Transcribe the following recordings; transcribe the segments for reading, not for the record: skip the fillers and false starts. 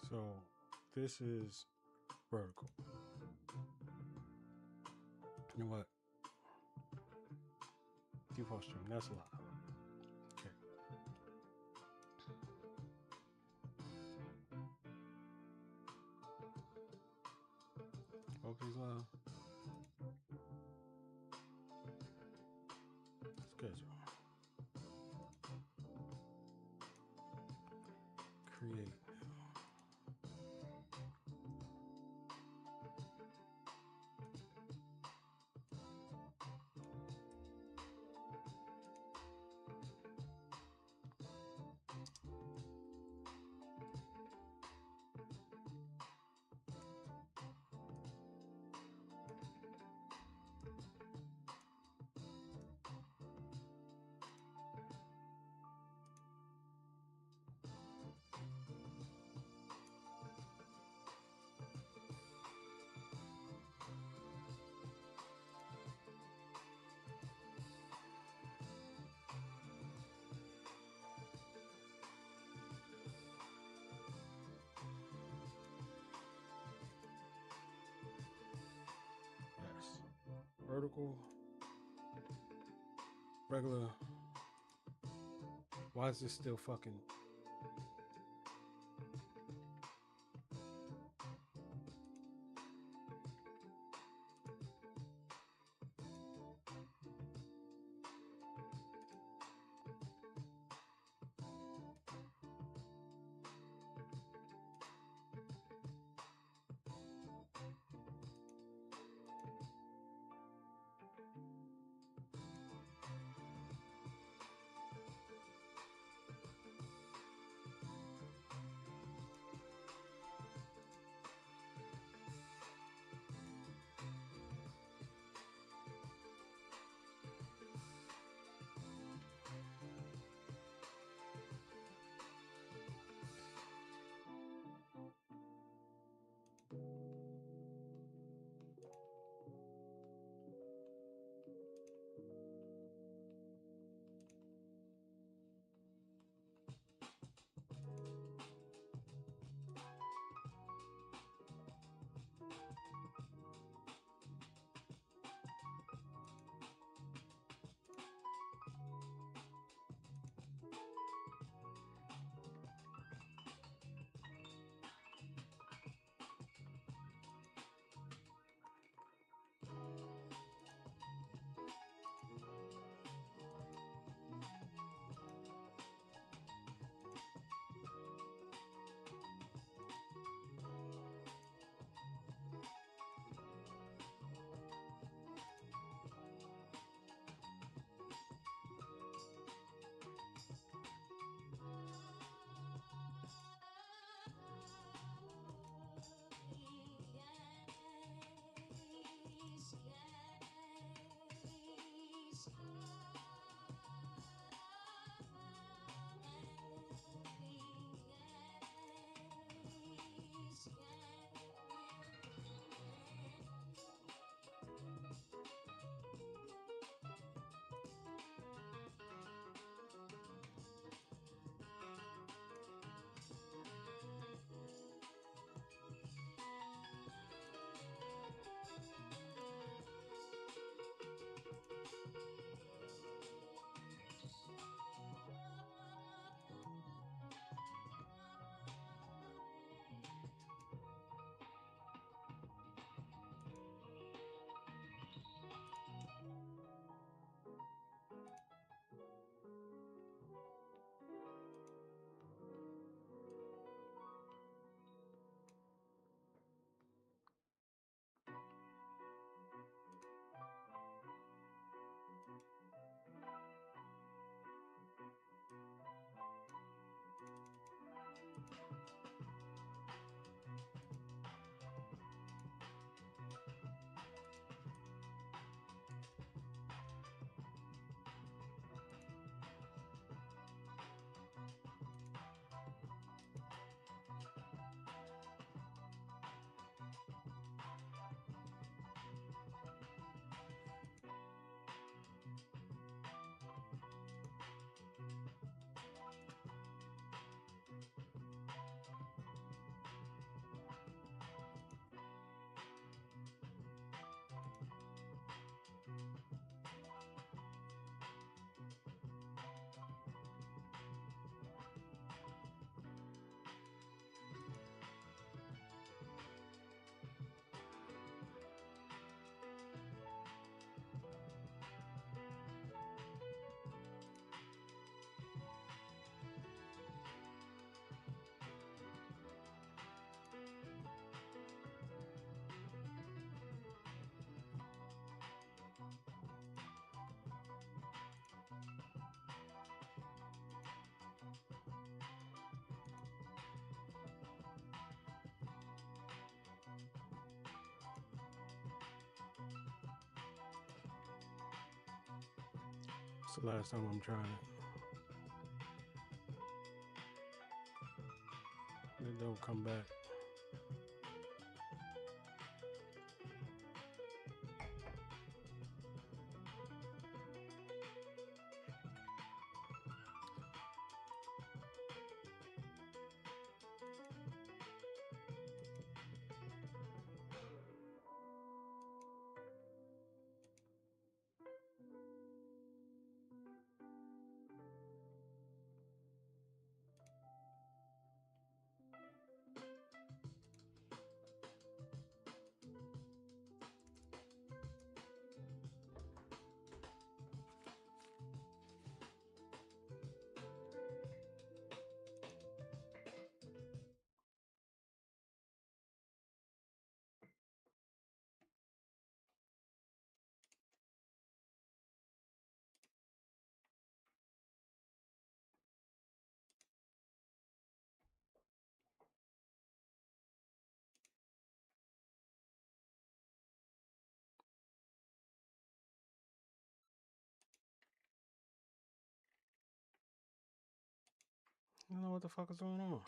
So this is vertical. You know what? Default string, that's a lot. Okay. Focus line. Schedule. Create. Yes. Vertical. Regular. Why is this still fucking? It's the last time I'm trying it. It don't come back. I don't know what the fuck is going on.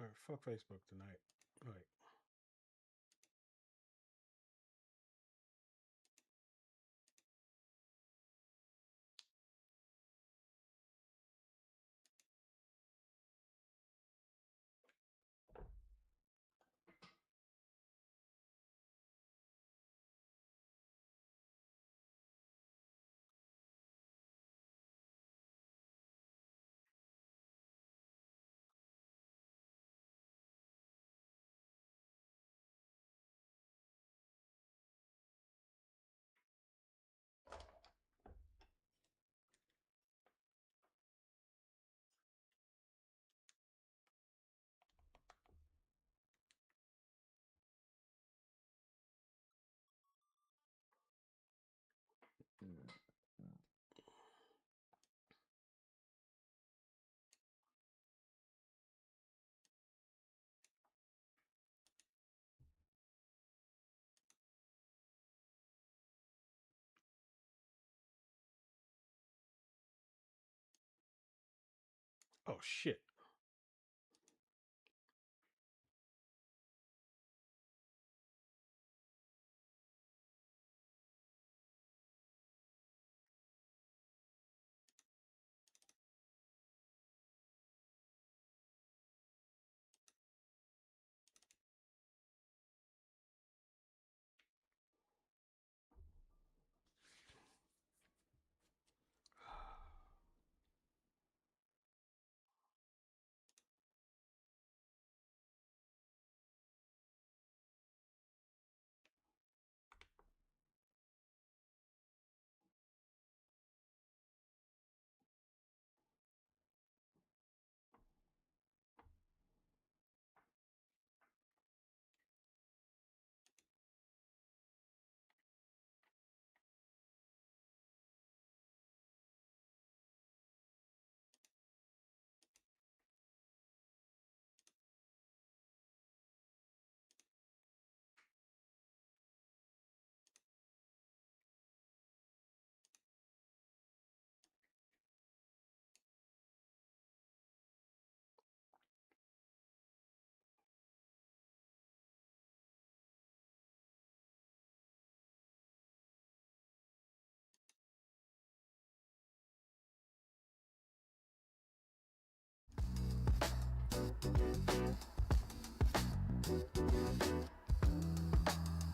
All right, fuck Facebook tonight. All right. Oh shit.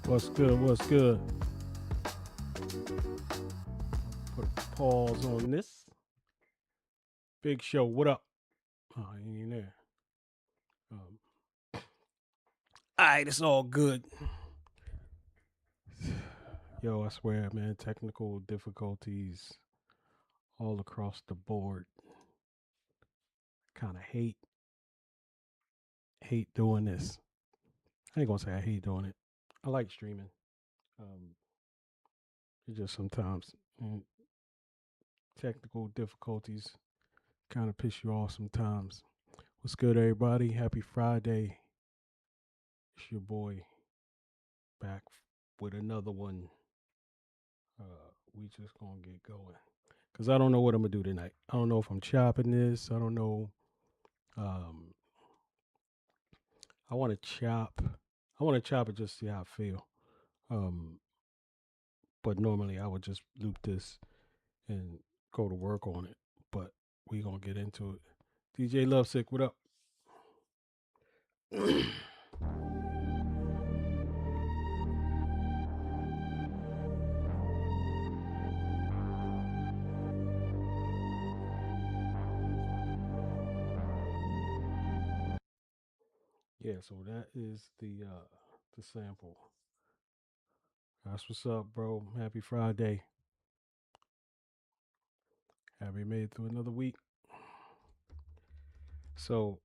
What's good? What's good? Put a pause on this. Big Show, what up? Oh, he ain't there. All right, it's all good. Yo, I swear, man, technical difficulties all across the board. Kind of hate doing this. I ain't gonna say I hate doing it. I like streaming. It just sometimes technical difficulties kind of piss you off sometimes. What's good, everybody? Happy Friday. It's your boy back with another one. We just gonna get going because I don't know what I'm gonna do tonight. I don't know if I'm chopping this. I don't know. I want to chop. I want to chop it just to see how I feel. But normally I would just loop this and go to work on it. But we gonna get into it. DJ Lovesick, what up? Yeah, so that is the sample. That's what's up, bro. Happy Friday. Happy made it through another week. So,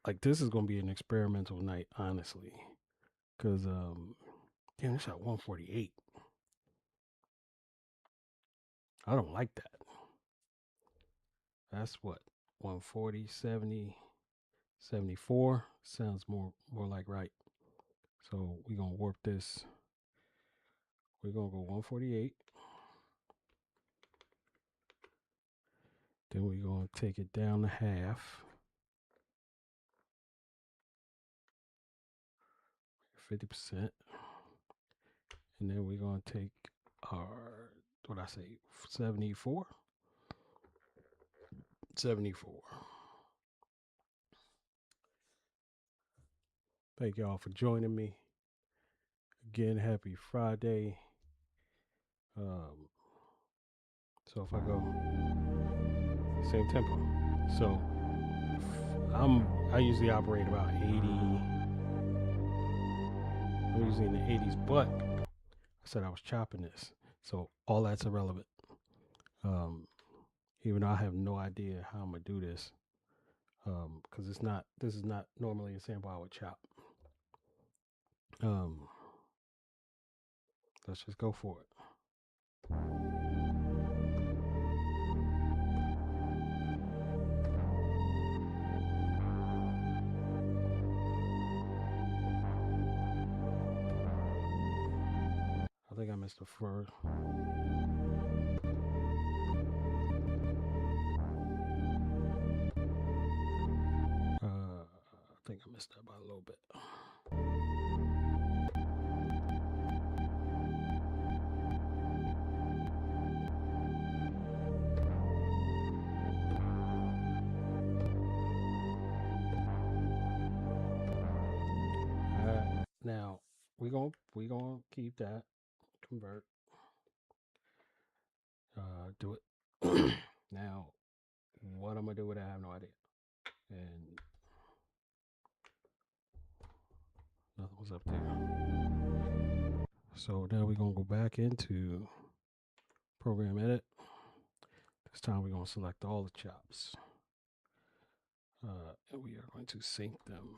like, this is gonna be an experimental night, honestly, because damn, it's at 148. I don't like that. That's what 140, 70, 74 sounds more like right. So we're gonna warp this. We're gonna go 148. Then we're gonna take it down to half. 50%. And then we're gonna take our what I say 74. 74. Thank y'all for joining me. Again, happy Friday. So if I go same tempo. So I usually operate about 80. I'm usually in the 80s, but I said I was chopping this. So all that's irrelevant. Even though I have no idea how I'm gonna do this. Because this is not normally a sample I would chop. Let's just go for it. I think I missed the first. I think I missed that by a little bit. Now we gonna keep that, convert, do it. Now, what I'm gonna do with it, I have no idea, and nothing was up there. So now we're gonna go back into program edit. This time we're gonna select all the chops, and we are going to sync them.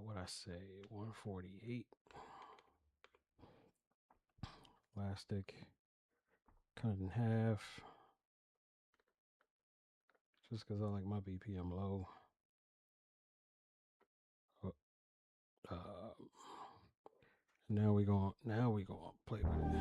What I say, 148. Plastic, cut in half. Just because I like my BPM low. Now we gonna play with it.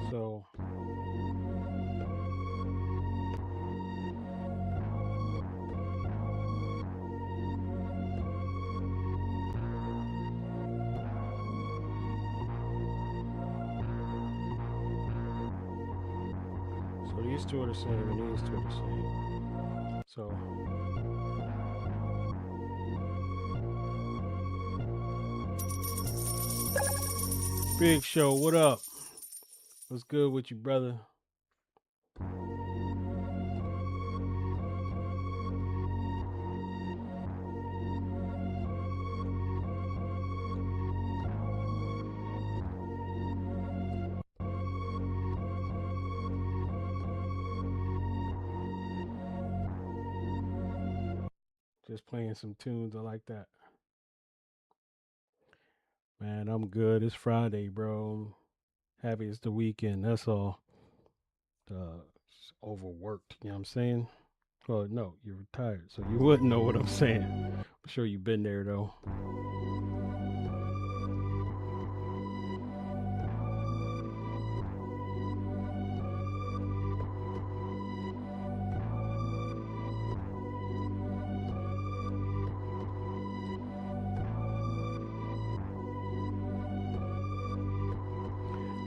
So these two are the same and these two are the same. So Big Show, what up? What's good with you, brother? Just playing some tunes. I like that. Man, I'm good. It's Friday, bro. I'm happy it's the weekend. That's all. Just overworked. You know what I'm saying? Well, no, you're retired, so you wouldn't know what I'm saying. I'm sure you've been there though.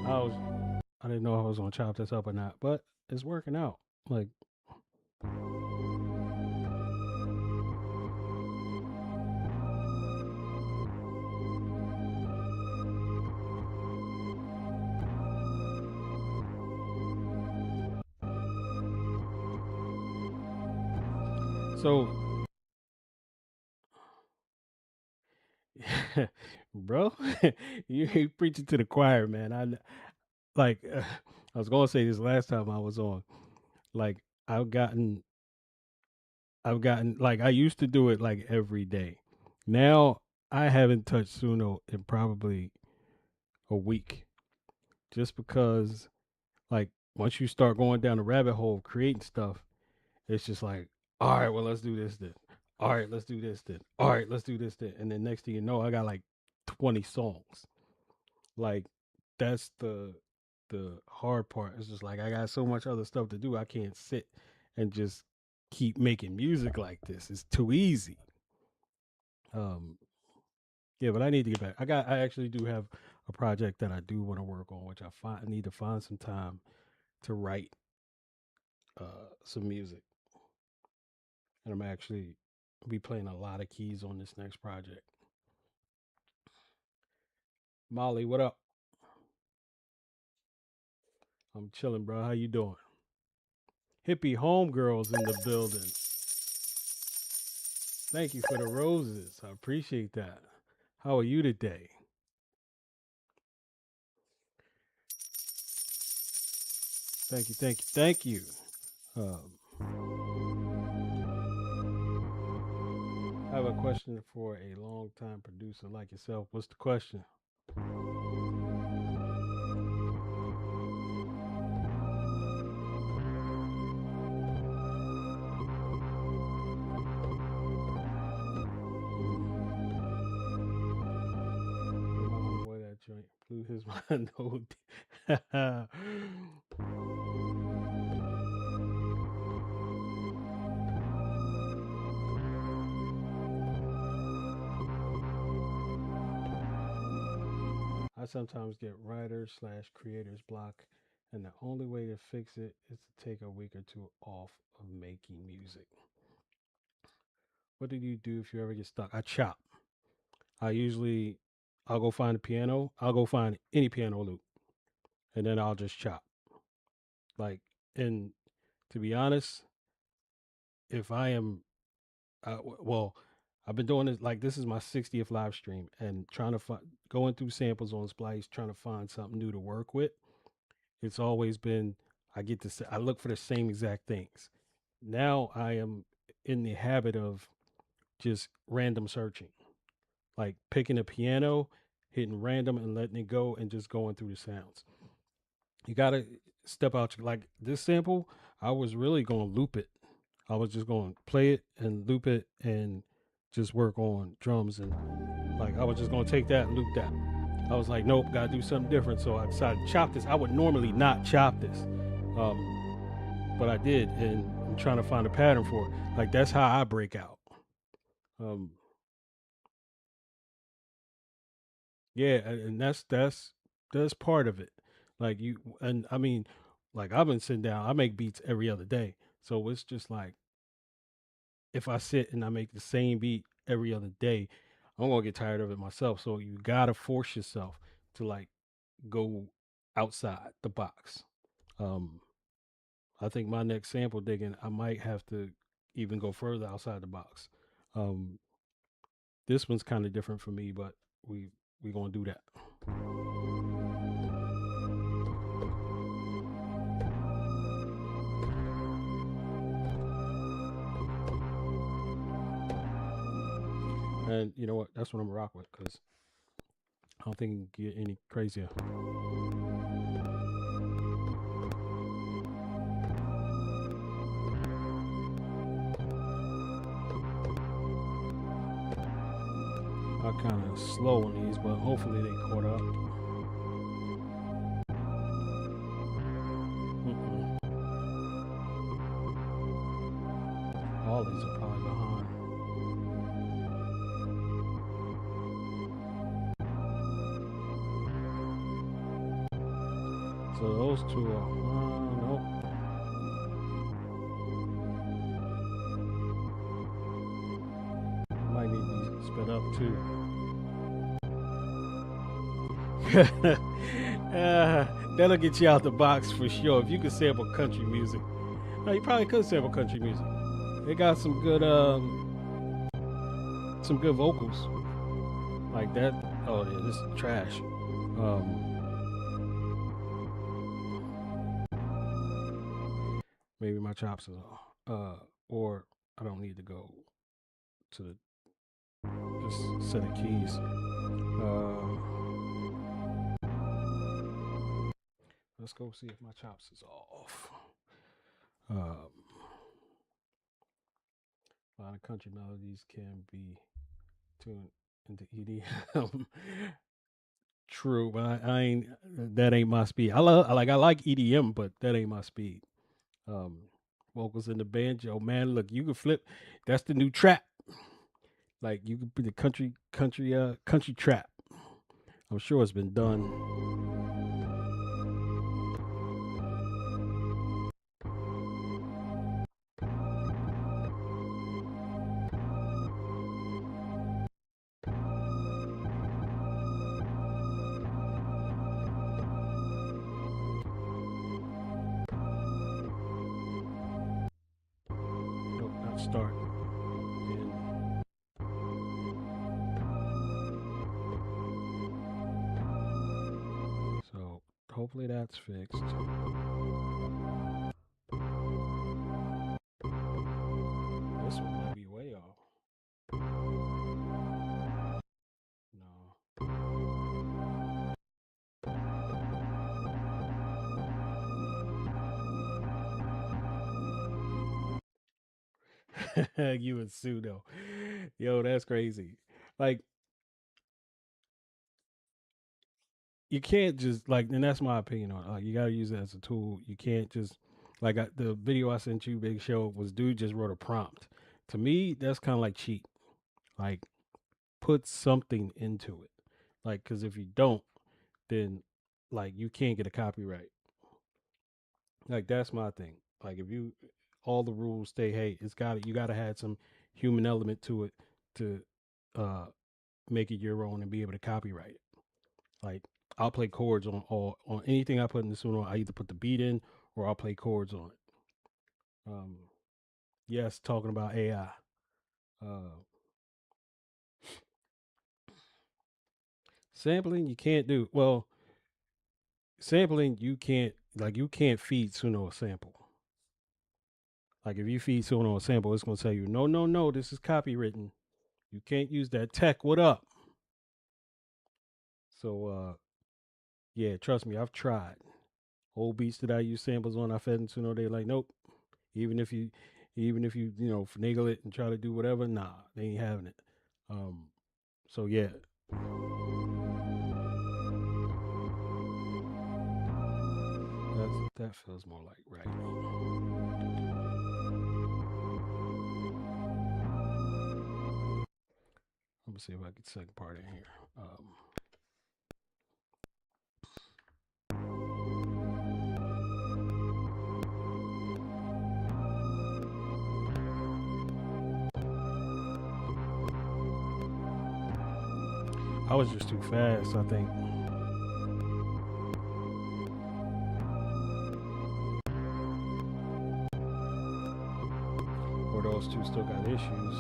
I was I didn't know if I was gonna chop this up or not, but it's working out. Like so, bro. You preaching to the choir, man. Like I was gonna say this last time I was on. Like I've gotten like I used to do it like every day. Now I haven't touched Suno in probably a week, just because like once you start going down the rabbit hole of creating stuff, it's just like, all right, well let's do this then. All right, let's do this then. All right, let's do this then. And then next thing you know, I got like 20 songs. Like that's the hard part. It's just like I got so much other stuff to do. I can't sit and just keep making music like this. It's too easy. Um, yeah, but I need to get back. I actually do have a project that I do want to work on, which I need to find some time to write some music, and I'm actually be playing a lot of keys on this next project. Molly, what up? I'm chilling, bro. How you doing? Hippie homegirls in the building. Thank you for the roses. I appreciate that. How are you today? Thank you, thank you, thank you. I have a question for a long-time producer like yourself. What's the question? My homeboy that joint blew his mind. No. I sometimes get writer slash creators block, and the only way to fix it is to take a week or two off of making music. What do you do if you ever get stuck? I chop. I usually I'll go find a piano. I'll go find any piano loop, and then I'll just chop. Like, and to be honest, if I am, well, I've been doing this like this is my 60th live stream, and trying to find going through samples on Splice, trying to find something new to work with. It's always been I look for the same exact things. Now I am in the habit of just random searching, like picking a piano, hitting random and letting it go and just going through the sounds. You gotta step out. Like this sample, I was really going to loop it. I was just going to play it and loop it and just work on drums, and like I was just going to take that and loop that. I was like, nope, gotta do something different. So I decided to chop this. I would normally not chop this, but I did, and I'm trying to find a pattern for it. Like that's how I break out. Um, yeah, and that's part of it. Like you, and I mean, like I've been sitting down. I make beats every other day, so it's just like if I sit and I make the same beat every other day, I'm gonna get tired of it myself. So you gotta force yourself to like go outside the box. Um, I think my next sample digging, I might have to even go further outside the box. Um, this one's kind of different for me, but we gonna do that. And you know what? That's what I'm gonna rock with because I don't think it can get any crazier. I kind of slow on these, but hopefully they caught up. Mm-mm. All these are probably behind. So those two are. Nope. Might need to be sped up too. That'll get you out the box for sure. If you could sample country music, no, you probably could sample country music. They got some good vocals like that. Oh yeah, this is trash. Maybe my chops are off. Or I don't need to go to the this set of keys. Let's go see if my chops is off. Um, a lot of country melodies can be tuned into EDM. True, but I ain't. That ain't my speed. I like EDM, but that ain't my speed. Um, vocals in the banjo, man. Look, you can flip. That's the new trap. Like you could be the country trap. I'm sure it's been done. Nope, not start. And so hopefully that's fixed. This one might be way off. No. You and Sue though. Yo, that's crazy. Like you can't just like, and that's my opinion on it. Like you got to use it as a tool. You can't just like the video I sent you, Big Show, was dude just wrote a prompt. To me, that's kind of like cheat. Like put something into it. Like because if you don't, then like you can't get a copyright. Like that's my thing. Like if you all the rules stay, hey, it's got you got to have some human element to it to uh make it your own and be able to copyright it. Like I'll play chords on all on anything I put in the song. I either put the beat in or I'll play chords on it. Um, yes, talking about AI. Uh, Sampling you can't do. Well, sampling you can't like you can't feed Suno a sample. Like if you feed Suno a sample, it's gonna tell you no, no, no. This is copywritten. You can't use that. Tech, what up? So yeah, trust me, I've tried. Old beats that I use samples on, I fed into Suno. They're like, nope. Even if you, even if you finagle it and try to do whatever, nah, they ain't having it. Um, so yeah, that feels more like right. Let me see if I get the second part in here. I was just too fast, I think. Or those two still got issues.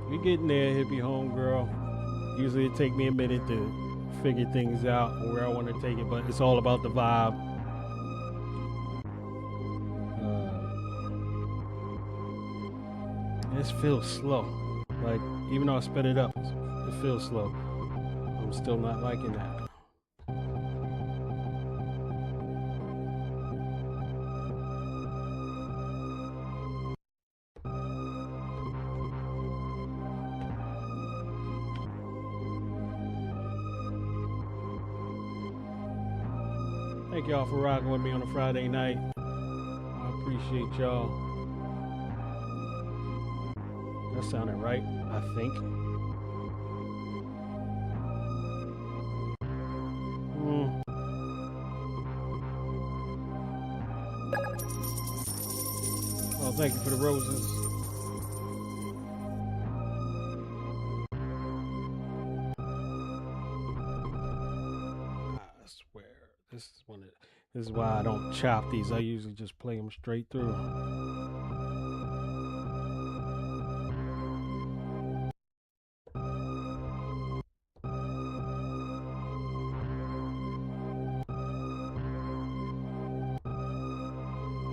We getting there, hippie homegirl. Usually it take me a minute to figure things out where I want to take it, but it's all about the vibe. This feels slow. Like, even though I sped it up, it feels slow. I'm still not liking that. Thank y'all for rocking with me on a Friday night. I appreciate y'all. That sounded right, I think. Oh, thank you for the roses. I swear, this is why I don't chop these. I usually just play them straight through.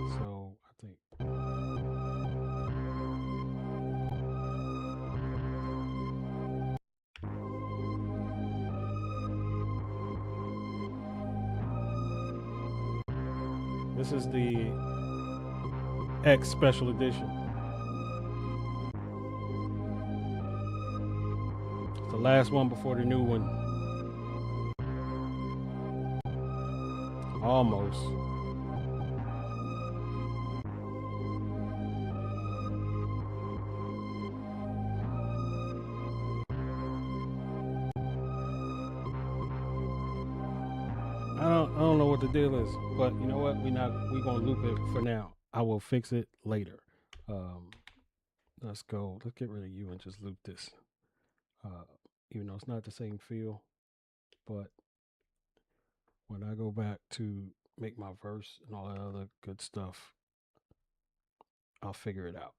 So I think this is the X special edition. It's the last one before the new one. Almost. I don't know what the deal is, but you know what? We gonna loop it for now. I will fix it later. Let's go. Let's get rid of you and just loop this. Even though it's not the same feel, but when I go back to make my verse and all that other good stuff, I'll figure it out.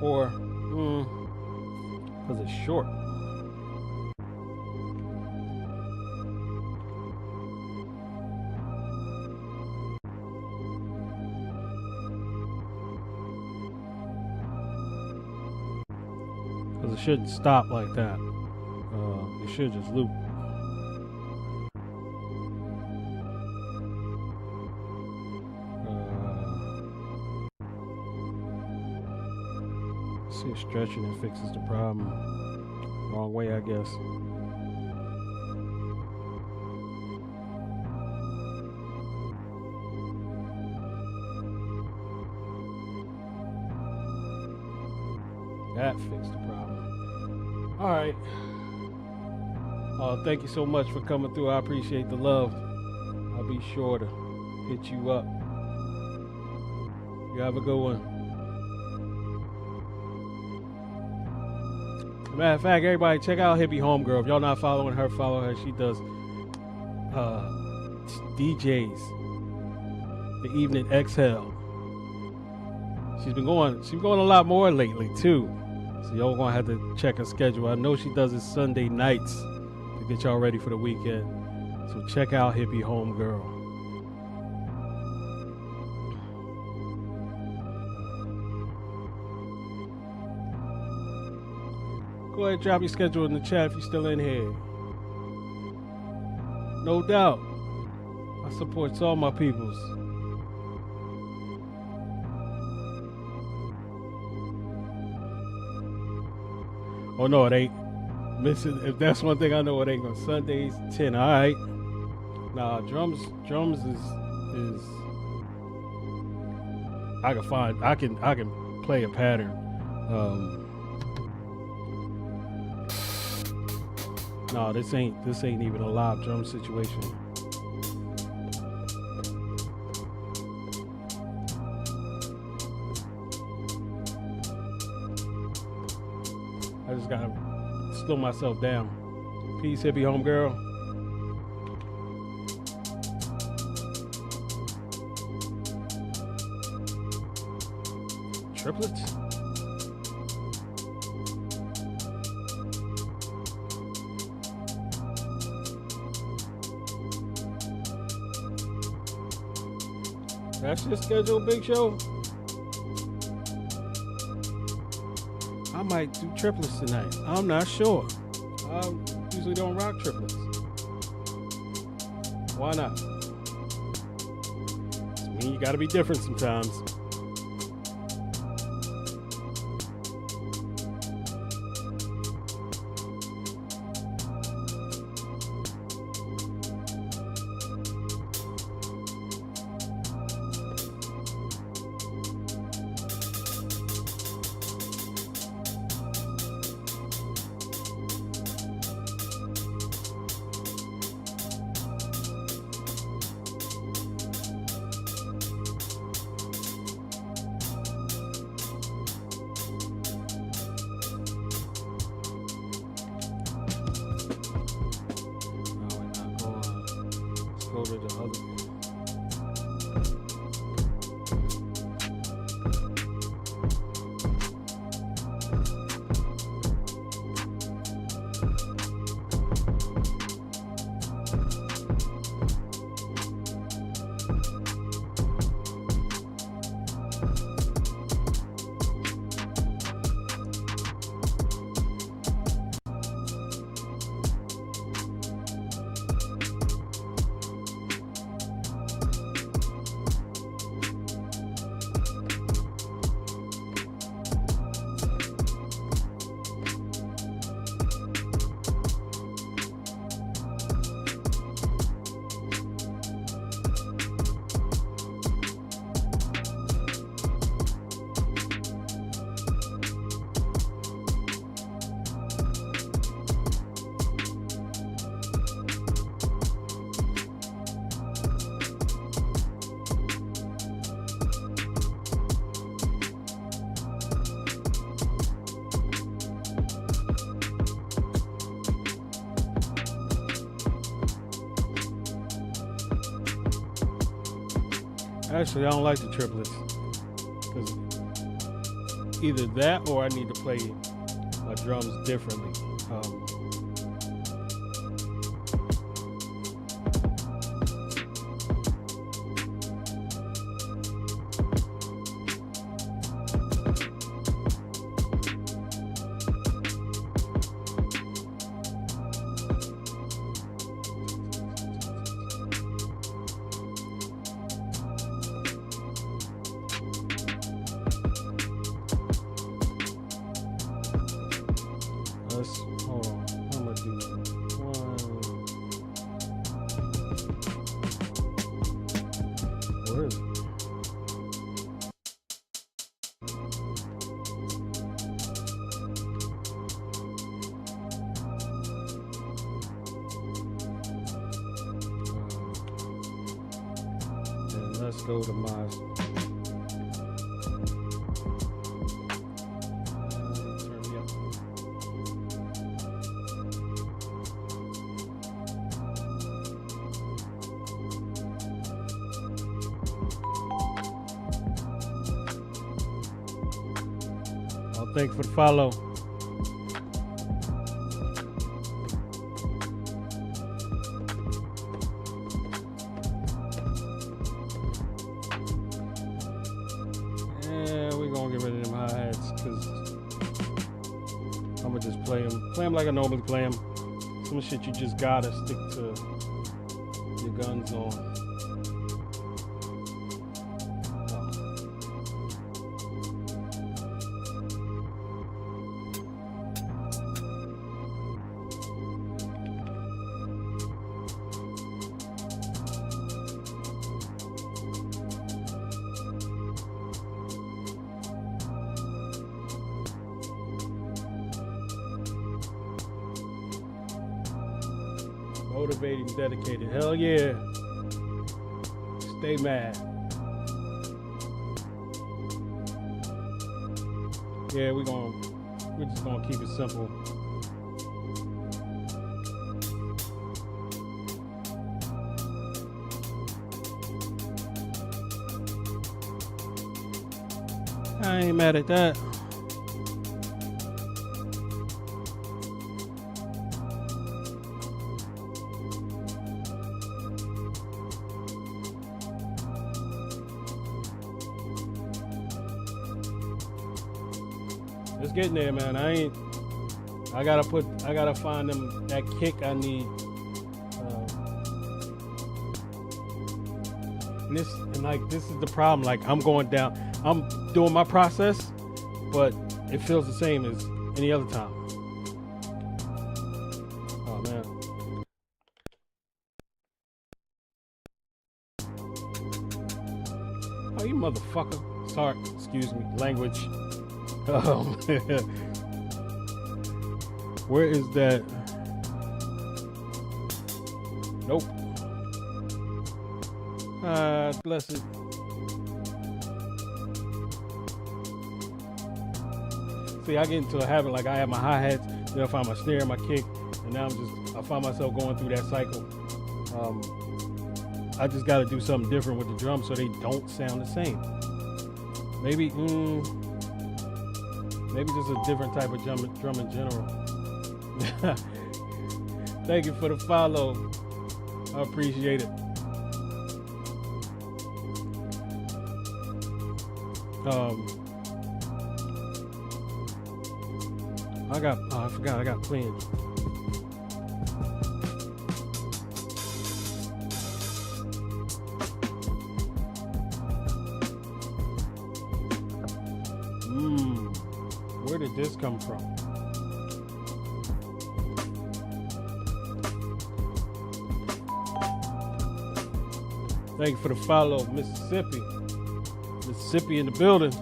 Or, because it's short. Because it shouldn't stop like that. It should just loop. See if stretching it fixes the problem. Wrong way, I guess. That fixed the problem. All right. Thank you so much for coming through. I appreciate the love. I'll be sure to hit you up. You have a good one. Matter of fact, everybody check out Hippie Homegirl. If y'all not following her, follow her. She does DJs. The Evening Exhale. She's been going a lot more lately too. So y'all gonna have to check her schedule. I know she does it Sunday nights to get y'all ready for the weekend. So check out Hippie Homegirl. Go ahead, drop your schedule in the chat if you're still in here. No doubt. I support all my peoples. Oh no, it ain't. Listen, if that's one thing I know, it ain't on Sundays 10. All right. Nah, drums is I can play a pattern. No, this ain't even a live drum situation. I just gotta slow myself down. Peace, hippie homegirl. Triplets? That's your schedule, Big Show? I might do triplets tonight. I'm not sure. I usually don't rock triplets. Why not? I mean, you gotta be different sometimes. Go to the other. Actually, I don't like the triplets. Because either that or I need to play my drums differently. Hold on. I'm gonna do one. Where is it? And let's go to my. Thank you for the follow. because I'm gonna just play them like I normally play them. Some shit you just gotta stick to your guns on. Motivating, dedicated. Hell yeah. Stay mad. Yeah, we're just gonna keep it simple. I ain't mad at that. It's getting there, man. I gotta find that kick I need. This is the problem. Like, I'm going down. I'm doing my process, but it feels the same as any other time. Oh man. Oh, you motherfucker. Sorry, excuse me. Language. Where is that? Nope. Bless it. See, I get into a habit, like I have my hi-hats, then I find my snare, my kick, and now I find myself going through that cycle. I just got to do something different with the drums so they don't sound the same. Maybe just a different type of drum in general. Thank you for the follow. I appreciate it. I forgot I got plans. Where did this come from? Thank you for the follow, Mississippi. Mississippi in the building.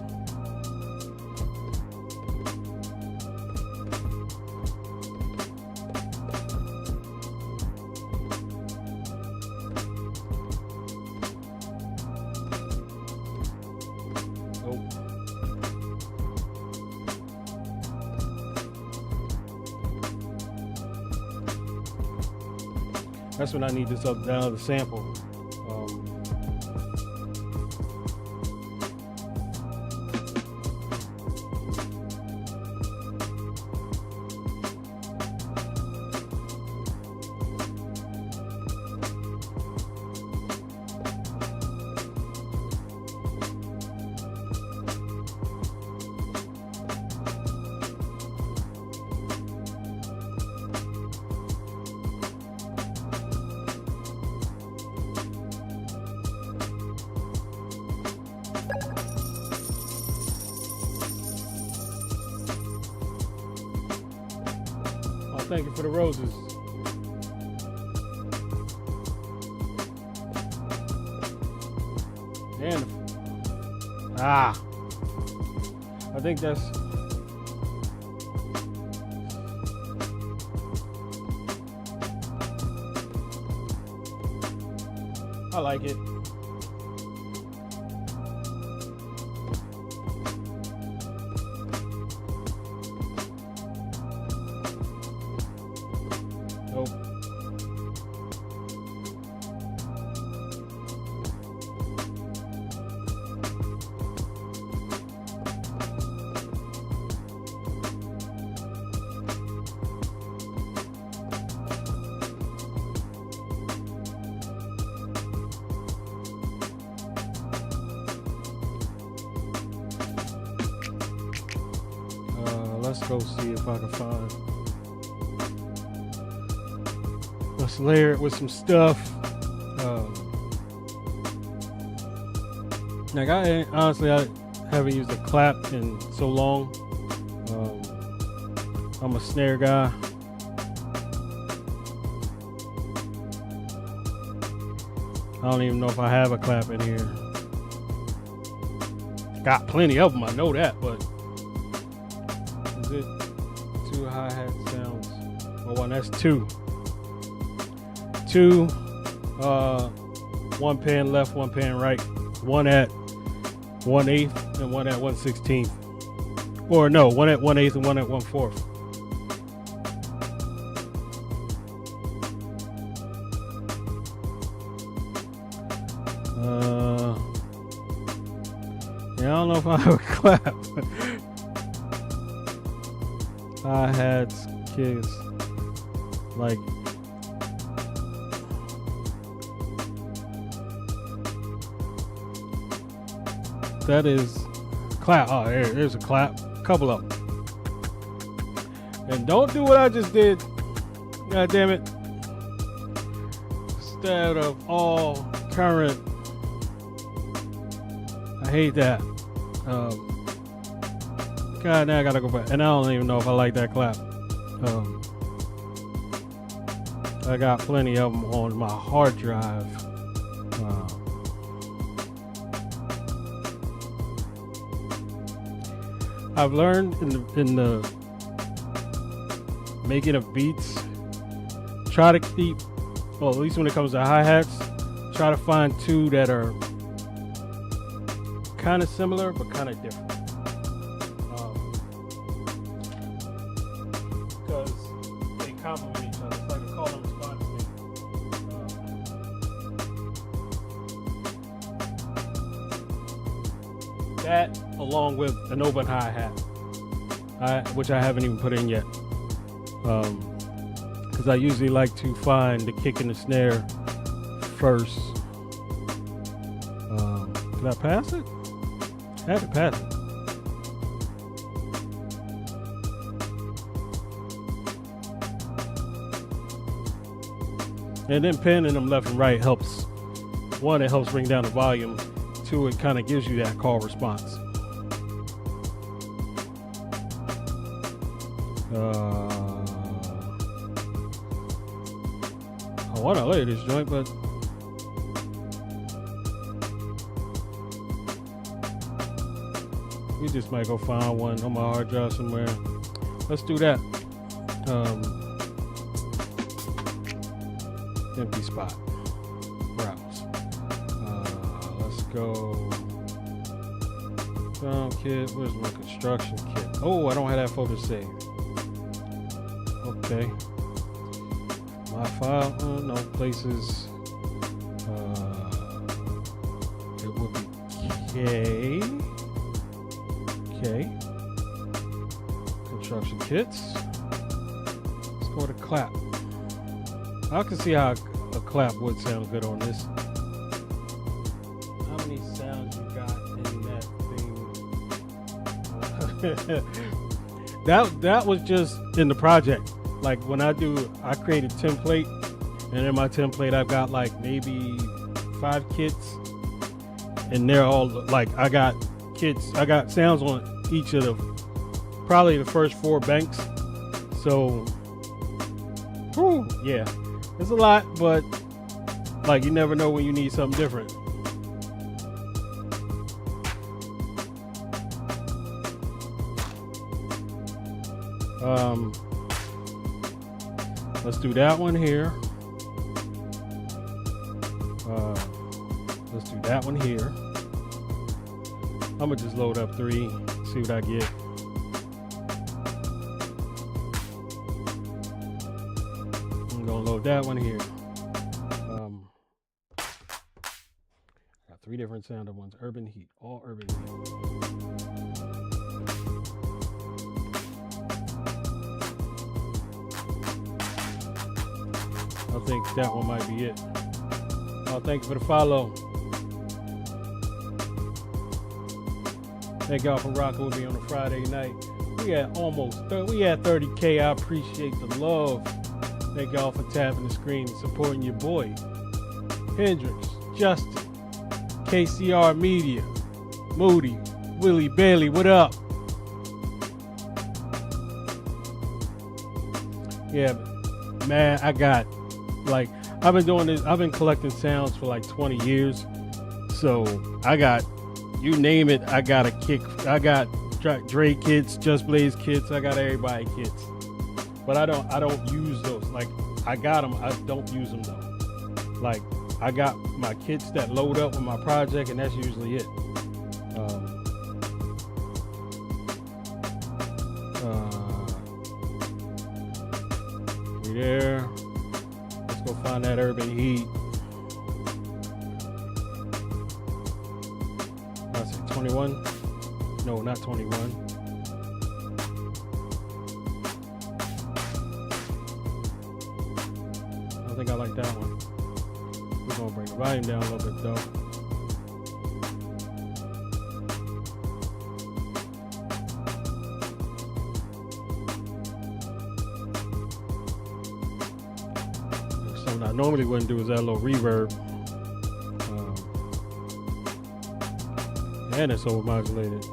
That's when I need this up down the sample. Thank you for the roses. And I think that's I like it. Nope. Let's go see if I can find. Let's layer it with some stuff. Like I haven't used a clap in so long. I'm a snare guy. I don't even know if I have a clap in here. Got plenty of them, I know that, but is it 2 hi-hat sounds? Oh, one, that's 2. 2, 1 pan left, 1 pan right. 1 at 1/8 and 1 at 1/16. Or no, 1 at 1/8 and 1 at 1/4. Yeah, I don't know if I have a clap. Hi-hats, kicks, like that is clap. Oh, there's a clap. A couple of them. And don't do what I just did. God damn it. Instead of all current. I hate that. God, now I gotta go back. And I don't even know if I like that clap. I got plenty of them on my hard drive. I've learned in the making of beats, try to keep, well, at least when it comes to hi-hats, try to find 2 that are kind of similar but kind of different. Because they complement each other. It's like a call and response thing. That, along with an open hi-hat, which I haven't even put in yet. Because I usually like to find the kick and the snare first. Did I pass it? I had to pass it. And then pinning them left and right helps. 1, it helps bring down the volume. 2, it kind of gives you that call response. I want to layer this joint, but we just might go find one on my hard drive somewhere. Let's do that. Empty spot. Browse. Let's go. Sound kit. Where's my construction kit? Oh, I don't have that folder saved. Okay. My file. No places. It would be K. Construction kits. Let's go to clap. I can see how a clap would sound good on this. How many sounds you got in that thing? That was just in the project. Like when I create a template, and in my template I've got like maybe 5 kits, and they're all like I got sounds on each of the probably the first 4 banks. So, yeah. It's a lot, but like you never know when you need something different. Let's do that one here. Let's do that one here. I'm gonna just load up 3, see what I get. That one here. Got 3 different sound ones. Urban Heat, all Urban Heat. I think that one might be it. Oh, thank you for the follow. Thank y'all for rocking with me on a Friday night. We at almost 30, we at 30K. I appreciate the love. Thank y'all for tapping the screen and supporting your boy. Hendrix, Justin, KCR Media, Moody, Willie Bailey, what up? Yeah, man, I got, like, I've been doing this, I've been collecting sounds for like 20 years. So I got, you name it, I got a kick. I got Dre kits, Just Blaze kits, I got everybody kits. But I don't use those. Like, I got them, I don't use them though. Like, I got my kits that load up with my project, and that's usually it. We there. Let's go find that Urban Heat. I say 21. No, not 21. I think I like that one. We're gonna bring the volume down a little bit though. Something I normally wouldn't do is add a little reverb. And it's overmodulated.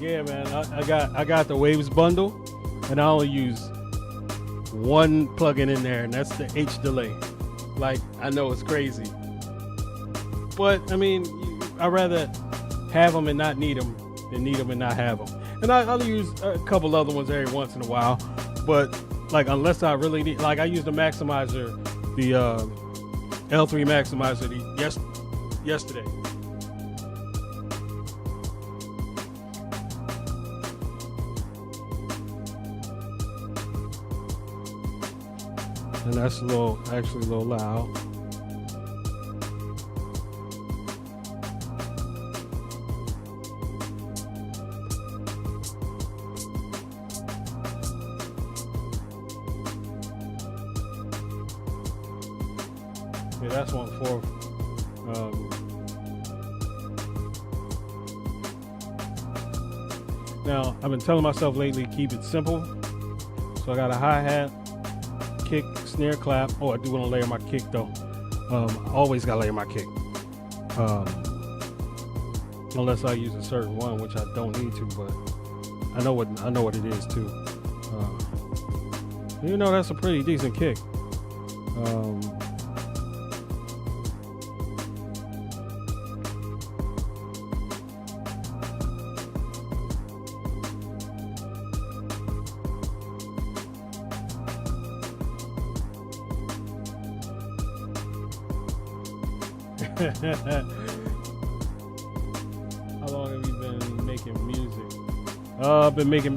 Yeah, man, I got the Waves bundle, and I only use one plugin in there, and that's the H delay. Like, I know it's crazy, but I mean, I'd rather have them and not need them than need them and not have them. And I'll use a couple other ones every once in a while, but like, unless I really need, like, I use the maximizer, the L3 maximizer yesterday. And that's actually a little loud. Yeah, that's 1/4. Now, I've been telling myself lately, keep it simple. So I got a hi-hat, kick, snare, clap. Oh, I do want to layer my kick though. Always gotta layer my kick. Unless I use a certain one, which I don't need to, but I know what it is too. You know, that's a pretty decent kick. How long have you been making music? I've been making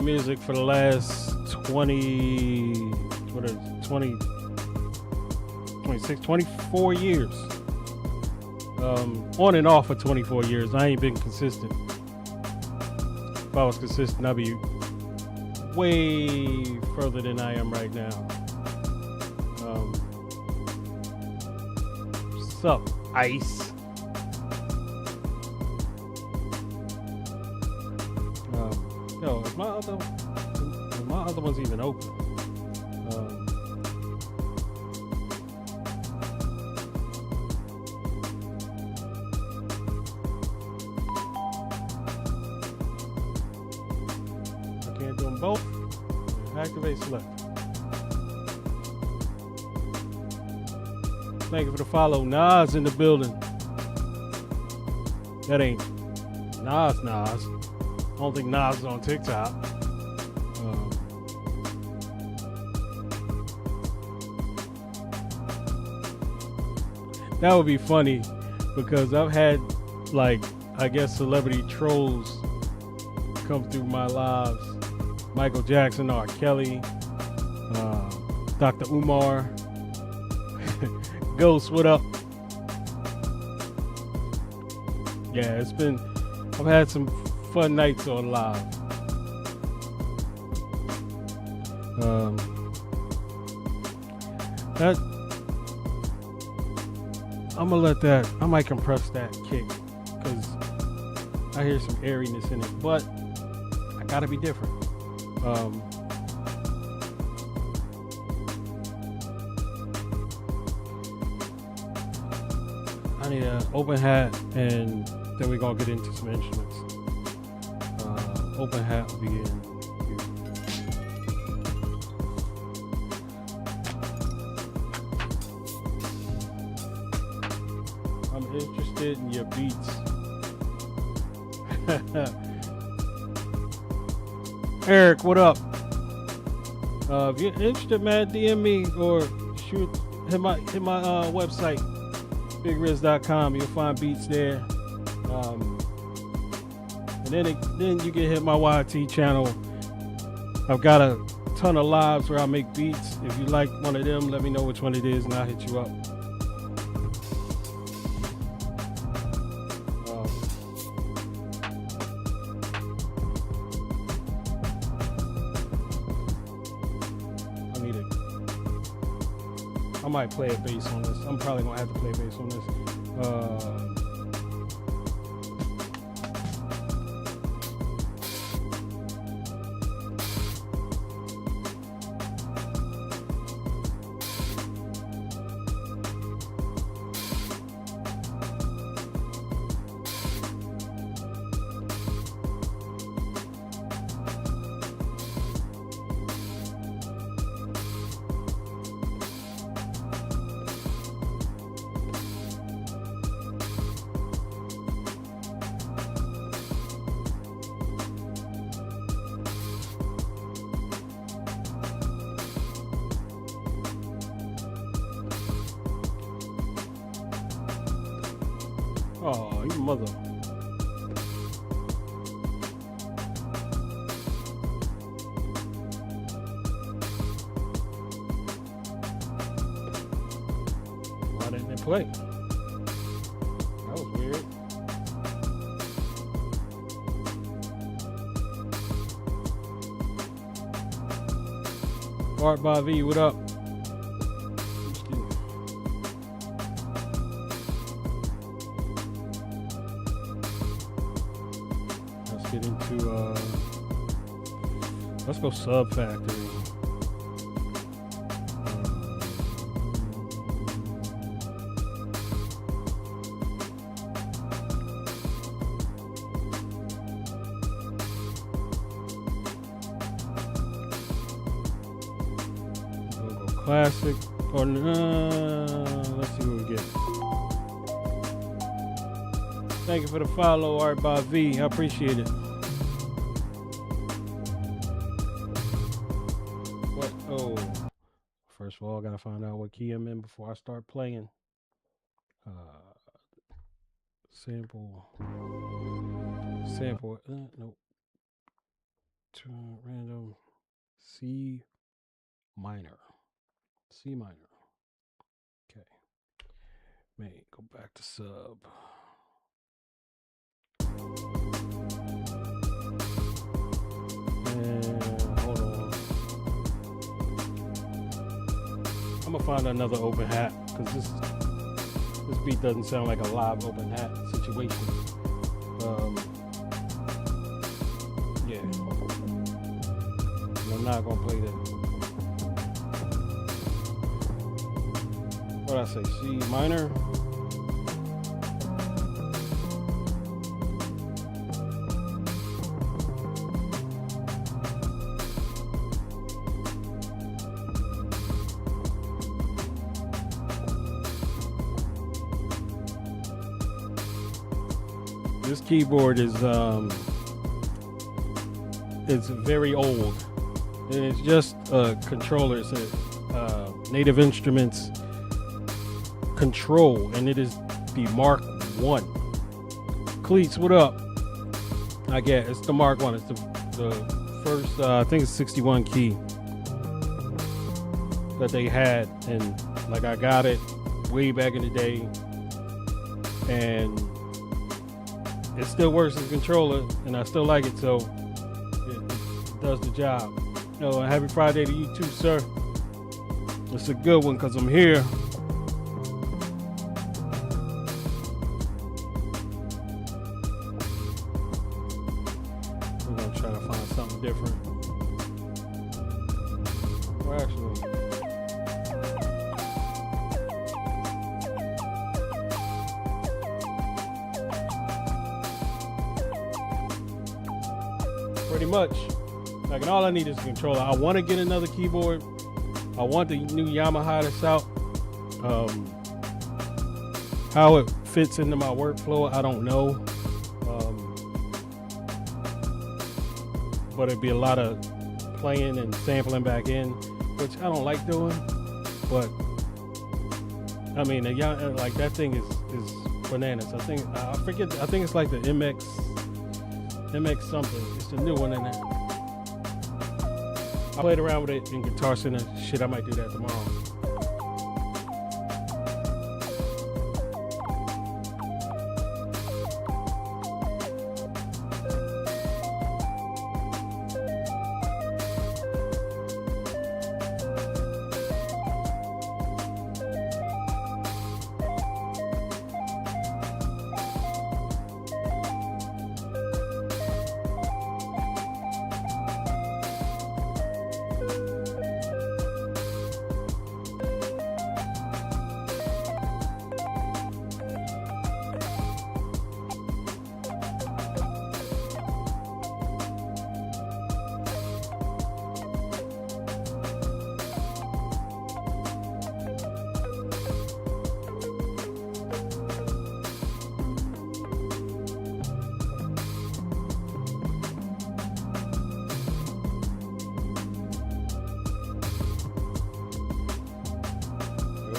music for the last 24 years. On and off for 24 years. I ain't been consistent. If I was consistent, I'd be way further than I am right now. Sup, Ice? Yo, is my other one's even open? I can't do them both. Activate select. Thank you for the follow. Nas in the building. That ain't Nas. I don't think Nas is on TikTok. That would be funny because I've had, like, I guess celebrity trolls come through my lives. Michael Jackson, R. Kelly, Dr. Umar. Ghost, what up? Yeah, it's been I've had some fun nights on live. That I'm gonna let that. I might compress that kick because I hear some airiness in it, but I gotta be different. I need an open hat, and then we're gonna get into some instruments. Open hat will be in. I'm interested in your beats. Eric, what up? If you're interested, man, DM me or hit my website, bigriz.com. You'll find beats there. And then you can hit my YT channel. I've got a ton of lives where I make beats. If you like one of them, let me know which one it is and I'll hit you up. I might play a bass on this. I'm probably gonna have to play a bass on this. Oh, you mother. Why didn't it play? That was weird. Art by V, what up? Get into let's go Sub Factory. We'll go classic or let's see what we get. Thank you for the follow, Art by V. I appreciate it. What? Oh, first of all, I gotta find out what key I'm in before I start playing. Sample. Nope. Random. C minor. Okay. May go back to sub. And hold on. I'm gonna find another open hat because this beat doesn't sound like a live open hat situation. Yeah. I'm not gonna play that. What did I say? C minor. This keyboard is it's very old, and it's just a controller. It's a Native Instruments control, and it is the Mark 1. Cleats, what up? I get it's the Mark 1. It's the first, I think it's 61 key that they had, and like I got it way back in the day, and it still works as a controller, and I still like it, so it does the job. Happy Friday to you too, sir. It's a good one because I'm here. We're gonna try to find something different. Well, actually, pretty much. Like, and all I need is a controller. I want to get another keyboard. I want the new Yamaha that's out. How it fits into my workflow, I don't know. But it'd be a lot of playing and sampling back in, which I don't like doing. But I mean, like that thing is bananas. I think it's like the MX something. It's the new one in there. I played around with it in Guitar Center. Shit, I might do that tomorrow.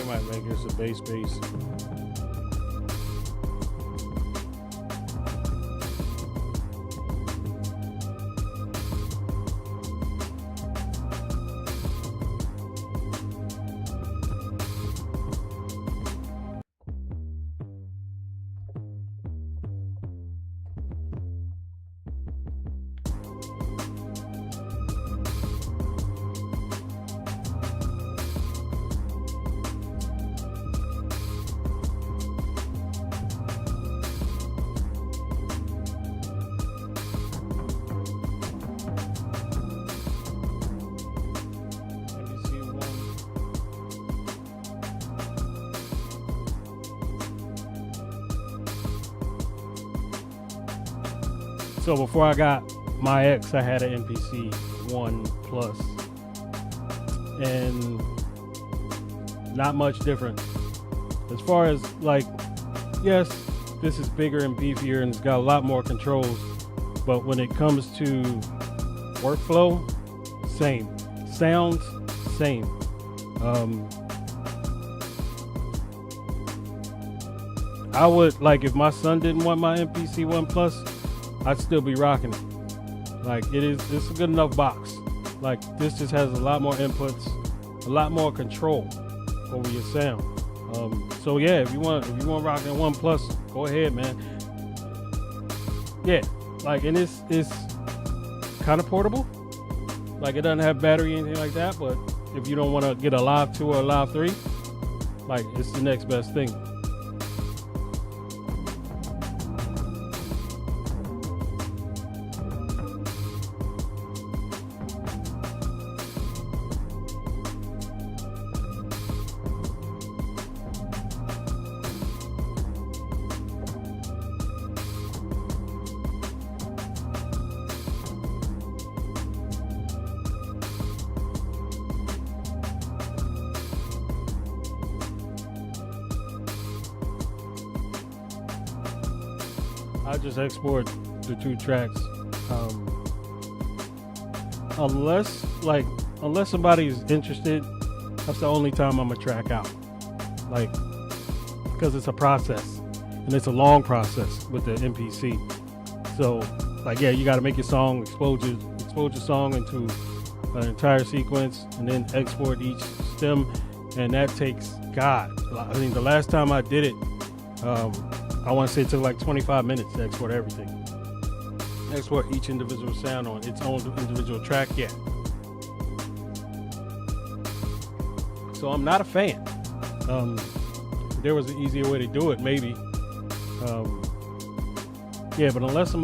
Might make this a bass. So before I got my X, I had an MPC 1 Plus, and not much different. As far as, like, yes, this is bigger and beefier and it's got a lot more controls, but when it comes to workflow, same. Sounds, same. I would, like, if my son didn't want my MPC 1 Plus, I'd still be rocking it. Like, it's a good enough box. Like, this just has a lot more inputs, a lot more control over your sound. So yeah, if you want rock in 1 Plus, go ahead, man. Yeah, like, and it's kind of portable. Like, it doesn't have battery or anything like that, but if you don't want to get a Live 2 or a Live 3, like, it's the next best thing. I just export the 2 tracks, unless somebody's interested. That's the only time I'm gonna track out, like, because it's a process and it's a long process with the MPC. So, like, yeah, you got to make your song, expose your song into an entire sequence, and then export each stem, and that takes, God, I mean, the last time I did it, I I want to say it took like 25 minutes to export everything. Export each individual sound on its own individual track. Yeah. So I'm not a fan. If there was an easier way to do it, maybe. Yeah, but unless you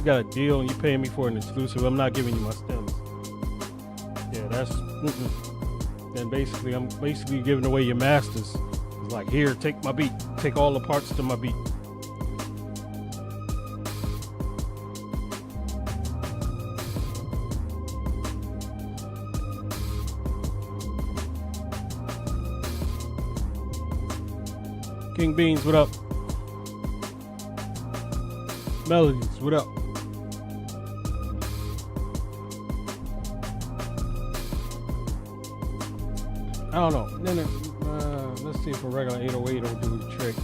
got a deal and you're paying me for an exclusive, I'm not giving you my stems. Yeah, that's. Then basically, I'm basically giving away your masters. It's like, here, take my beat, take all the parts to my beat. King Beans, what up? Melodies, what up? I don't know. Let's see if a regular 808 will do the trick.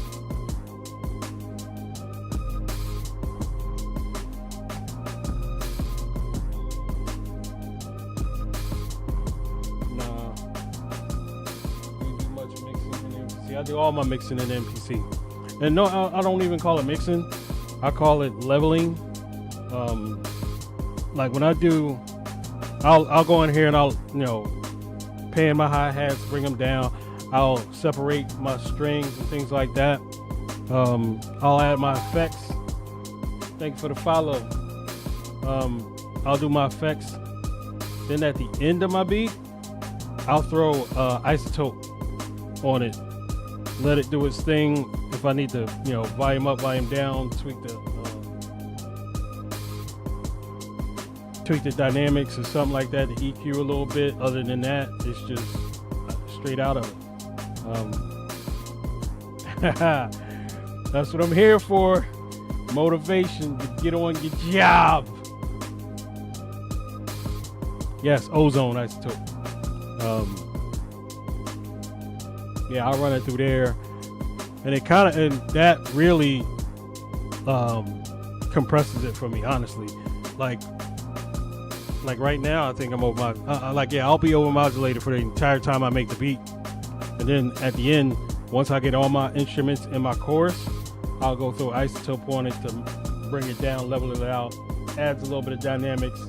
Nah. We do much mixing in MPC. I do all my mixing in MPC. And no, I don't even call it mixing. I call it leveling. Like when I do, I'll go in here and I'll, pan my hi-hats, bring them down. I'll separate my strings and things like that. I'll add my effects. Thank you for the follow. I'll do my effects. Then at the end of my beat, I'll throw isotope on it. Let it do its thing. If I need to, volume up, volume down, tweak the dynamics or something like that, the EQ a little bit. Other than that, it's just straight out of it. That's what I'm here for. Motivation to get on your job. Yes, ozone isotope. Yeah, I'll run it through there. And that really compresses it for me, honestly. Like right now, I think I'm over I'll be over modulated for the entire time I make the beat. And then at the end, once I get all my instruments in my chorus, I'll go through isotope on it to bring it down, level it out, adds a little bit of dynamics.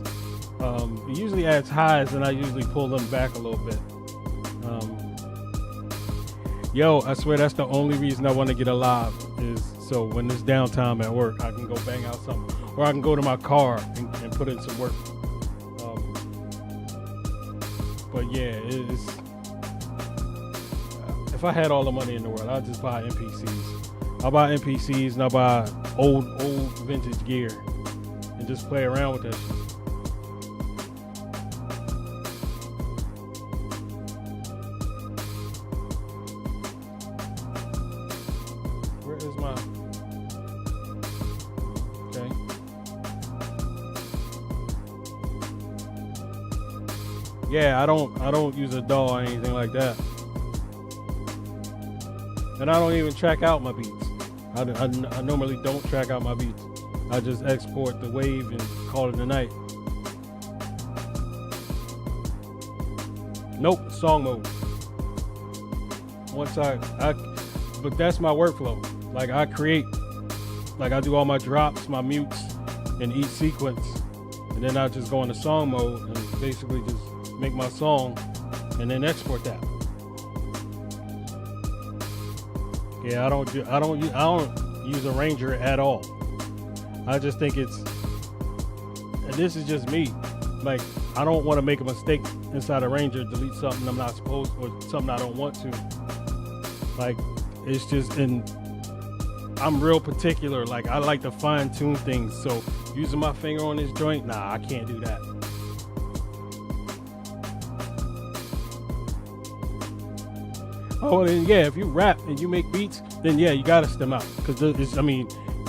It usually adds highs, and I usually pull them back a little bit. I swear that's the only reason I want to get alive, is so when there's downtime at work, I can go bang out something, or I can go to my car and put in some work. But yeah, if I had all the money in the world, I'd just buy MPCs. I'll buy MPCs and I'll buy old vintage gear and just play around with that shit. Where is my... Okay. Yeah, I don't use a DAW or anything like that. And I don't even track out my beats. I normally don't track out my beats. I just export the wave and call it a night. Nope, song mode. But that's my workflow. Like I create, like I do all my drops, my mutes in each sequence. And then I just go into song mode and basically just make my song and then export that. Yeah, I don't use Arranger at all. I just think and this is just me. Like, I don't want to make a mistake inside Arranger, delete something I'm not supposed, or something I don't want to. Like, it's just, and I'm real particular. Like, I like to fine tune things. So using my finger on this joint, nah, I can't do that. Oh, and yeah, if you rap and you make beats, then yeah, you gotta stem out, because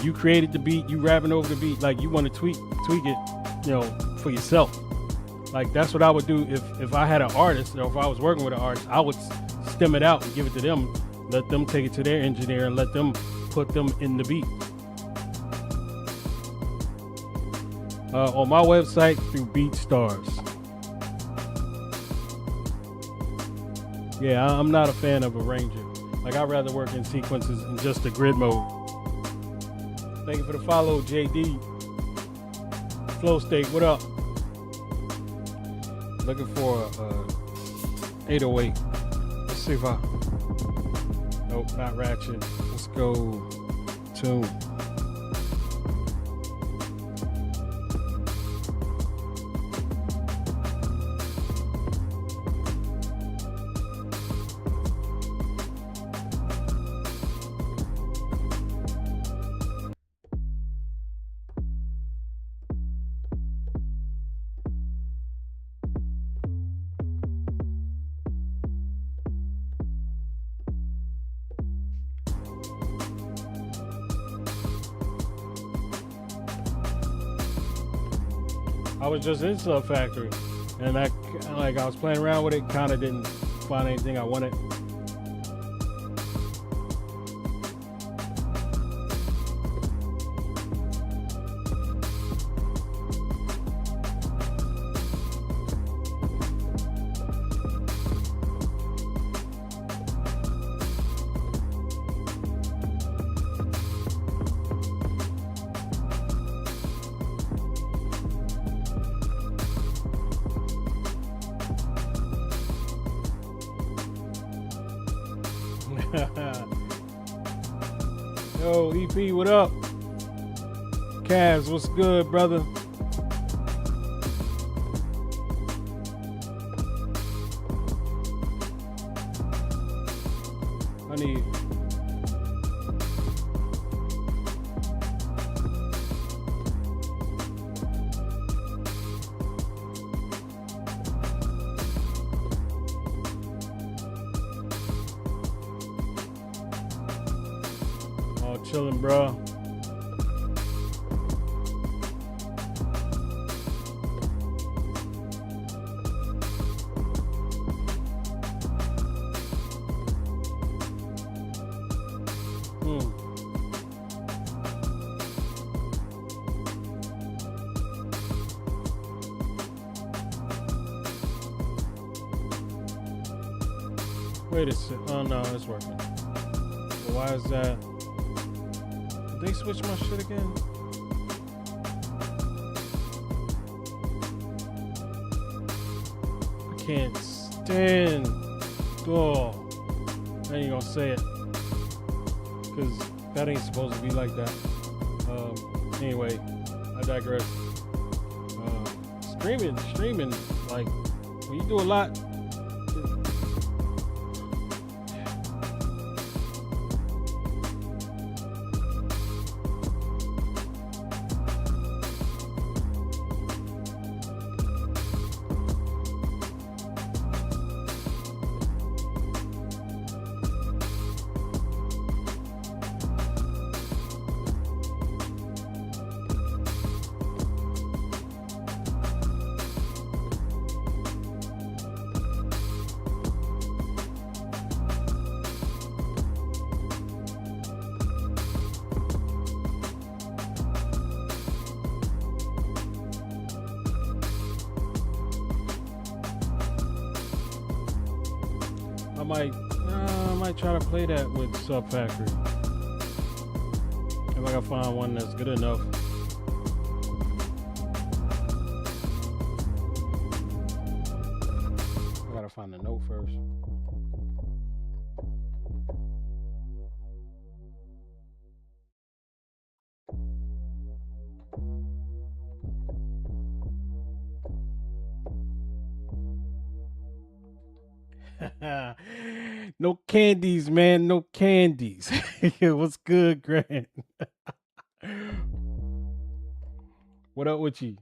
you created the beat, you rapping over the beat, like you want to tweak it, for yourself. Like that's what I would do if I had an artist, or if I was working with an artist, I would stem it out and give it to them, let them take it to their engineer and let them put them in the beat. On my website through BeatStars. Yeah, I'm not a fan of Arranger. Like, I'd rather work in sequences in just the grid mode. Thank you for the follow, JD. Flow Steak, what up? Looking for a 808. Let's see if I... Nope, not Ratchet. Let's go Tune. I was just in Sub Factory, and I was playing around with it, kind of didn't find anything I wanted. Yo, EP, what up? Kaz, what's good, brother? I need... Chilling, bro. Wait a sec. Oh no, it's working. So why is that? Did they switch my shit again? I can't stand. Oh, I ain't gonna say it, cause that ain't supposed to be like that. Anyway, I digress. Streaming, like when you do a lot. I might try to play that with Sub Factory. If I can find one that's good enough. I gotta find the note first. No candies, man. No candies. What's good, Grant? What up with you?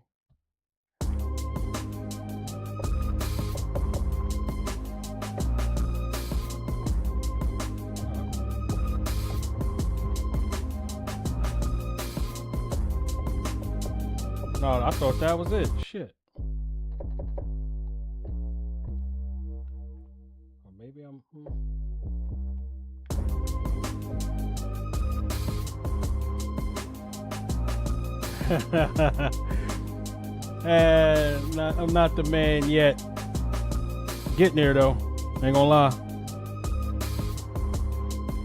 No, I thought that was it. Shit. Or maybe I'm... I'm not the man yet. Getting there though. Ain't gonna lie.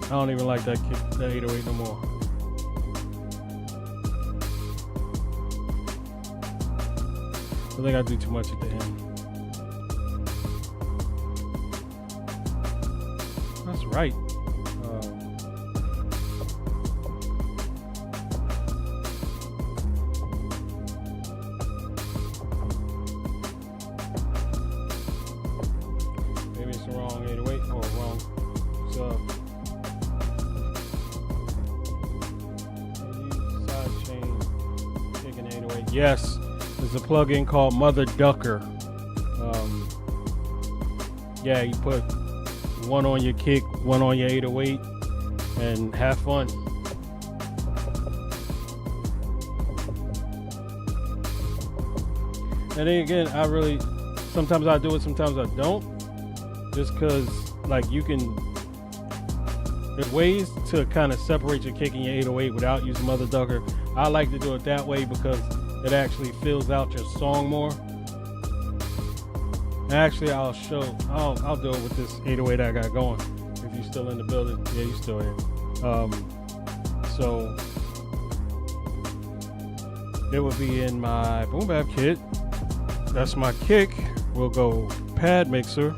I don't even like that 808 no more. I think I do too much at the end. That's right. Maybe it's the wrong 808 or wrong sub. Use side chain kicking 808. Yes, there's a plugin called Mother Ducker. Yeah, you put one on your kick, one on your 808, and have fun. And then again, sometimes I do it, sometimes I don't. Just because, like, there's ways to kind of separate your kick and your 808 without using Mother Ducker. I like to do it that way because it actually fills out your song more. Actually, I'll do it with this 808 I got going. If you're still in the building, yeah, you're still here. So it would be in my boom bap kit. That's my kick. We'll go pad mixer,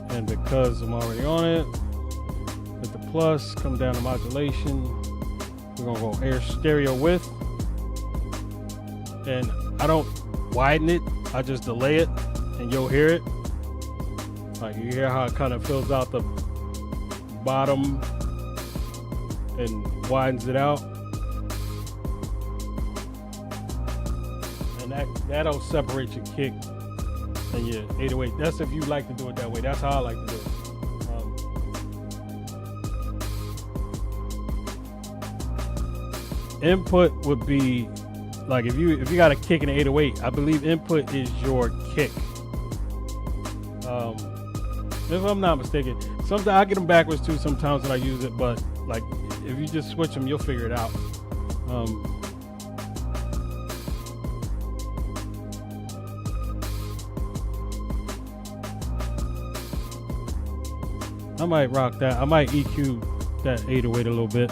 and because I'm already on it, with the plus, come down to modulation. We're gonna go air stereo width, and I don't widen it. I just delay it and you'll hear it. Like, you hear how it kind of fills out the bottom and widens it out. And that'll separate your kick and your 808. That's if you like to do it that way. That's how I like to do it. Input would be, like, if you got a kick and an 808, I believe input is your kick. If I'm not mistaken, sometimes I get them backwards too. Sometimes when I use it, but like, if you just switch them, you'll figure it out. I might rock that. I might EQ that 808 a little bit.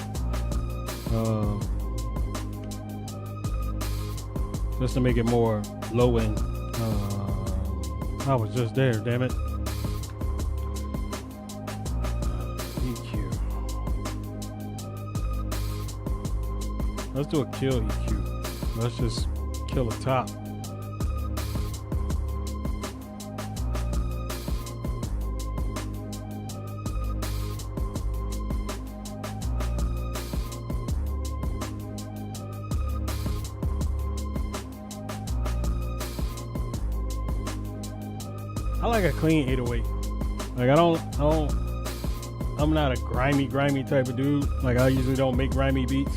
Just to make it more low end. I was just there, damn it. EQ. Let's do a kill EQ. Let's just kill the top. I like a clean 808. Like, I'm not a grimy type of dude. Like, I usually don't make grimy beats.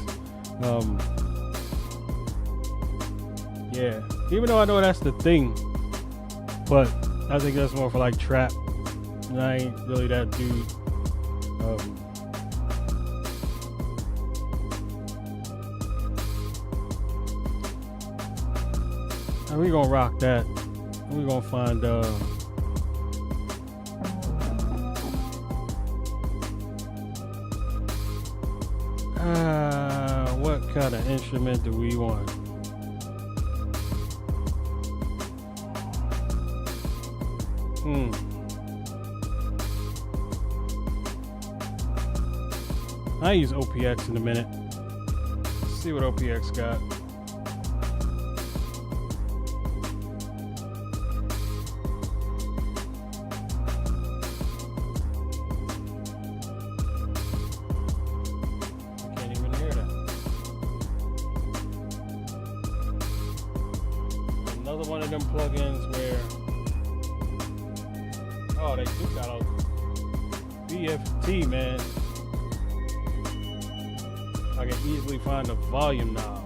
Yeah, even though I know that's the thing, but I think that's more for like trap. And I ain't really that dude. And we gonna rock that. We're gonna find what kind of instrument do we want? I use OPX in a minute. Let's see what OPX got. Another one of them plugins where, oh, they do got a BFT, man. I can easily find the volume knob.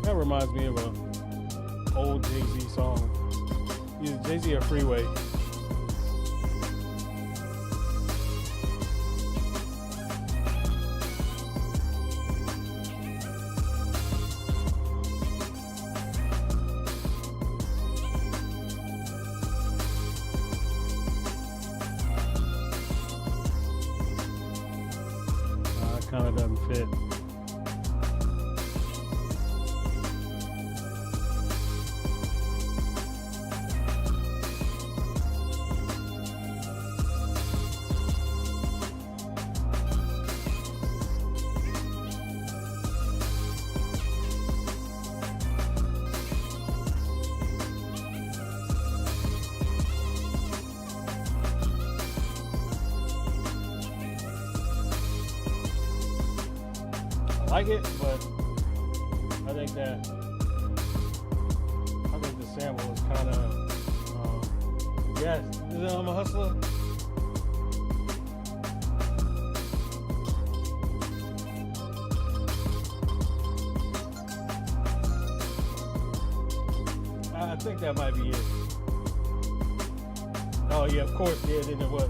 That reminds me of a old Jay-Z song. Either Jay-Z or Freeway. fit. I like it, but I think the sample is kind of yes. Is it I'm a Hustler? I think that might be it. Oh yeah, of course. Yeah, then it was.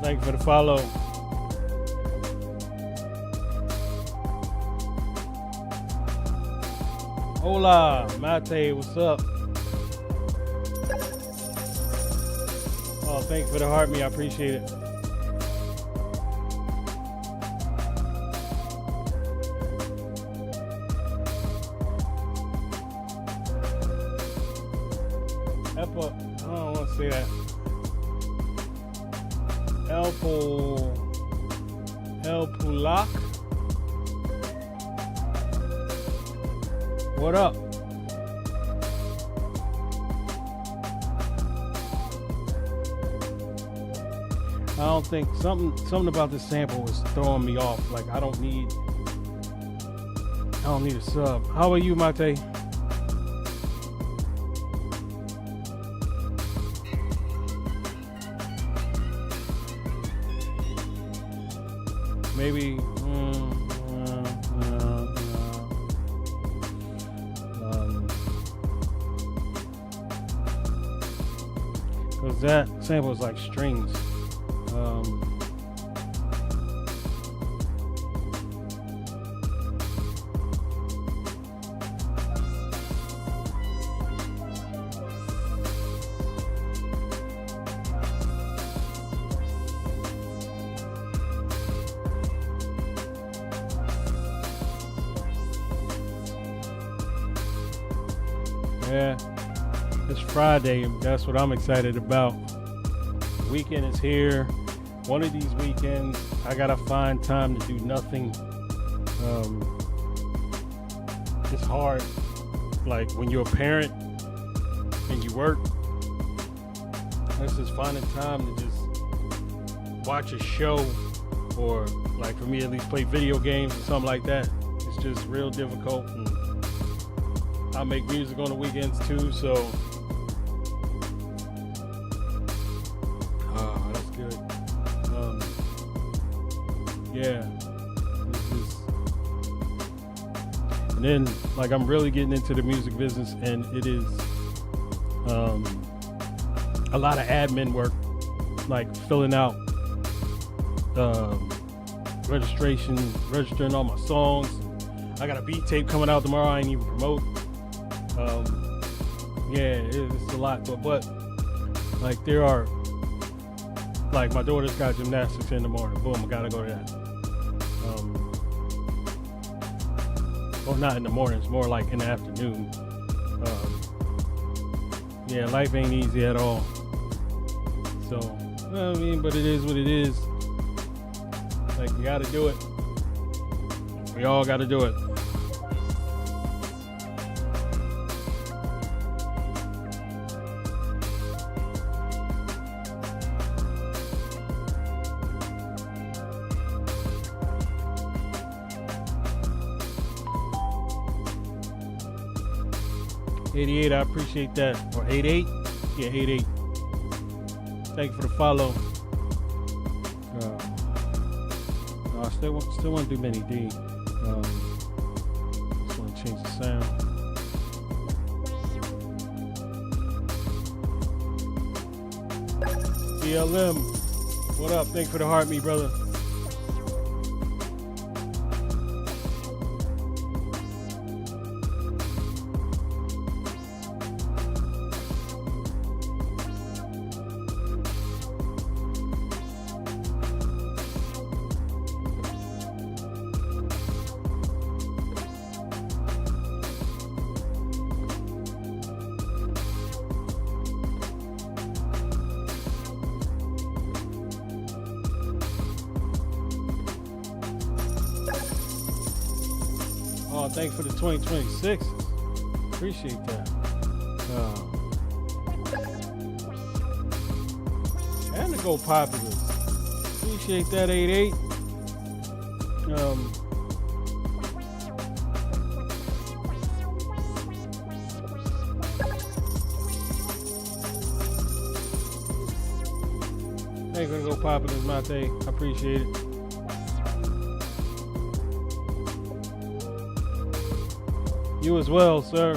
Thank you for the follow. Hola, Mate, what's up? Oh, thank you for the heart, me. I appreciate it. I don't want to say that. El Pulak. What up? I don't think something about this sample was throwing me off. Like I don't need a sub. How are you, Mate? Maybe because that sample is like strings. Yeah, it's Friday. That's what I'm excited about. Weekend is here. One of these weekends, I gotta find time to do nothing. It's hard. Like when you're a parent and you work, it's just finding time to just watch a show, or like for me at least play video games or something like that. It's just real difficult. And I make music on the weekends too, so that's good. Yeah. And then like I'm really getting into the music business, and it is a lot of admin work, like filling out registering all my songs. I got a beat tape coming out tomorrow I ain't even promote. Yeah, it's a lot, but like there are, like my daughter's got gymnastics in the morning. Boom, I gotta go to that. Well, not in the morning, it's more like in the afternoon. Yeah, life ain't easy at all. So, I mean, but it is what it is. Like, you gotta do it. We all gotta do it. 88, I appreciate that. Or 88? Yeah, 88. Thank you for the follow. I still want to do Mini D. Just want to change the sound. BLM, what up? Thanks for the heart, me brother. Oh, thanks for the 2026. Appreciate that. And to go popular. Appreciate that 88. Thanks for the go popular, Mate. I appreciate it. You as well, sir.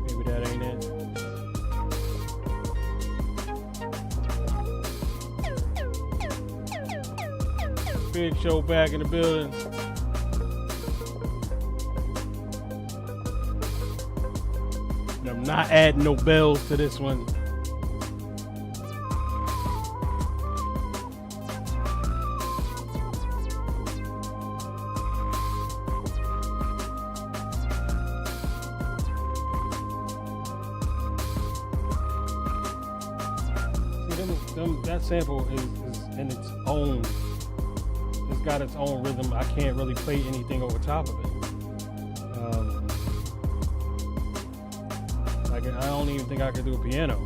Maybe that ain't it. Big Show back in the building. I'm not adding no bells to this one. See, that sample is in its own. It's got its own rhythm. I can't really play anything over top of it. I don't even think I could do a piano.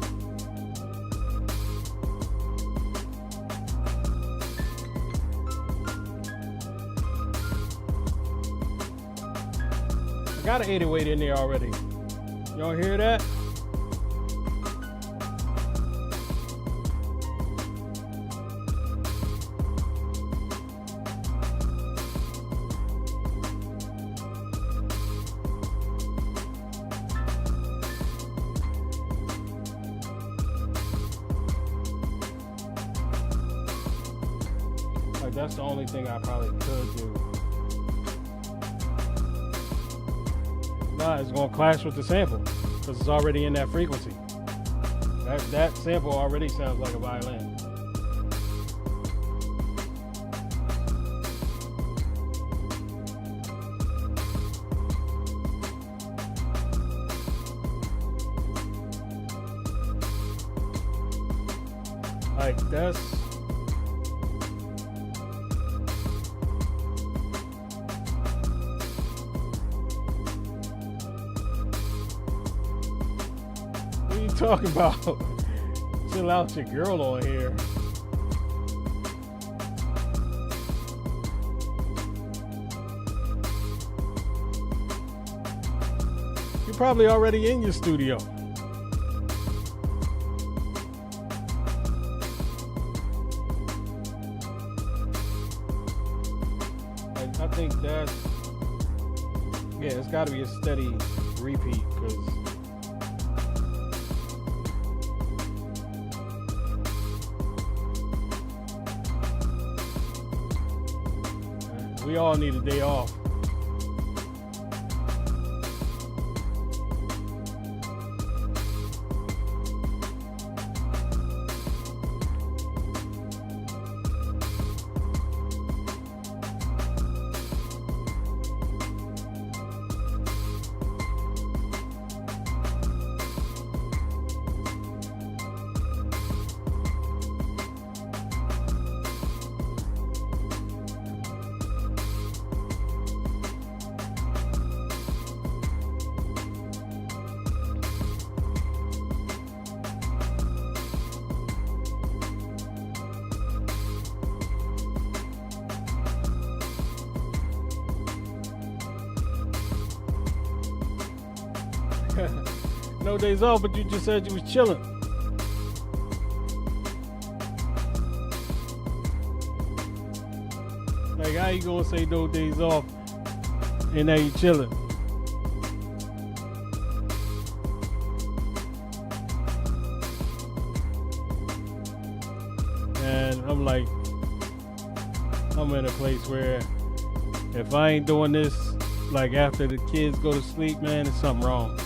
I got an 808 in there already. Y'all hear that? That's the only thing I probably could do. Nah, it's gonna clash with the sample because it's already in that frequency. That sample already sounds like a violin. Like that's. Talking about chill out your girl on here. You're probably already in your studio. I think that's, yeah, it's got to be a steady repeat because we all need a day off. No days off, but you just said you was chilling. Like, how you gonna say no days off and now you chilling? And I'm like, I'm in a place where if I ain't doing this, like after the kids go to sleep, man, there's something wrong.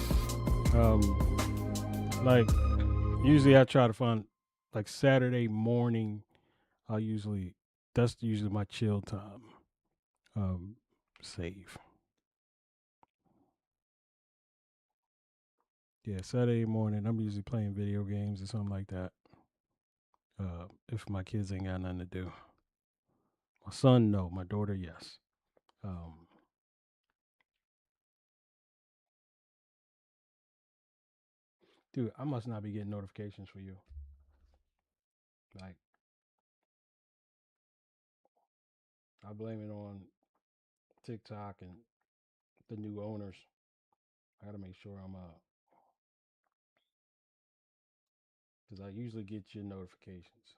Like usually I try to find like Saturday morning. That's usually my chill time. Save. Yeah, Saturday morning I'm usually playing video games or something like that. If my kids ain't got nothing to do. My son, no. My daughter, yes. Um, Dude, I must not be getting notifications for you. Like, I blame it on TikTok and the new owners. I gotta make sure I'm because I usually get your notifications,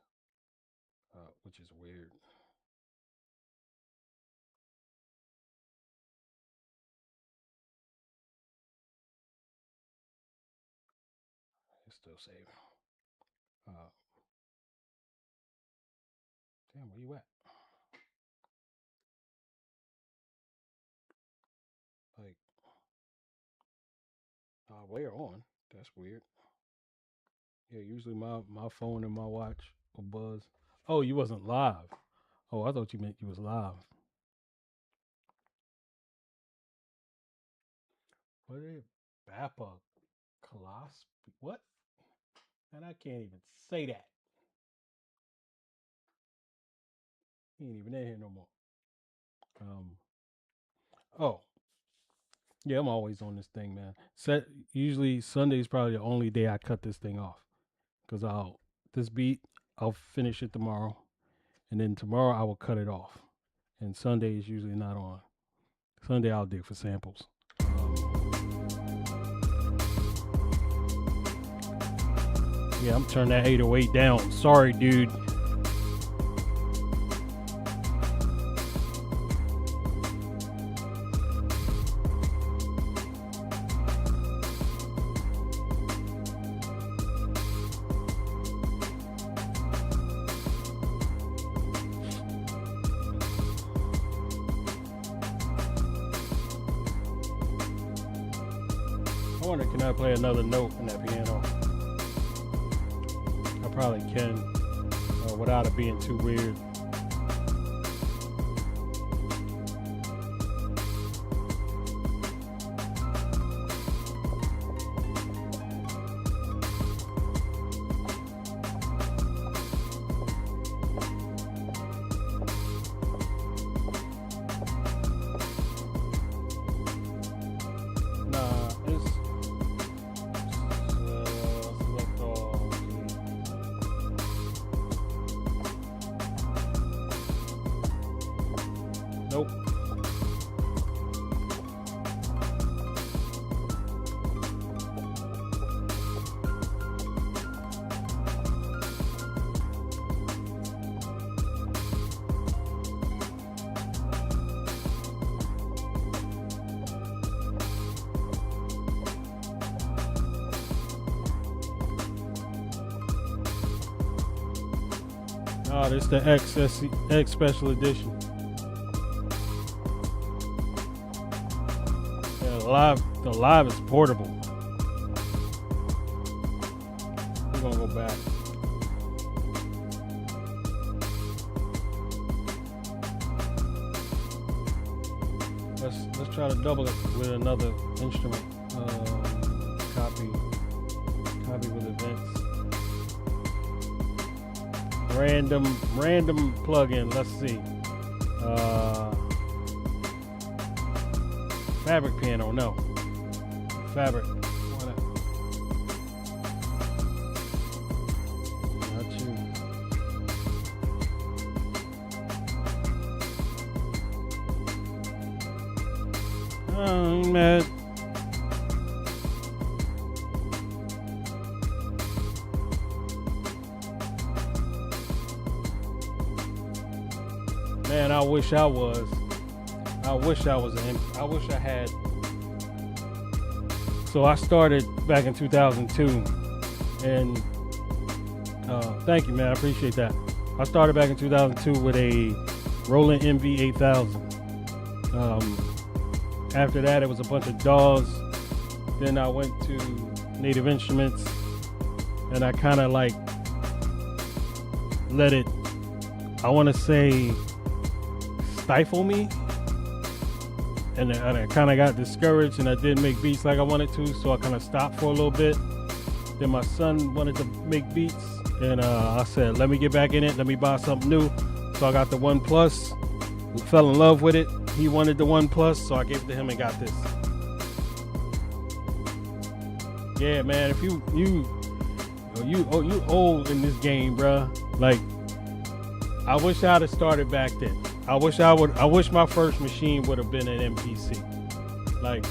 which is weird. It's still saving. Uh, Damn, where you at? Like, later on. That's weird. Yeah, usually my phone and my watch will buzz. Oh, you wasn't live. Oh, I thought you meant you was live. What is it? Bappa Colossus? What? And I can't even say that. He ain't even in here no more. Um. Oh, yeah, I'm always on this thing, man. Usually Sunday's probably the only day I cut this thing off because this beat I'll finish it tomorrow, and then tomorrow I will cut it off. And Sunday is usually not on. Sunday I'll dig for samples. Yeah, I'm turning that 808 down. Sorry, dude. I wonder, can I play another note in that piano? I probably can, without it being too weird. Nah, it's select all. Nope. Oh, this the X special edition. Yeah, the live is portable. We're gonna go back. Let's try to double it with another instrument. Copy with events. Random plug-in. Let's see. Fabric piano. No. Fabric. Not you. Man. Man, I wish I was. I wish I was I wish I had. So I started back in 2002, and thank you, man. I appreciate that. I started back in 2002 with a Roland MV 8000. After that, it was a bunch of DAWs. Then I went to Native Instruments, and I kind of like let it, I want to say, stifle me. And I kind of got discouraged, and I didn't make beats like I wanted to, so I kind of stopped for a little bit. Then my son wanted to make beats, and I said, let me get back in it, let me buy something new. So I got the One Plus, fell in love with it. He wanted the One Plus, so I gave it to him and got this. Yeah, man, if you old in this game, bruh. Like, I wish I'd have started back then. I wish my first machine would have been an MPC. Like,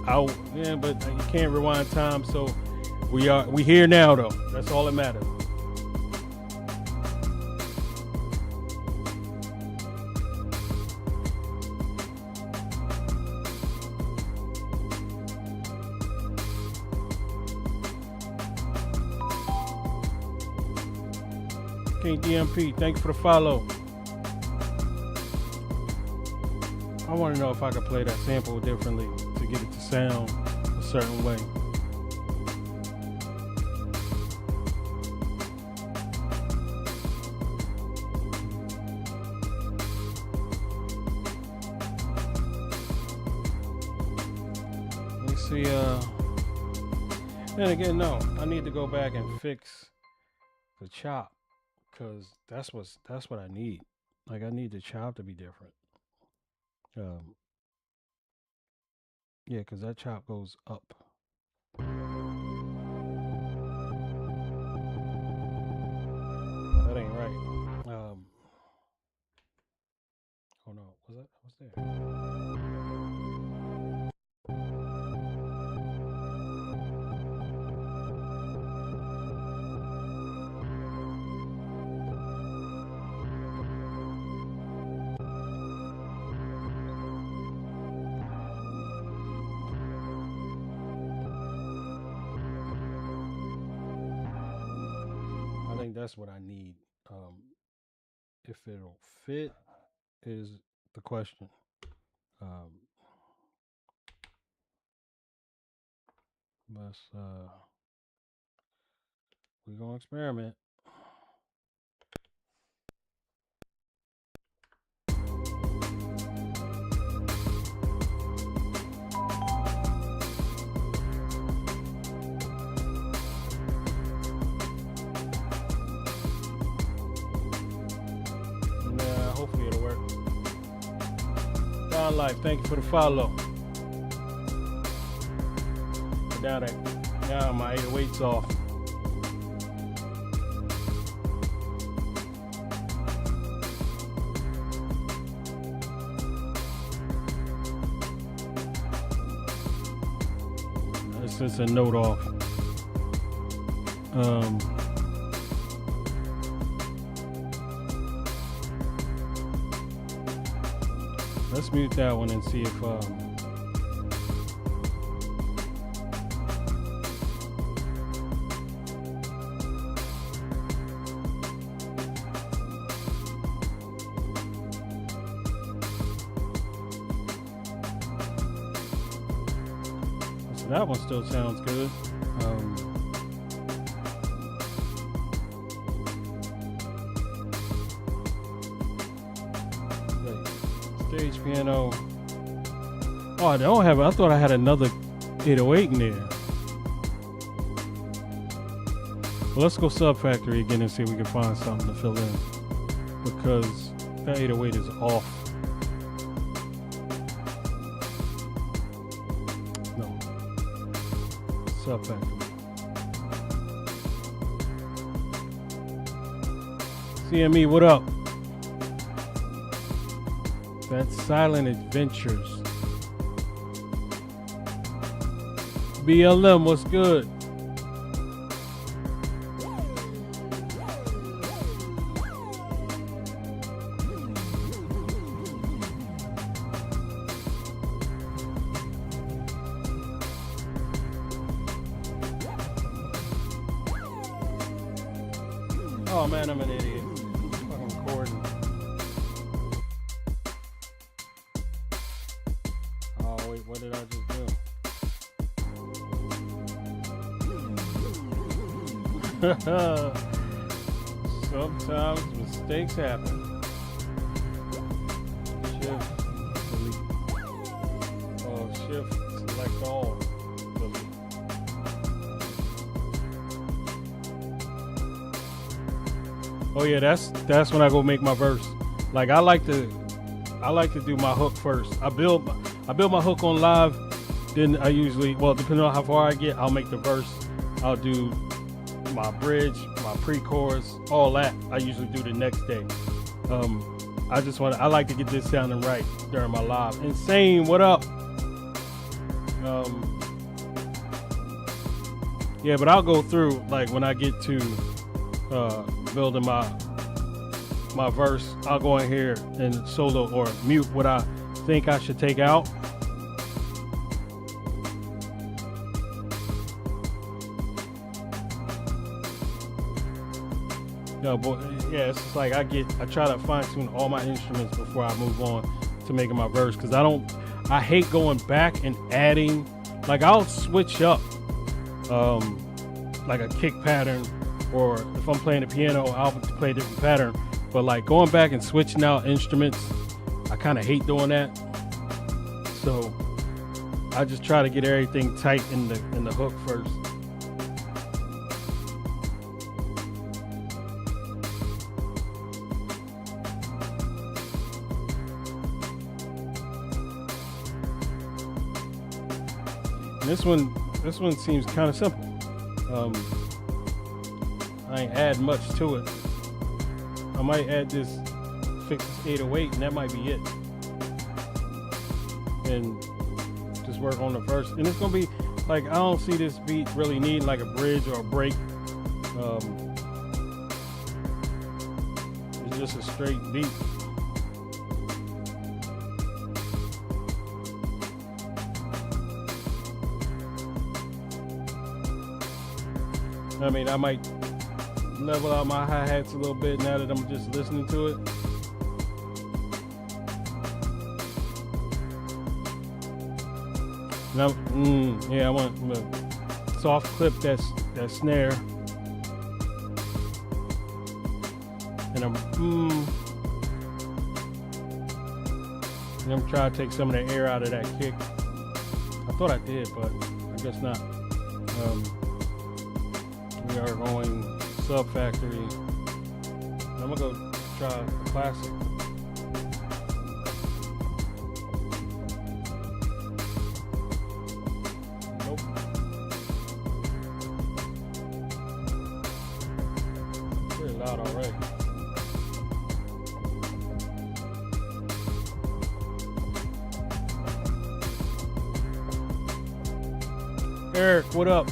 but you can't rewind time, so we here now though. That's all that matters. King DMP, thanks for the follow. I want to know if I could play that sample differently to get it to sound a certain way. Let me see. Then again, no, I need to go back and fix the chop, because that's what I need. Like, I need the chop to be different. Yeah, because that chop goes up. That ain't right. Oh no, what's there? That's what I need. If it'll fit is the question. We're gonna experiment. Hopefully it'll work. Down Life, thank you for the follow. Now my 808's off. It's a note off. Let's mute that one and see if so that one still sounds good. Stage piano. Oh, I don't have it. I thought I had another 808 in there. Well, let's go Sub Factory again and see if we can find something to fill in, because that 808 is off. No. Sub Factory. CME, what up? That's Silent Adventures. BLM, what's good? Oh man, I'm an idiot. Fucking recording. Oh wait, what did I just do? Sometimes mistakes happen. Shift, delete. Oh, shift, select all. Delete. Oh yeah, that's when I go make my verse. Like I like to do my hook first. I build my hook on live, then I usually, well, depending on how far I get, I'll make the verse. I'll do my bridge, my pre-chorus, all that. I usually do the next day. I like to get this sounding right during my live. Insane, what up? Yeah, but I'll go through, like when I get to building my verse, I'll go in here and solo or mute what I think I should take out. No, boy, yeah, it's just like I try to fine tune all my instruments before I move on to making my verse, because I hate going back and adding. Like I'll switch up like a kick pattern, or if I'm playing the piano, I'll play a different pattern. But like going back and switching out instruments, I kind of hate doing that. So I just try to get everything tight in the hook first. This one seems kind of simple. I ain't add much to it. I might add fix this 808, and that might be it. And just work on the verse. And it's gonna be like, I don't see this beat really needing like a bridge or a break. It's just a straight beat. I mean, I might level out my hi-hats a little bit now that I'm just listening to it. Now, yeah, I want to soft clip that snare, and I'm trying to take some of the air out of that kick. I thought I did, but I guess not. We are going Sub Factory. I'm gonna go try a classic. Nope. Pretty loud already. Eric, what up?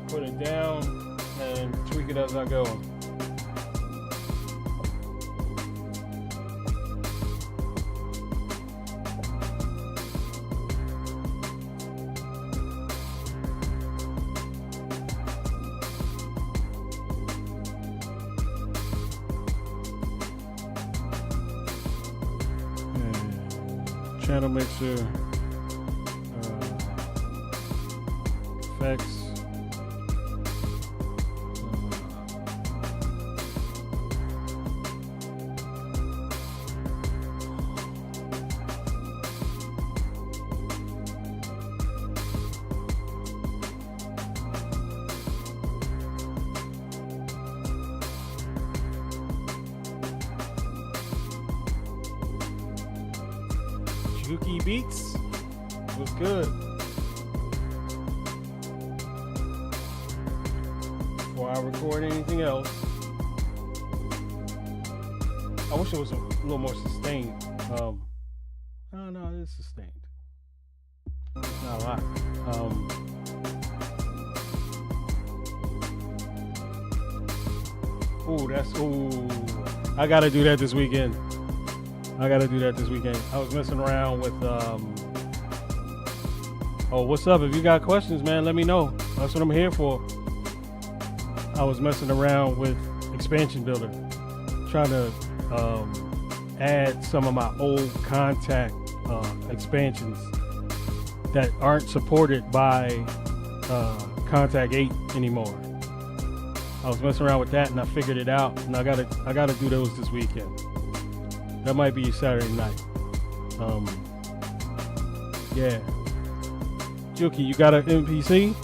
Put it down and tweak it as I go. And channel mixer, effects. Juki Beats. What's good? Before I record anything else, I wish it was a little more sustained. No, it's sustained. It's not a lot. I gotta do that this weekend. I was messing around with what's up? If you got questions, man, let me know. That's what I'm here for. I was messing around with Expansion Builder, trying to add some of my old contact expansions that aren't supported by Contact 8 anymore. I was messing around with that and I figured it out, and I gotta do those this weekend. That might be Saturday night. Yeah. Juki, you got an MPC?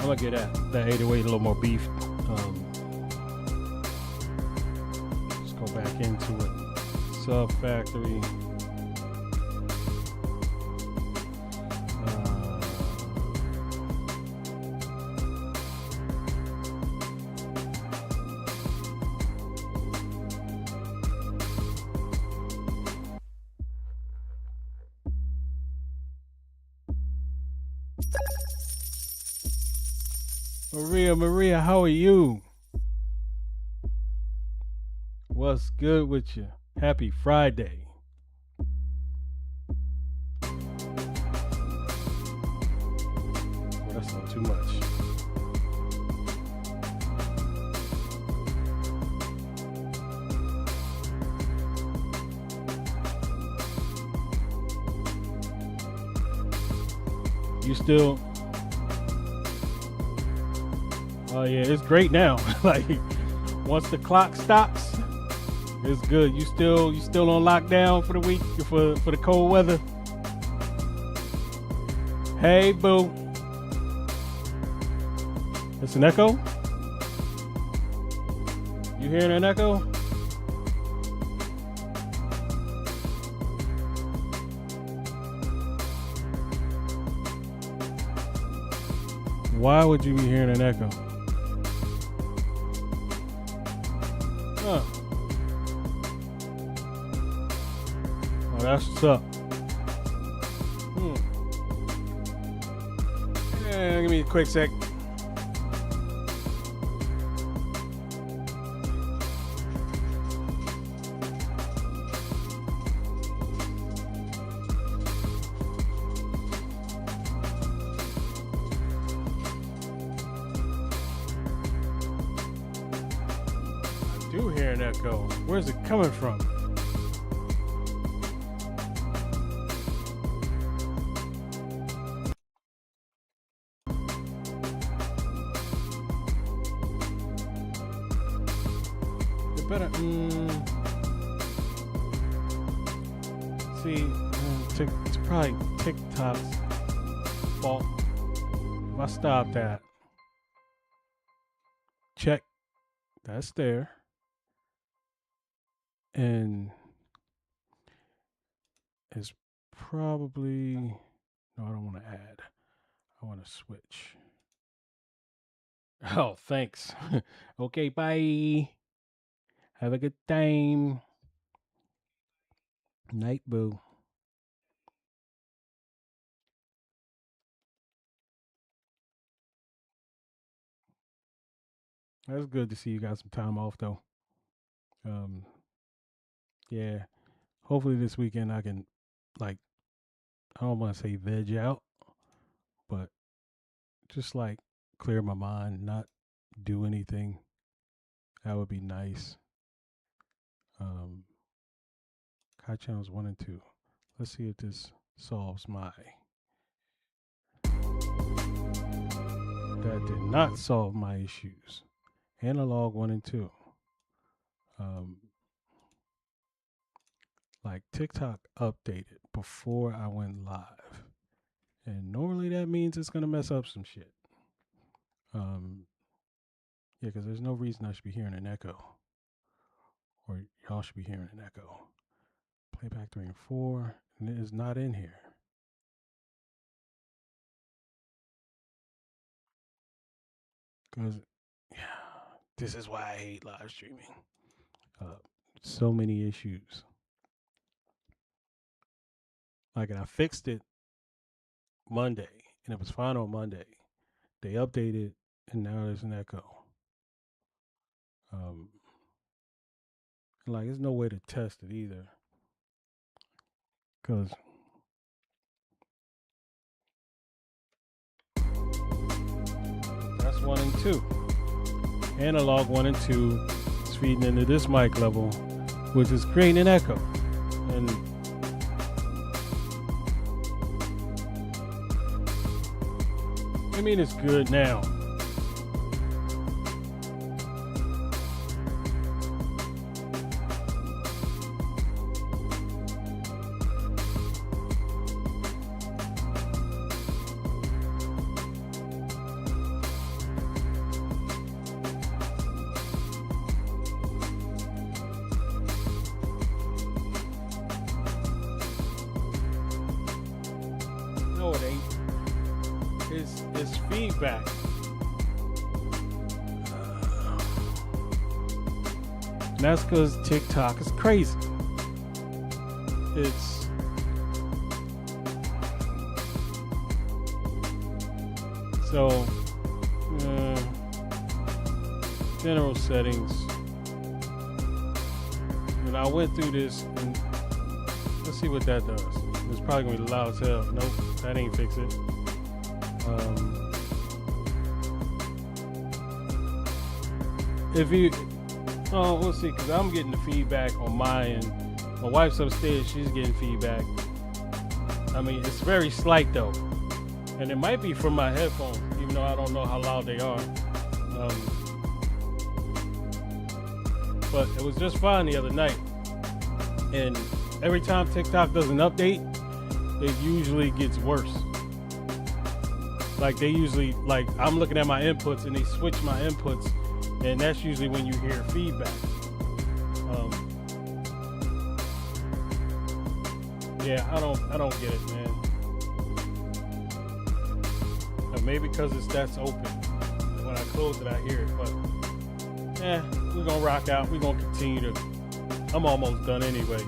I'm gonna get that 808 a little more beef. Let's go back into it. Sub Factory. Maria, how are you? What's good with you? Happy Friday. Well, that's not too much. You still... Oh yeah, it's great now. Like once the clock stops, it's good. You still on lockdown for the week for the cold weather. Hey boo. It's an echo? You hearing an echo? Why would you be hearing an echo? Huh. Oh, that's what's up. Yeah, give me a quick sec. I do hear an echo. Where's it coming from? It better. See, it's probably TikTok's fault. If I stop that, check. That's there. And it's probably... No, I don't want to add. I want to switch. Oh, thanks. Okay, bye. Have a good time. Night, boo. That's good to see you got some time off, though. Yeah. Hopefully this weekend I can, like, I don't want to say veg out, but just like clear my mind, not do anything. That would be nice. Kai channels 1 and 2. Let's see if this solves my... That did not solve my issues. Analog 1 and 2. Like TikTok updated before I went live. And normally that means it's going to mess up some shit. Yeah, because there's no reason I should be hearing an echo, or y'all should be hearing an echo. Playback 3 and 4, and it is not in here. Because, yeah, this is why I hate live streaming. So many issues. Like, and I fixed it Monday, and it was fine on Monday. They updated, and now there's an echo. And like, there's no way to test it either. Because that's 1 and 2. Analog 1 and 2 is feeding into this mic level, which is creating an echo. And I mean, it's good now. No, it ain't. It's feedback. And that's because TikTok is crazy. It's so general settings. And I went through this, and let's see what that does. It's probably gonna be loud as hell. Nope, that ain't fix it. If you, we'll see, because I'm getting the feedback on my end. My wife's upstairs, she's getting feedback. I mean, it's very slight though. And it might be from my headphones, even though I don't know how loud they are. But it was just fine the other night. And every time TikTok does an update, it usually gets worse. Like they usually, like I'm looking at my inputs and they switch my inputs, and that's usually when you hear feedback. Yeah, I don't get it, man. Maybe because that's open. When I close it, I hear it. But we're gonna rock out. We're gonna continue to. I'm almost done anyway.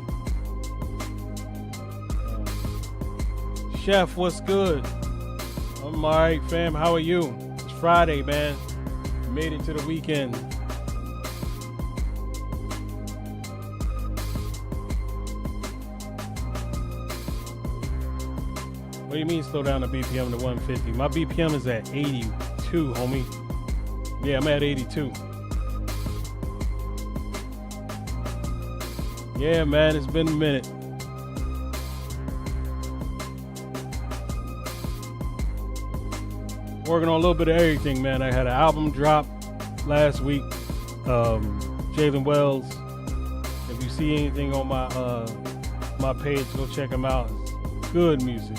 Chef, what's good? I'm all right, fam. How are you? It's Friday, man. Made it to the weekend. What do you mean slow down the BPM to 150? My BPM is at 82, homie. Yeah, I'm at 82. Yeah, man, it's been a minute. Working on a little bit of everything, man. I had an album drop last week. Jalen Wells. If you see anything on my page, go check him out. It's good music.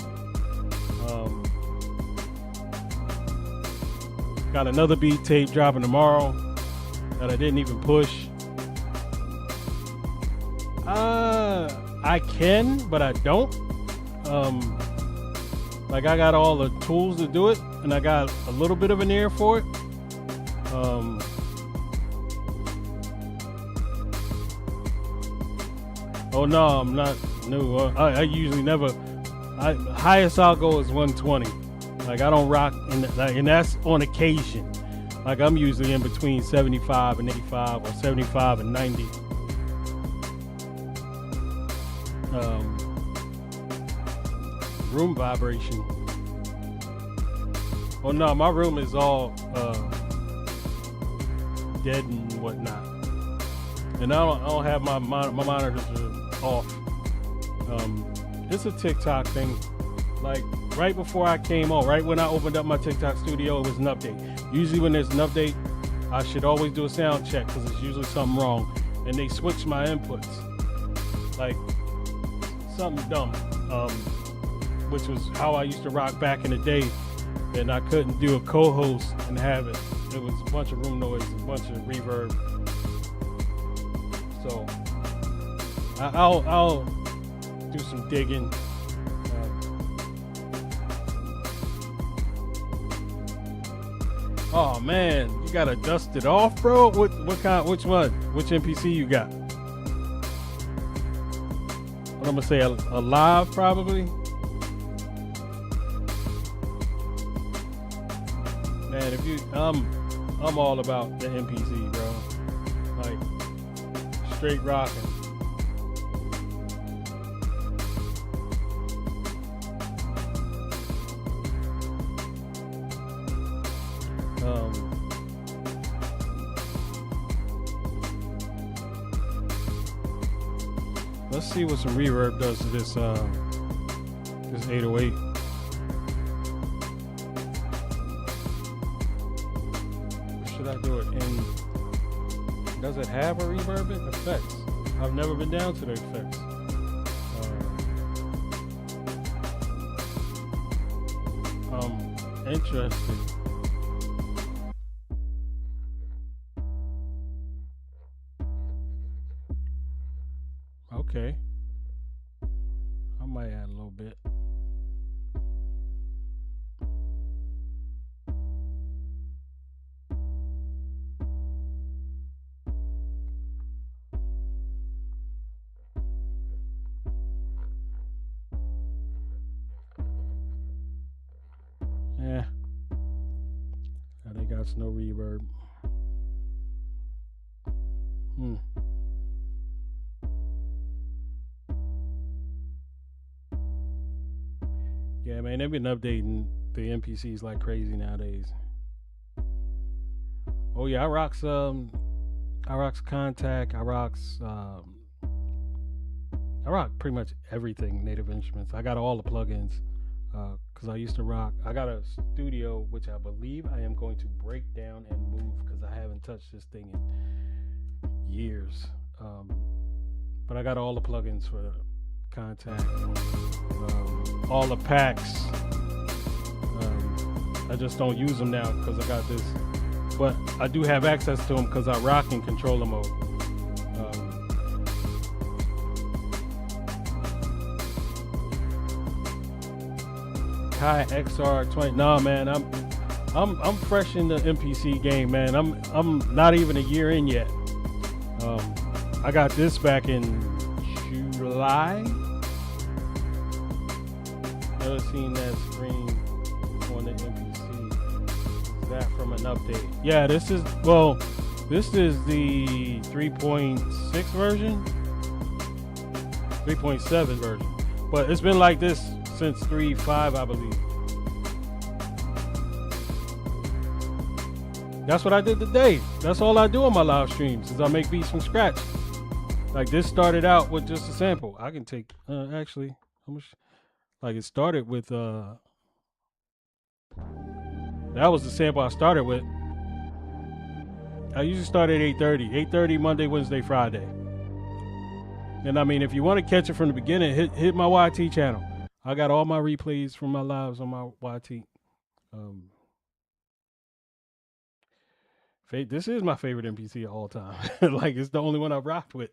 Got another beat tape dropping tomorrow that I didn't even push. I can, but I don't. Like I got all the tools to do it, and I got a little bit of an ear for it. Oh no, I'm not new. I usually never. Highest I'll go is 120. Like I don't rock, and that's on occasion. Like I'm usually in between 75 and 85, or 75 and 90. Room vibration. Oh no, my room is all dead and whatnot, and I don't have my monitors are off. It's a TikTok thing. Like right before I came on, right when I opened up my TikTok studio, it was an update. Usually when there's an update, I should always do a sound check because it's usually something wrong, and they switch my inputs. Like something dumb. Which was how I used to rock back in the day, and I couldn't do a co-host and have it it was a bunch of room noise, a bunch of reverb. So I'll do some digging. Oh man, you gotta dust it off, bro. What kind? Which one? Which MPC you got? What I'm gonna say, a live probably. Man, if you, I'm all about the MPC, bro. Like straight rocking. Let's see what some reverb does to this 808. Should I do it in? Does it have a reverb effects? I've never been down to the effects. I'm interested. Okay. I might add a little bit. Yeah. They got no reverb. Yeah, man, they've been updating the MPCs like crazy nowadays. Oh yeah, I rocks Contact, I rock pretty much everything Native Instruments. I got all the plugins because I used to rock. I got a studio which I believe I am going to break down and move because I haven't touched this thing in years. But I got all the plugins for the Contact, all the packs. I just don't use them now because I got this, but I do have access to them because I rock in controller mode. Kai XR20. Nah, man, I'm fresh in the MPC game, man. I'm not even a year in yet. I got this back in July. Never seen that screen on the MPC. Is that from an update? Yeah, this is the 3.6 version, 3.7 version, but it's been like this since 3.5, I believe. That's what I did today. That's all I do on my live streams is I make beats from scratch. Like this started out with just a sample. I can take actually how much. Like it started with that was the sample I started with. I usually start at 8:30 Monday, Wednesday, Friday. And I mean, if you want to catch it from the beginning, hit my YT channel. I got all my replays from my lives on my YT. This is my favorite MPC of all time. Like it's the only one I've rocked with.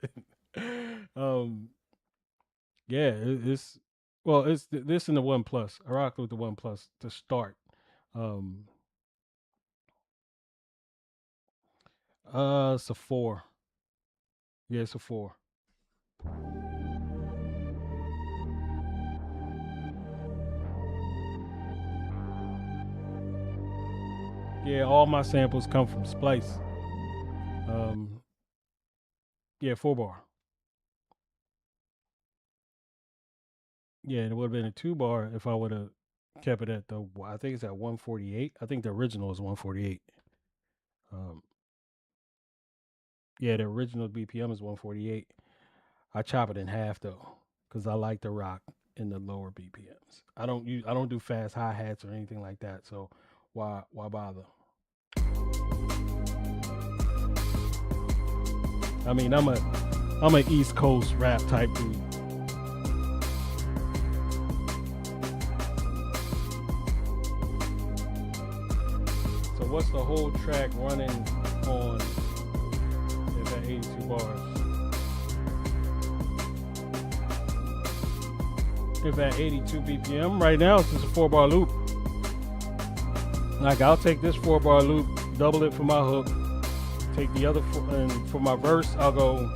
Yeah, it's this and the One Plus. I rocked with the One Plus to start. It's a 4. Yeah, it's a 4. Yeah, all my samples come from Splice. Yeah, 4-bar. Yeah, and it would have been a 2-bar if I would have kept it at I think it's at 148. I think the original is 148. Yeah, the original BPM is 148. I chop it in half though, because I like to rock in the lower BPMs. I don't do fast hi-hats or anything like that. So why bother? I mean, I'm a East Coast rap type dude. So So what's the whole track running on if at 82 bars? If at 82 BPM, right now it's just a 4-bar loop. Like I'll take this 4-bar loop, double it for my hook, take the other, and for my verse, I'll go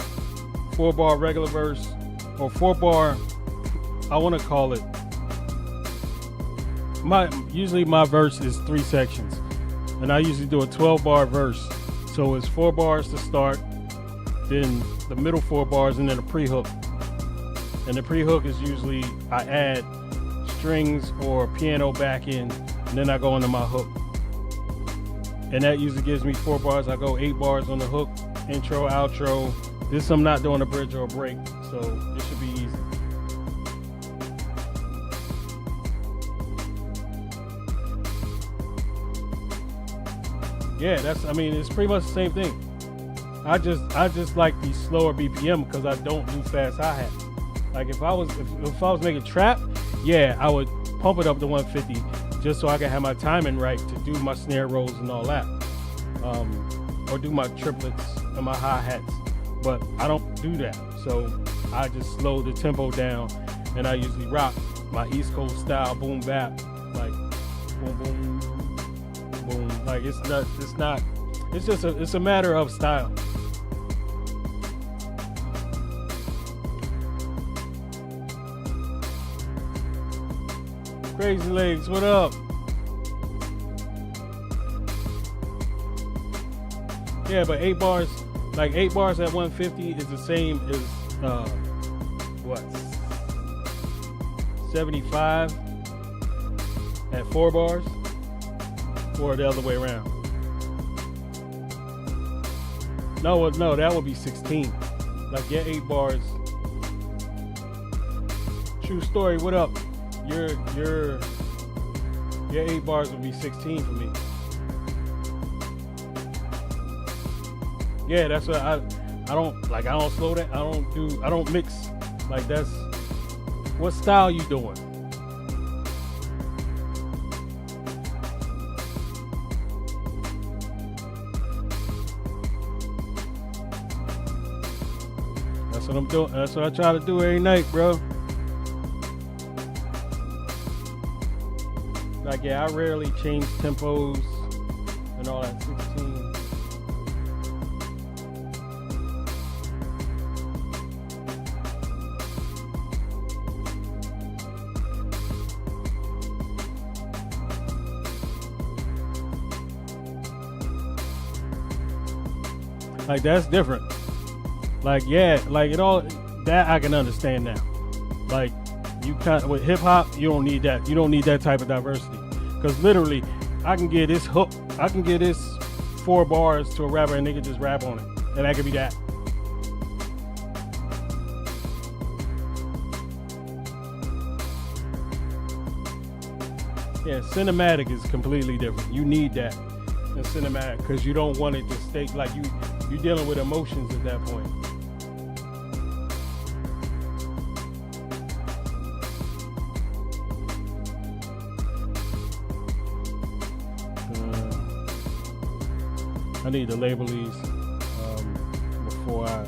4-bar regular verse, or 4-bar, I want to call it, usually my verse is 3 sections, and I usually do a 12-bar verse. So it's 4 bars to start, then the middle 4 bars, and then a pre-hook. And the pre-hook is usually, I add strings or piano back in, and then I go into my hook. And that usually gives me 4 bars. I go 8 bars on the hook, intro, outro. This I'm not doing a bridge or a break, so this should be easy. Yeah, it's pretty much the same thing. I just like the slower BPM because I don't do fast hi-hat. Like if I was making trap, yeah, I would pump it up to 150 just so I can have my timing right to do my snare rolls and all that, or do my triplets and my hi-hats. But I don't do that, so I just slow the tempo down, and I usually rock my East Coast style boom bap, like boom boom boom. Like it's a matter of style. Crazy Legs, what up? Yeah, but 8 bars, like 8 bars at 150 is the same as what? 75 at 4 bars, or the other way around? No, that would be 16. Like your 8 bars. True story, what up? Your 8 bars would be 16 for me. Yeah, that's what I don't slow that. I don't mix. Like that's, what style you doing? That's what I'm doing. That's what I try to do every night, bro. Like, yeah, I rarely change tempos and all that. 16. Like, that's different. Like, yeah, like it all, that I can understand now. Like, you kind of, with hip hop, you don't need that. You don't need that type of diversity. Because literally, I can get this hook, I can get this 4 bars to a rapper and they can just rap on it. And that could be that. Yeah, cinematic is completely different. You need that in cinematic because you don't want it to stay, like you're dealing with emotions at that point. I need to label these before I.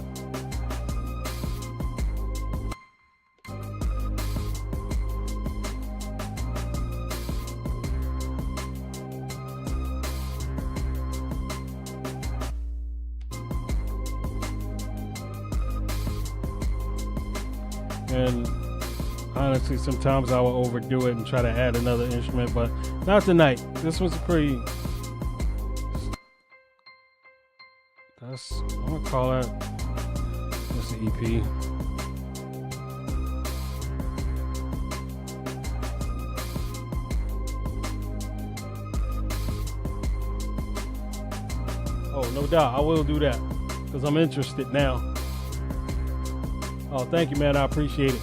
And honestly, sometimes I will overdo it and try to add another instrument, but not tonight. This was a pretty. I'm gonna call that. That's the EP. Oh, no doubt, I will do that because I'm interested now. Oh, thank you, man. I appreciate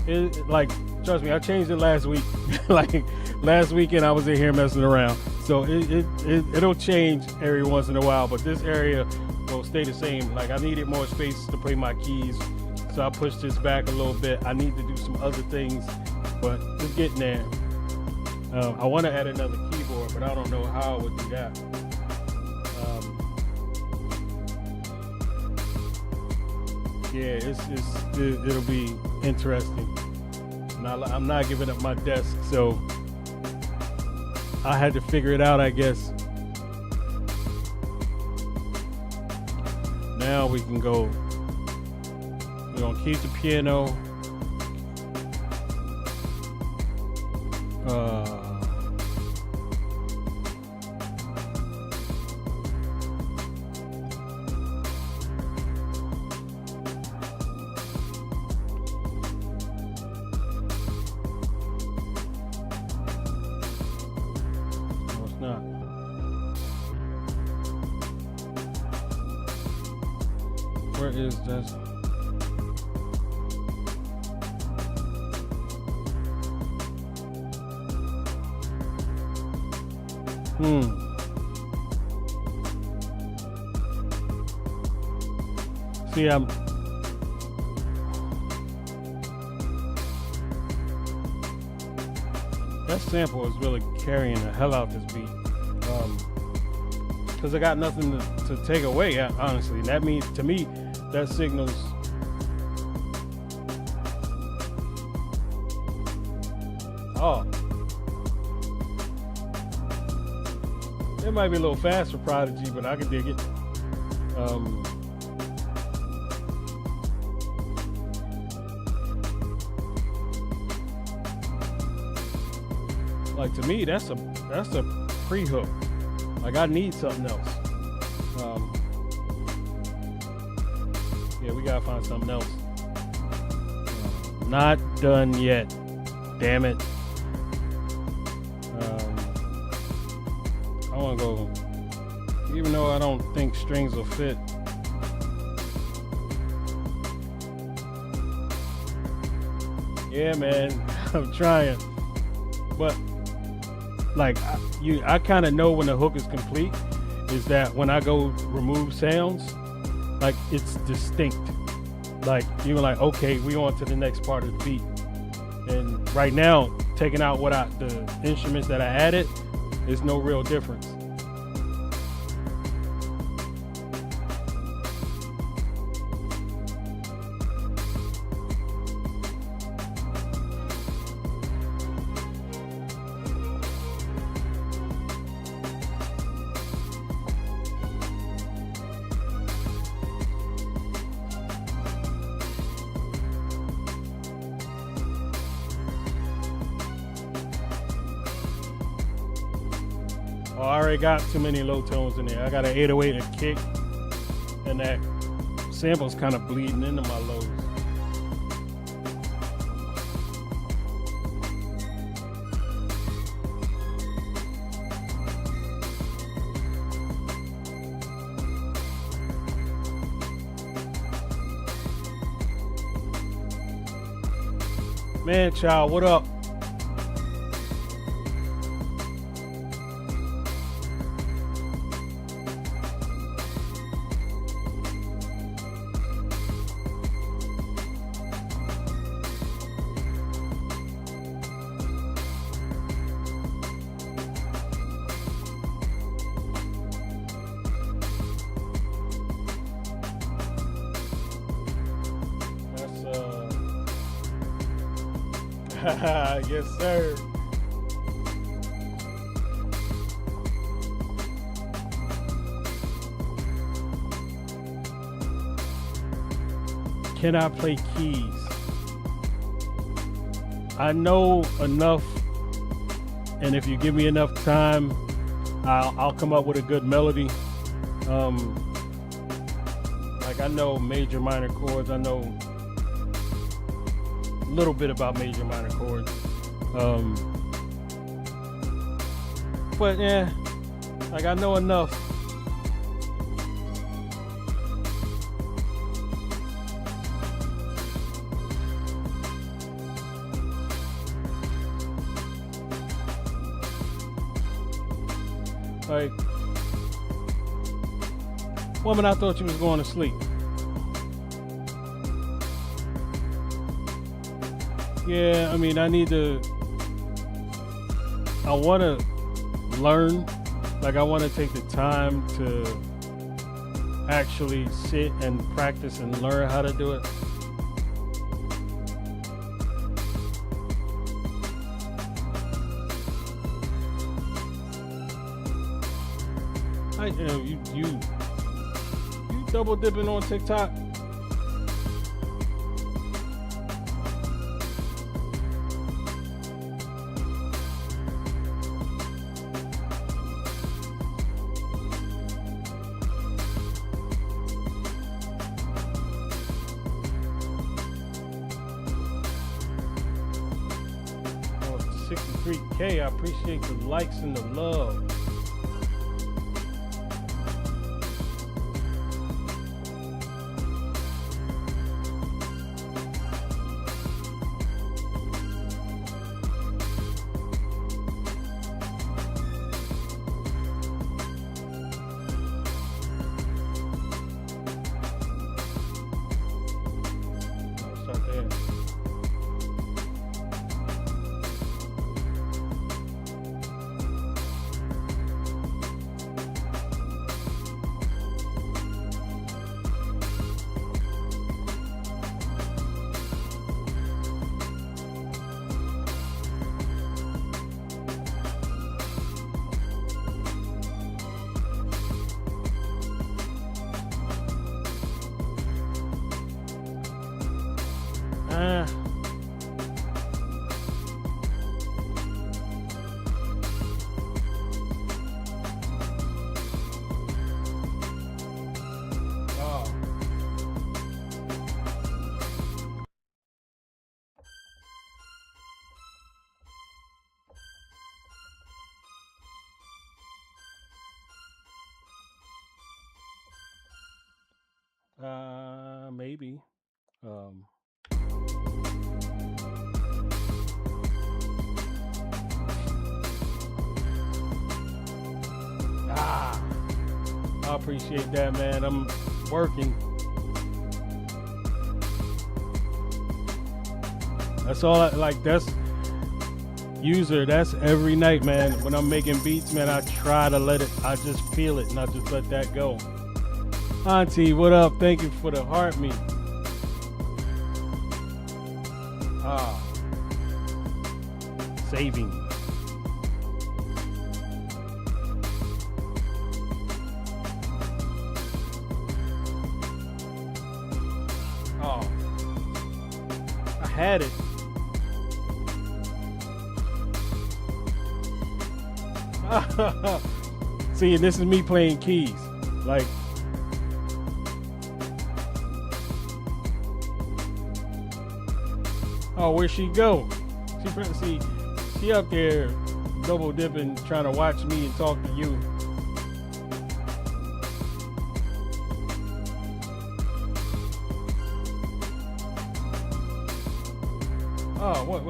it. Like, trust me, I changed it last week. Like last weekend, I was in here messing around. So it'll change every once in a while, but this area will stay the same. Like, I needed more space to play my keys, so I pushed this back a little bit. I need to do some other things, but it's getting there. I want to add another keyboard. keyboard, but I don't know how I would do that. Yeah, it'll be interesting. And I'm not giving up my desk, so I had to figure it out, I guess. Now we can go. We're gonna keep the piano. No, it's not. Where is this? See, that sample is really carrying the hell out this beat. Because I got nothing to take away, honestly. That means, to me, that signals it might be a little fast for Prodigy, but I can dig it. Like, to me, that's a pre-hook. Like, I need something else. Yeah, we gotta find something else. Not done yet. Damn it. I wanna go, even though I don't think strings will fit. Yeah, man, I'm trying. But like, I kind of know when the hook is complete is that when I go remove sounds, like, it's distinct. Like, you're like, okay, we on to the next part of the beat. And right now, taking out the instruments that I added, there's no real difference. Oh, I already got too many low tones in there. I got an 808, a kick, and that sample's kind of bleeding into my lows. Man, child, what up? Yes, sir. Can I play keys? I know enough, and if you give me enough time, I'll come up with a good melody. Like, I know major minor chords. I know a little bit about major minor chords. But yeah, like, I know enough. Like, woman, I thought you was going to sleep. Yeah, I mean, I want to learn. Like, I want to take the time to actually sit and practice and learn how to do it. You double dipping on TikTok? Oh, 63K. I appreciate the likes and the love. Maybe. I appreciate that, man. I'm working. That's all I like. That's user. That's every night, man. When I'm making beats, man, I try to let it, I just feel it and I just let that go. Auntie, what up? Thank you for the heart me. Saving. Oh, I had it. See, and this is me playing keys. Like, oh, where'd she go? She up there double dipping, trying to watch me and talk to you. Oh, wait.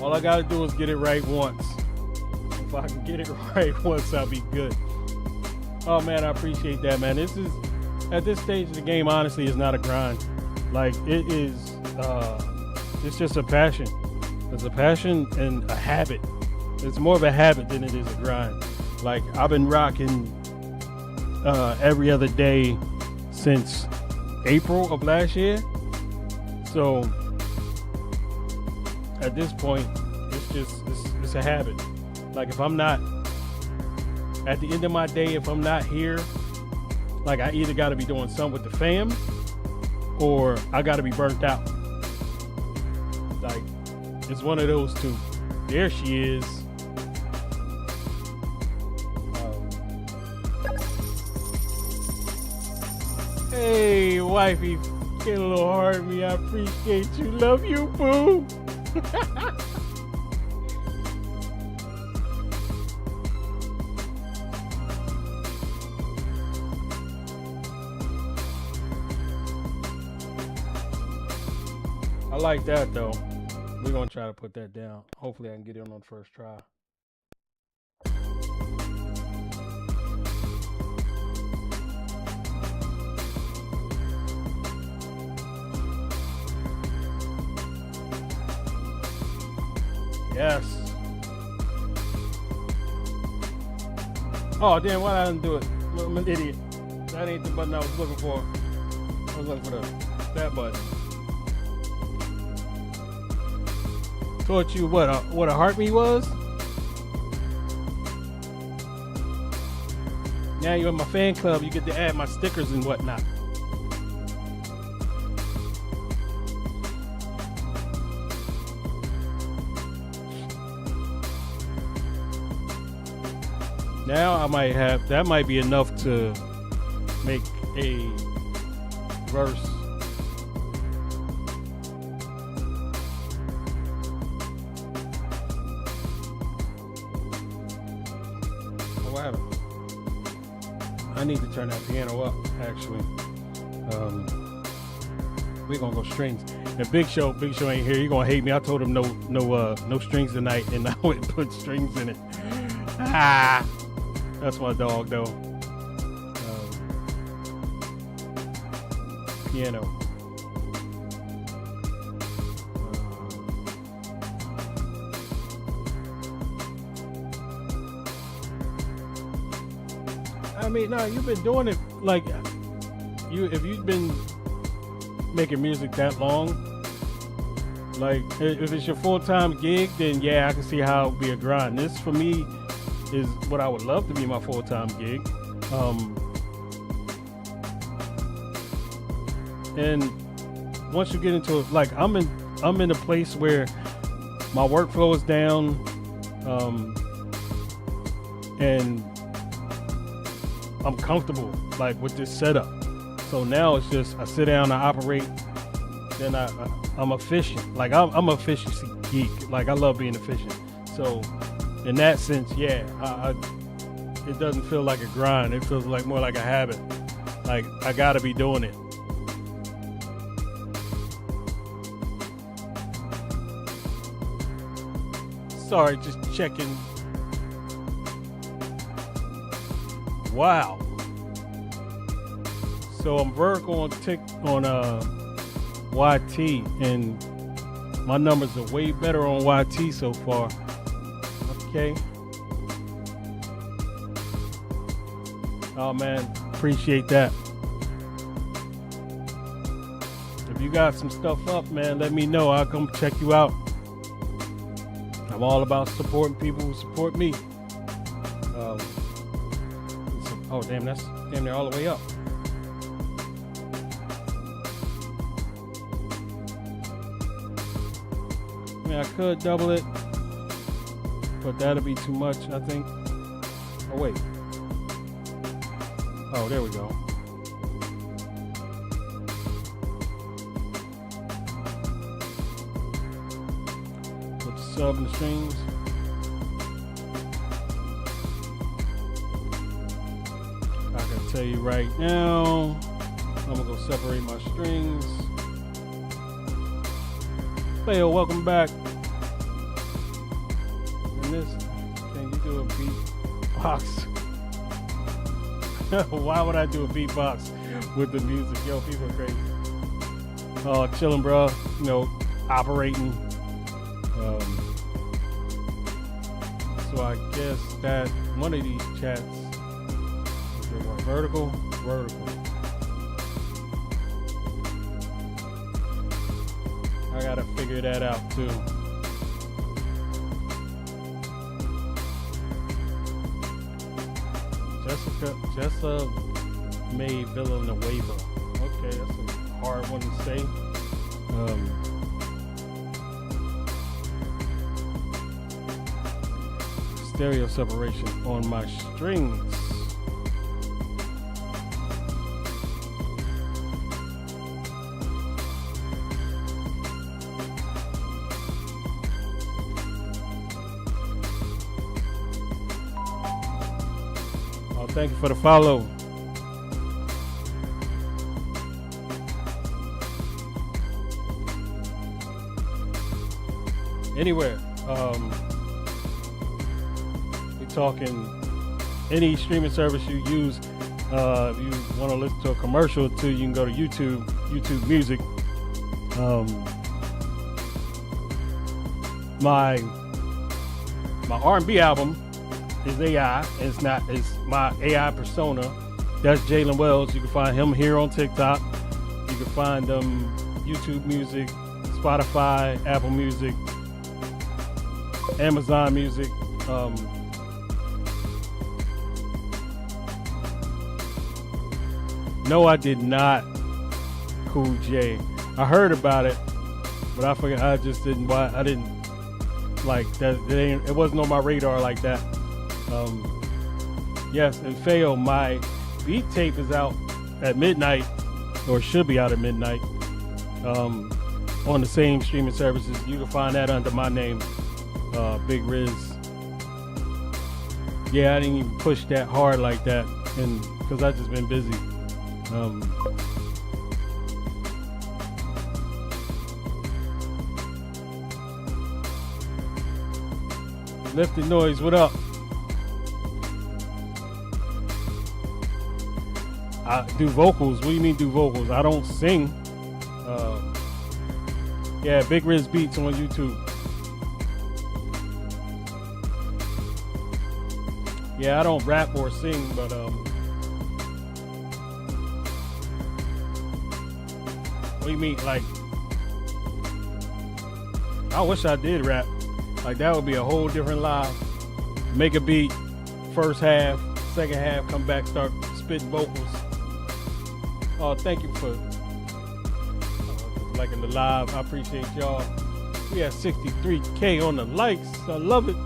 All I gotta do is get it right once. If I can get it right once, I'll be good. Oh man, I appreciate that, man. This is, at this stage of the game, honestly, is not a grind. Like, it is, it's just a passion. It's a passion and a habit. It's more of a habit than it is a grind. Like, I've been rocking every other day since April of last year. So at this point, it's a habit. Like, if I'm not, at the end of my day, if I'm not here, like, I either got to be doing something with the fam or I got to be burnt out. Like, it's one of those two. There she is. Hey, wifey, get a little hard at me. I appreciate you. Love you, boo. I like that, though. We're going to try to put that down. Hopefully I can get it on the first try. Yes. Oh damn! Why I didn't do it? I'm an idiot. That ain't the button I was looking for. I was looking for that button. Taught you what a heartbeat was. Now you're in my fan club. You get to add my stickers and whatnot. Now that might be enough to make a verse. Oh, what happened? I need to turn that piano up, actually. We're gonna go strings. And Big Show ain't here. You're gonna hate me. I told him no strings tonight, and I went and put strings in it. That's my dog, though. Piano. I mean, no, you've been doing it like if you've been making music that long, like if it's your full-time gig, then yeah, I can see how it'd be a grind. This for me is what I would love to be my full-time gig. And once you get into it, like I'm in a place where my workflow is down, and I'm comfortable like with this setup. So now it's just I sit down, I operate, then I'm efficient. Like I'm an efficiency geek. Like I love being efficient. So in that sense, yeah, it doesn't feel like a grind. It feels like more like a habit. Like I gotta be doing it. Sorry, just checking. Wow. So I'm vertical on YT, and my numbers are way better on YT so far. Okay. Oh man, appreciate that. If you got some stuff up, man, let me know. I'll come check you out. I'm all about supporting people who support me. Oh damn, that's damn near all the way up. I mean, I could double it, but that'll be too much, I think. Oh wait. Oh, there we go. Put the sub in the strings. I can tell you right now, I'm gonna go separate my strings. Leo, welcome back. And this, can you do a beatbox? Why would I do a beatbox with the music? Yo, people are crazy. Oh, chilling, bro. You know, operating. So I guess that one of these chats is what, vertical. I gotta figure that out too. Jessa May Villanueva. Okay, that's a hard one to say. Stereo separation on my strings. Thank you for the follow. Anywhere. We're talking any streaming service you use. If you want to listen to a commercial too, you can go to YouTube Music. My My R&B album is AI. It's not. It's my AI persona. That's Jalen Wells. You can find him here on TikTok. You can find YouTube Music, Spotify, Apple Music, Amazon Music. No, I did not. Cool J. I heard about it, but I forgot. I just didn't. I didn't like that. It wasn't on my radar like that. Yes, and Fail, my beat tape is out at midnight, or should be out at midnight, on the same streaming services. You can find that under my name, Big Riz. Yeah, I didn't even push that hard like that, and because I just been busy. Lifted Noise, what up? I do vocals. What do you mean do vocals? I don't sing. Yeah, Big Riz Beats on YouTube. Yeah, I don't rap or sing, but what do you mean? Like, I wish I did rap. Like, that would be a whole different live. Make a beat, first half, second half, come back, start spitting vocals. Oh, thank you for liking the live. I appreciate y'all. We have 63K on the likes. I love it.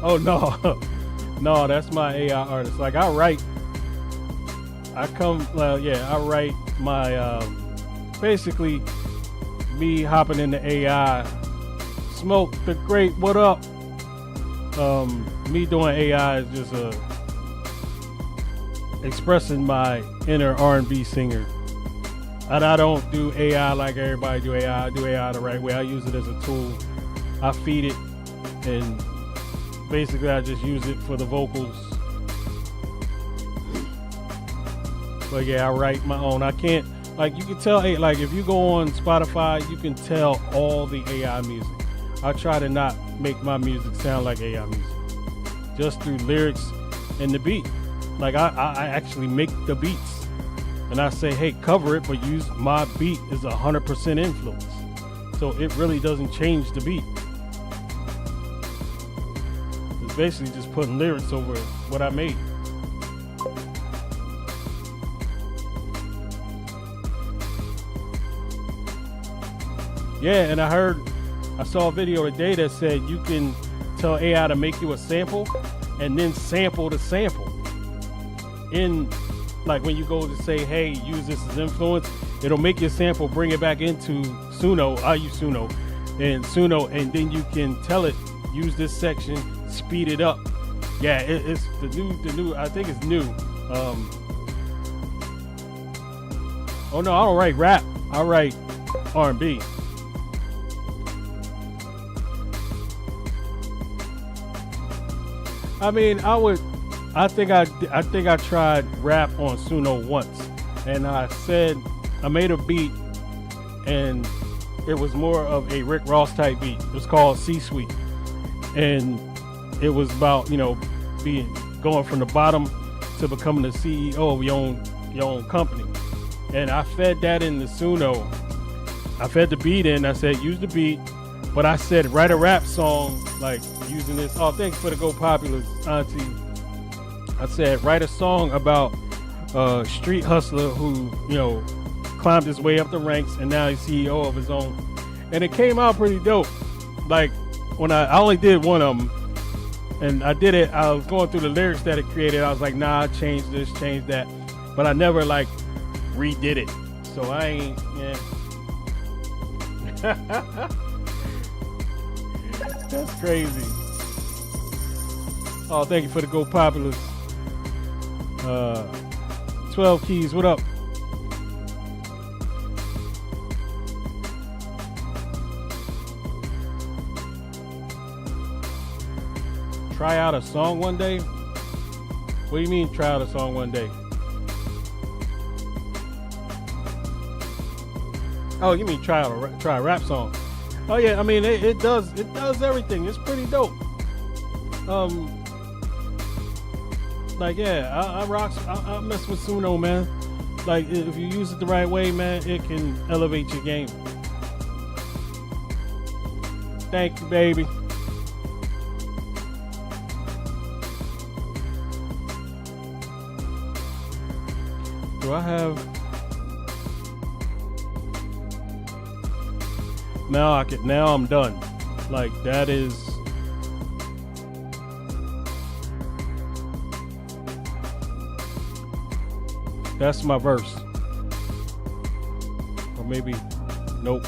Oh no, no, that's my AI artist. Like I write. I write my basically me hopping into AI. Smoke the Great, what up? Me doing AI is just expressing my inner R&B singer. And I don't do AI like everybody do AI. I do AI the right way. I use it as a tool. I feed it, and basically I just use it for the vocals. But yeah, I write my own. I can't, like, you can tell, like if you go on Spotify, you can tell all the AI music. I try to not make my music sound like AI music, just through lyrics and the beat. Like I actually make the beats, and I say, hey, cover it, but use my beat as 100% influence. So it really doesn't change the beat. It's basically just putting lyrics over what I made. Yeah, and I saw a video today that said you can tell AI to make you a sample and then sample the sample. In, like, when you go to say, hey, use this as influence, it'll make your sample, bring it back into Suno. I use Suno, and then you can tell it, use this section, speed it up. Yeah, it's the new, I think it's new. Oh no, I don't write rap. I write R&B. I mean, I think I tried rap on Suno once, and I made a beat, and it was more of a Rick Ross type beat. It was called C-Suite, and it was about, going from the bottom to becoming the CEO of your own company. And I fed that into Suno. I fed the beat in. I said, use the beat, but I said, write a rap song, like using this. Oh, thanks for the Go Popular, Auntie. I said, write a song about a street hustler who, climbed his way up the ranks, and now he's CEO of his own. And it came out pretty dope. Like, when I only did one of them, and I did it, I was going through the lyrics that it created. I was like, nah, change this, change that. But I never, like, redid it. So I ain't, That's crazy. Oh, thank you for the Go Populars. 12 Keys, what up? Try out a song one day? What do you mean try out a song one day? Oh, you mean try a rap song? Oh yeah, I mean it does everything. It's pretty dope. Like yeah, I mess with Suno, man. Like if you use it the right way, man, it can elevate your game. Thank you, baby. Do I have? Now I'm done. Like that is. That's my verse. Or maybe, nope.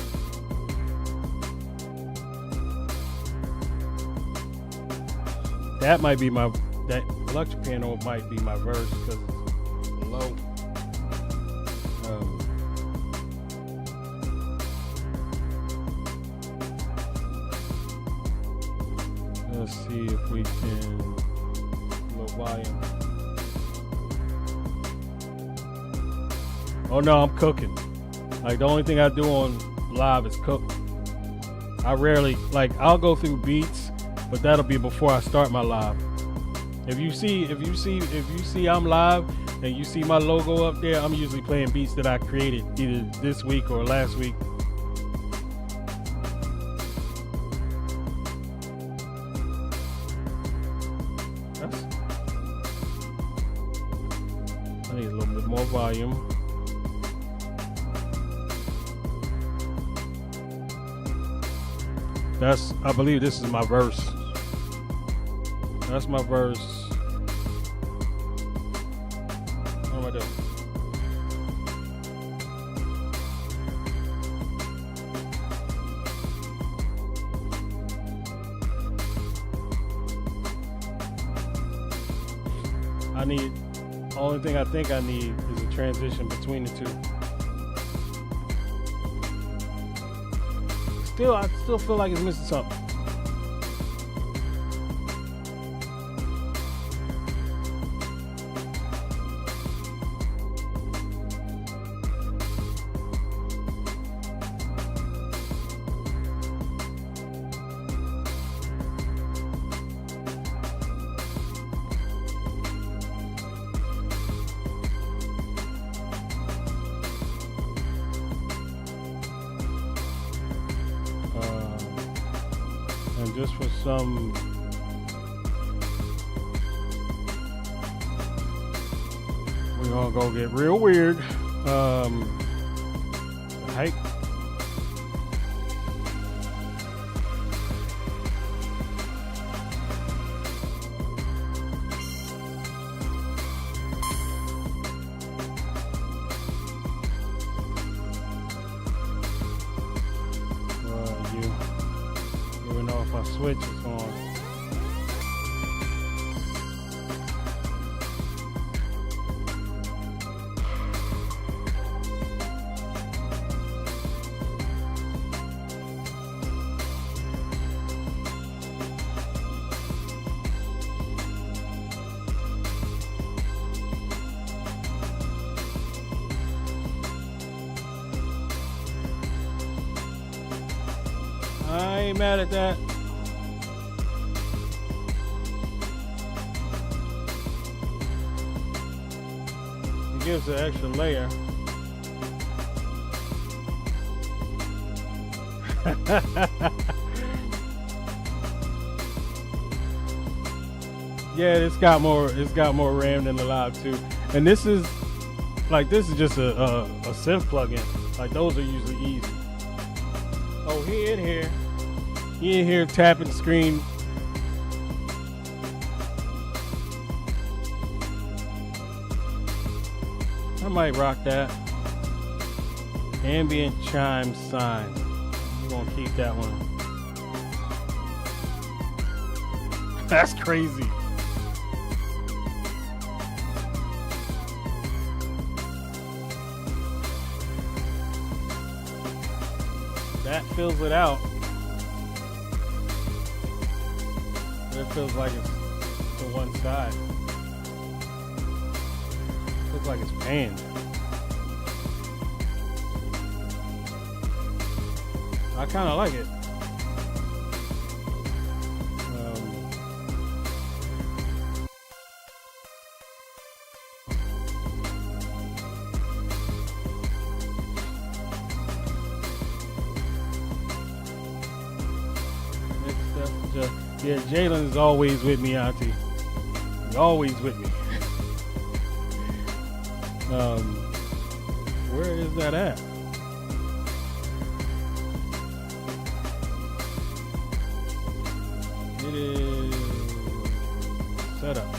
That might be that electric piano might be my verse because it's low. Let's see if we can low volume. Oh no, I'm cooking. Like the only thing I do on live is cook. I rarely I'll go through beats, but that'll be before I start my live. If you see I'm live and you see my logo up there, I'm usually playing beats that I created either this week or last week. I need a little bit more volume. I believe this is my verse. That's my verse. What am I doing? Only thing I think I need is a transition between the two. I still feel like it's missing something. And just for some we're gonna go get real weird. Height. Even though if I switch, it's on. I ain't mad at that. It gives an extra layer. Yeah, it's got more RAM than the Live 2. And this is just a synth plugin. Like those are usually easy. Oh, he in here. He in here tapping the screen. I might rock that. Ambient chime sign. We're gonna keep that one. That's crazy. That fills it out. It feels like it's to one side. Feels like it's panned. I kind of like it. Yeah, Jalen is always with me, Auntie. He's always with me. Where is that at? It is set up.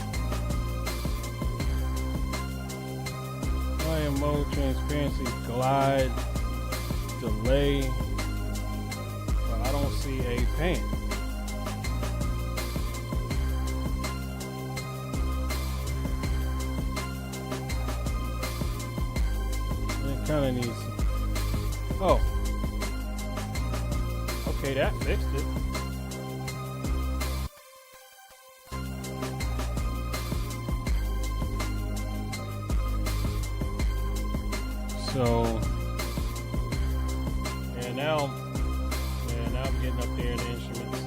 Volume mode, transparency, glide, delay. But I don't see a pan. Kind of needs. Oh, okay, that fixed it. So, and now I'm getting up there in the instruments.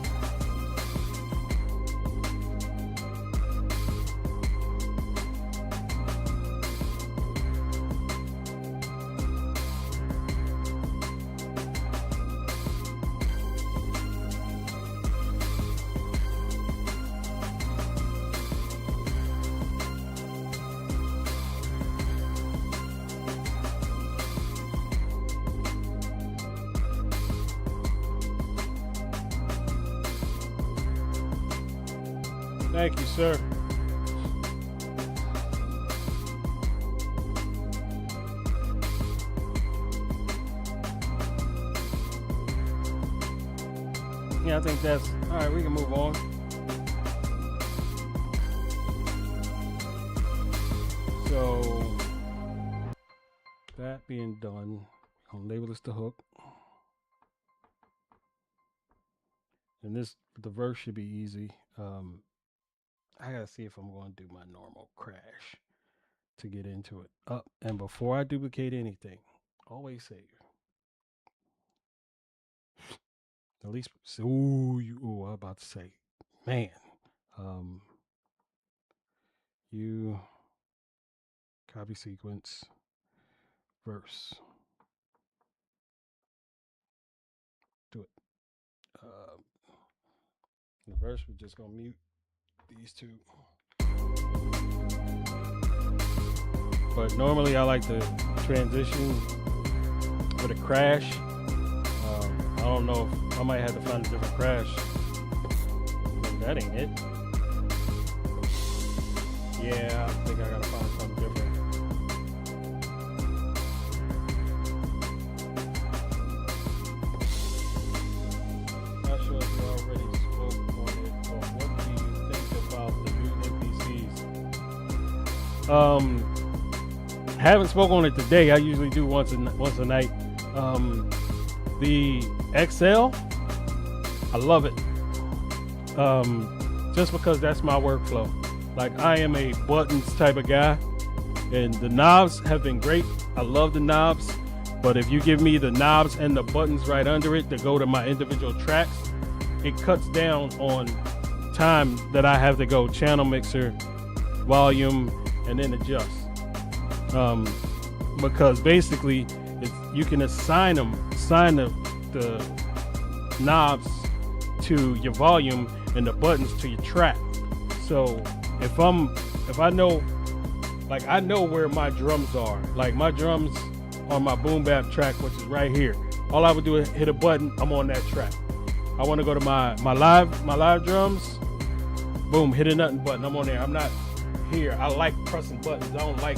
Thank you, sir. Yeah, I think that's all right. We can move on. So that being done, I'll label this the hook. And the verse should be easy. I gotta see if I'm going to do my normal crash to get into it. And before I duplicate anything, always save. At least, I'm about to say, man, you copy sequence, verse. Do it. The verse, we're just gonna mute these two. But normally I like to transition with a crash. I don't know if I might have to find a different crash. But that ain't it. Yeah, I think I gotta find something different. Not sure if you already spoke on it, but what do you think about the new MPCs? Haven't spoken on it today. I usually do once a night. The XL, I love it. Just because that's my workflow. Like, I am a buttons type of guy, and the knobs have been great. I love the knobs, but if you give me the knobs and the buttons right under it to go to my individual tracks, it cuts down on time that I have to go channel mixer, volume, and then adjust. Because basically you can assign the knobs to your volume and the buttons to your track. So if I know, like, I know where my drums are. Like, my drums on my boom bap track, which is right here. All I would do is hit a button, I'm on that track. I want to go to my live drums, boom, hit a nothing button, I'm on there. I'm not here. I like pressing buttons. I don't like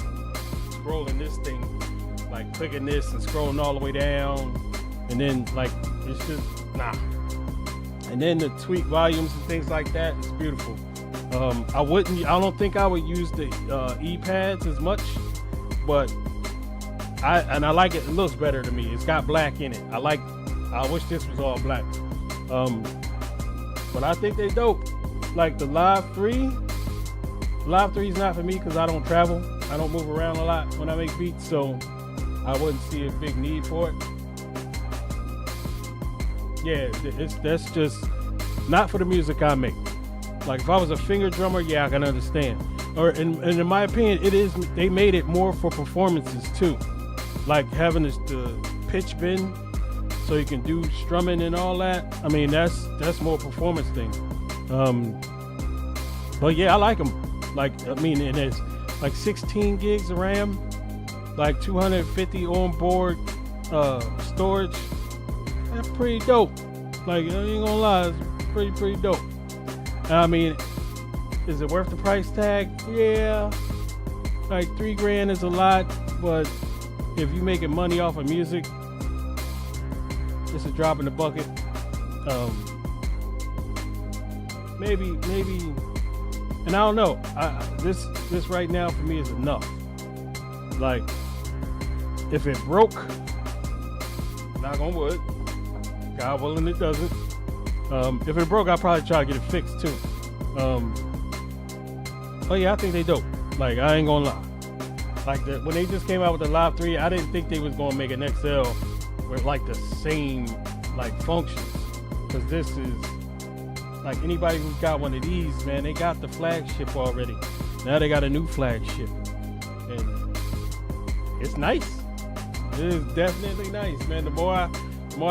scrolling this thing, like clicking this and scrolling all the way down, and then, like, it's just nah. And then the tweak volumes and things like that, it's beautiful. I don't think I would use the E-pads as much, but I like it. It looks better to me. It's got black in it. I wish this was all black. But I think they dope. Like the Live 3 is not for me because I don't travel. I don't move around a lot when I make beats, so I wouldn't see a big need for it. Yeah, that's just not for the music I make. Like if I was a finger drummer, yeah, I can understand. And in my opinion, it is. They made it more for performances too, like having the pitch bend, so you can do strumming and all that. I mean, that's more performance thing. But yeah, I like them. Like I mean, and it's like 16 gigs of RAM, like 250 on board storage. That's pretty dope. Like I ain't gonna lie, it's pretty dope. I mean, is it worth the price tag? Yeah, like $3,000 is a lot, but if you making money off of music, it's a drop in the bucket. Maybe, and I don't know. This right now for me is enough. Like, if it broke, knock on wood, God willing it doesn't. If it broke, I'll probably try to get it fixed too. But yeah, I think they dope. Like, I ain't gonna lie. Like when they just came out with the Live 3, I didn't think they was gonna make an XL with like the same like functions. Cause this is like anybody who's got one of these, man, they got the flagship already. Now they got a new flagship, and it's nice. It is definitely nice, man. The more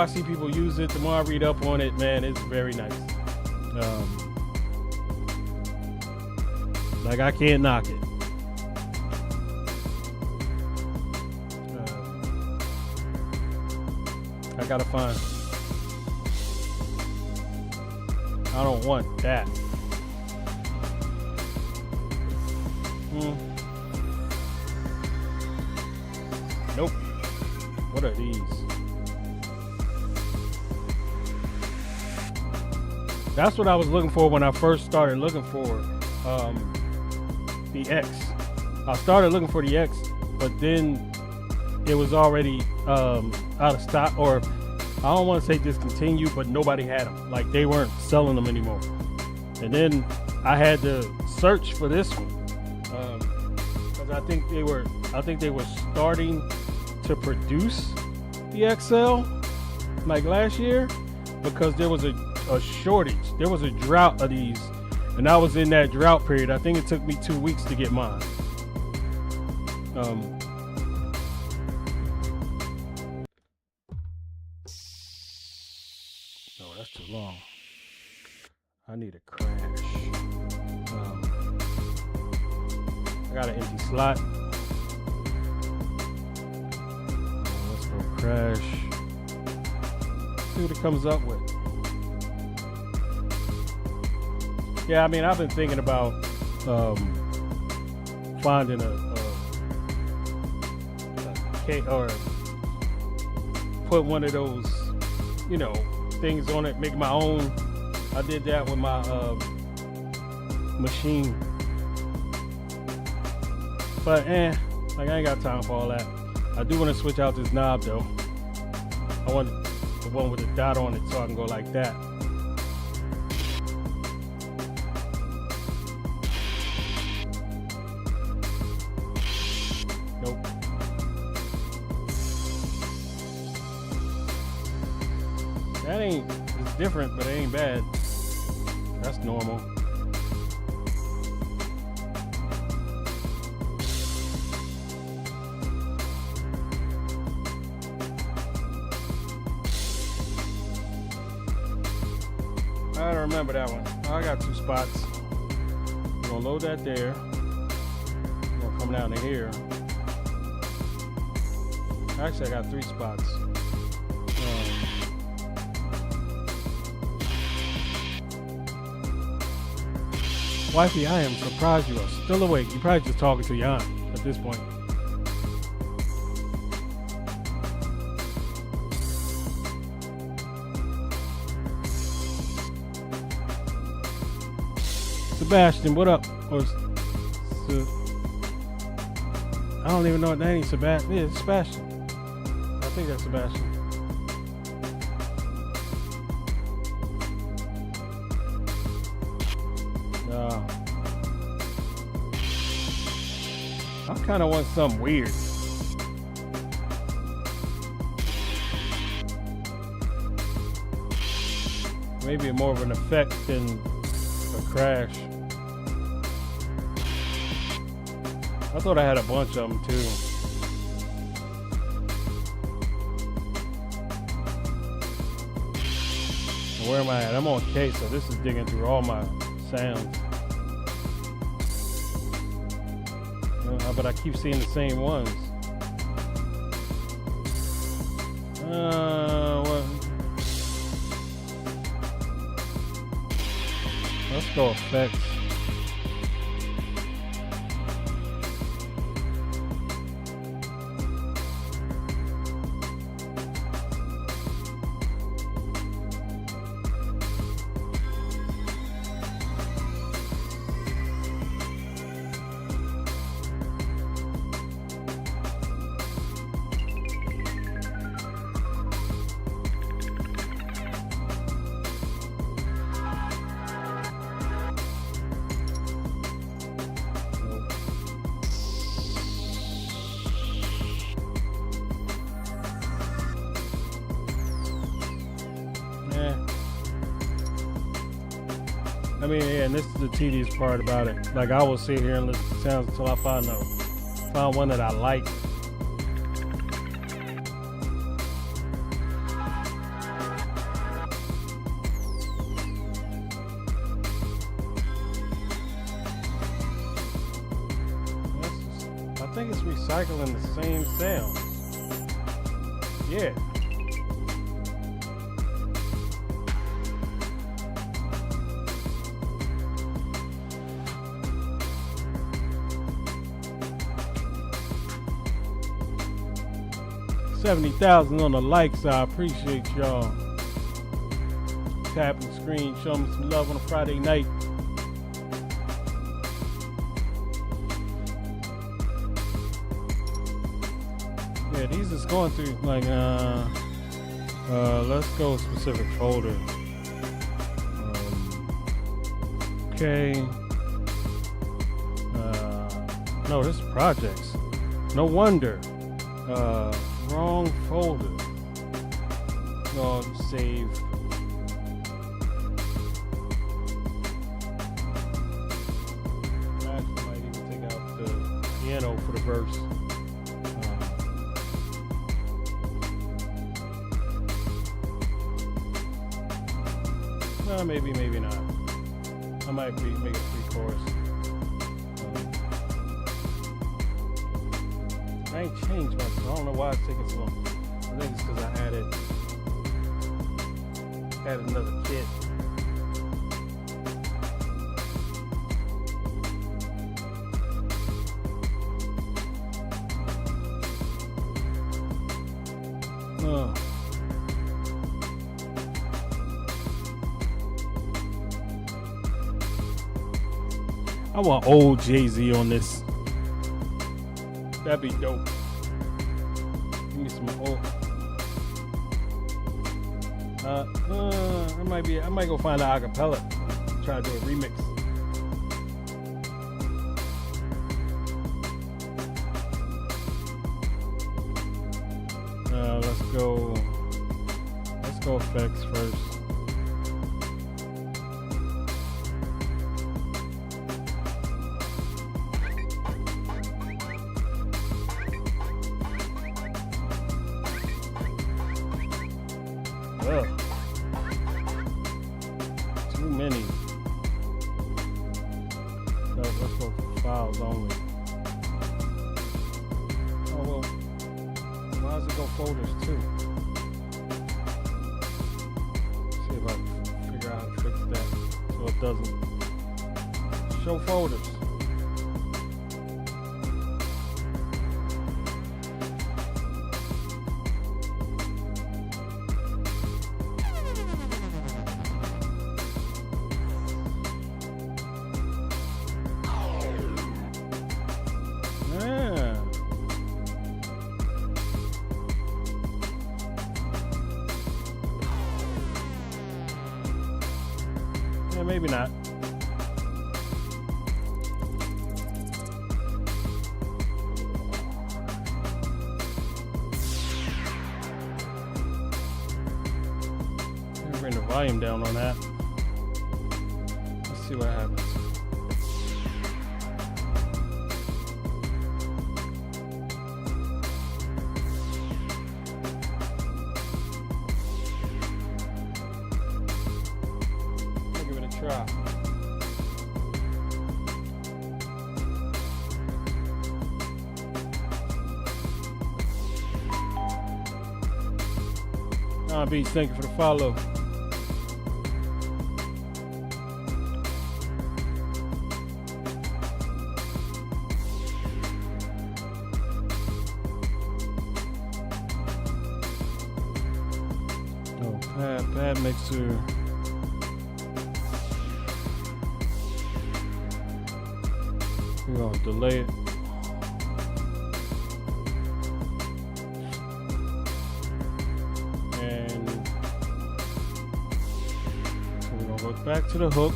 I see people use it, the more I read up on it, man, it's very nice. Like I can't knock it. I gotta find. I don't want that. Nope. What are these? That's what I was looking for when I first started looking for the X. I started looking for the X, but then it was already out of stock, or I don't want to say discontinued, but nobody had them. Like they weren't selling them anymore. And then I had to search for this one because I think they were starting to produce the XL like last year, because there was a shortage. There was a drought of these, and I was in that drought period. I think it took me 2 weeks to get mine. No, that's too long. I need a crash. I got an empty slot. Let's go crash. See what it comes up with. Yeah, I mean, I've been thinking about finding a cake, or put one of those, things on it, make my own. I did that with my machine, but like I ain't got time for all that. I do want to switch out this knob though. I want the one with a dot on it, so I can go like that. Nope. That ain't, it's different, but it ain't bad. That's normal. I don't remember that one. I got 2 spots. I'm gonna load that there. I'm gonna come down to here. Actually, I got 3 spots. Wifey, I am surprised you are still awake. You're probably just talking to your aunt at this point. Sebastian, what up? Or I don't even know what that ain't. Sebastian. Yeah, it's Sebastian. I think that's Sebastian. I kind of want something weird. maybe more of an effect than a crash. I thought I had a bunch of them too. Where am I at? I'm on K, so this is digging through all my sounds. But I keep seeing the same ones. Well, let's go effects. I mean, yeah, and this is the tedious part about it. Like, I will sit here and listen to sounds until I find one that I like. I think it's recycling the same sounds. Yeah. $70,000 on the likes. I appreciate y'all. Tapping the screen, show me some love on a Friday night. Yeah, these is going through like let's go specific folder. Okay. No, this is projects. No wonder. Wrong folder. No, save. I might even take out the piano for the verse. Maybe not. I might make a pre-chorus. I ain't changed much, so I don't know why it's taking so long. I think it's because I added another kit. I want old Jay-Z on this. That'd be dope. Give me some old. I might go find an acapella. Try to do a remix. Let's go effects first. Ugh. Too many. No, let's go for files only. Oh well, why does it go folders too? See if I can figure out how to fix that so it doesn't show folders. Maybe not. bring the volume down on that. Let's see what happens. I'll give it a try. Beats, thank you for the follow. Oh, pad mixer. We're gonna delay it. Back to the hook.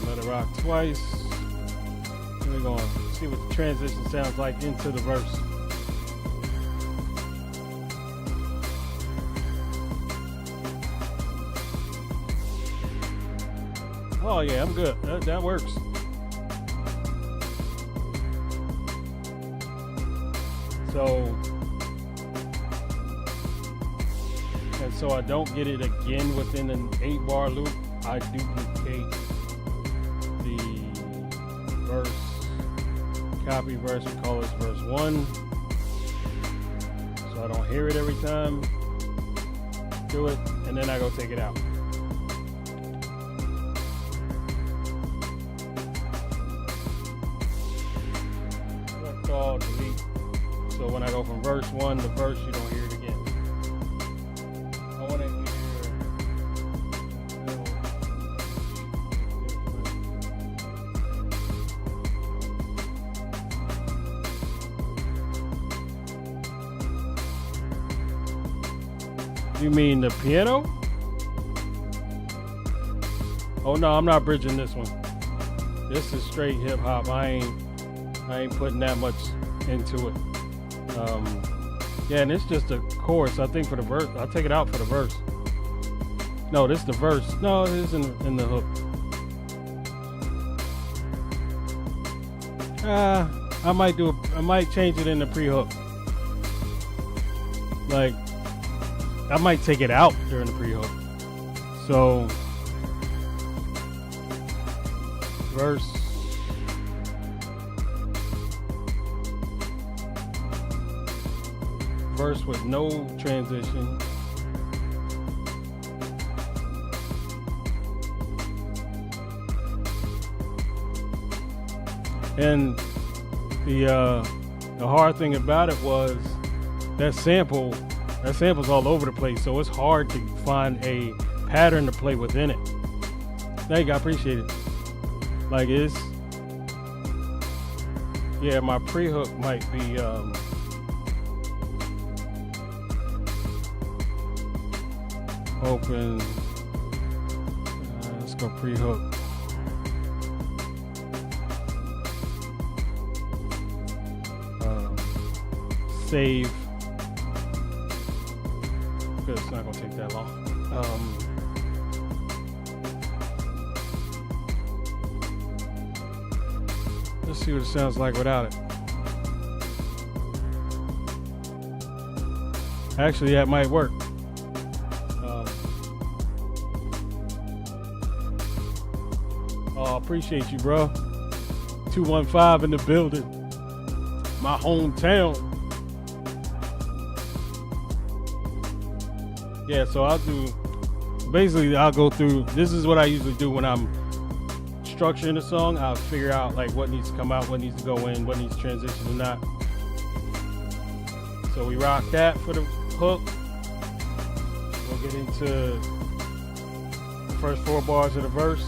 Let it rock twice. We're going to see what the transition sounds like into the verse. Oh yeah, I'm good. That works. So I don't get it again within an 8-bar loop, I duplicate the verse, copy verse, and call this verse 1. So I don't hear it every time. Do it, and then I go take it out. Delete. So when I go from verse 1 to verse, you don't hear it again. I want to hear. You mean the piano? Oh no, I'm not bridging this one. This is straight hip hop. I ain't putting that much into it. Yeah, and it's just a chorus. I think for the verse, I'll take it out for the verse. No, this is the verse. No, it is in the hook. I might change it in the pre-hook. Like, I might take it out during the pre-hook. So, verse. Verse with no transition. And the hard thing about it was that sample's all over the place, so it's hard to find a pattern to play within it. Thank you, I appreciate it. Like yeah, my pre-hook might be open. Let's go pre-hook. Save. Good, it's not gonna take that long. Let's see what it sounds like without it. Actually, that might work. Appreciate you, bro. 215 in the building. My hometown. Yeah, so I'll go through. This is what I usually do when I'm structuring a song. I'll figure out like what needs to come out, what needs to go in, what needs to transition and not. So we rock that for the hook. We'll get into the first 4 bars of the verse.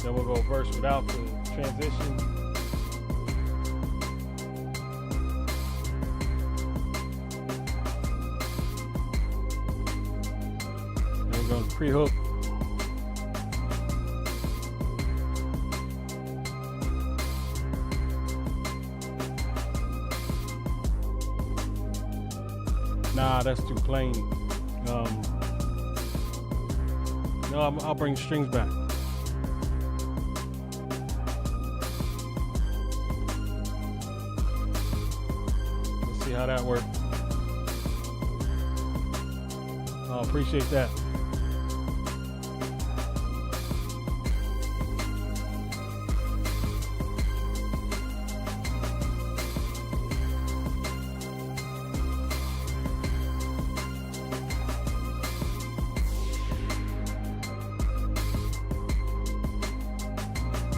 Then we'll go verse without the transition. pre-hook. Nah, that's too plain. No, I'll bring strings back. Let's see how that works. I appreciate that.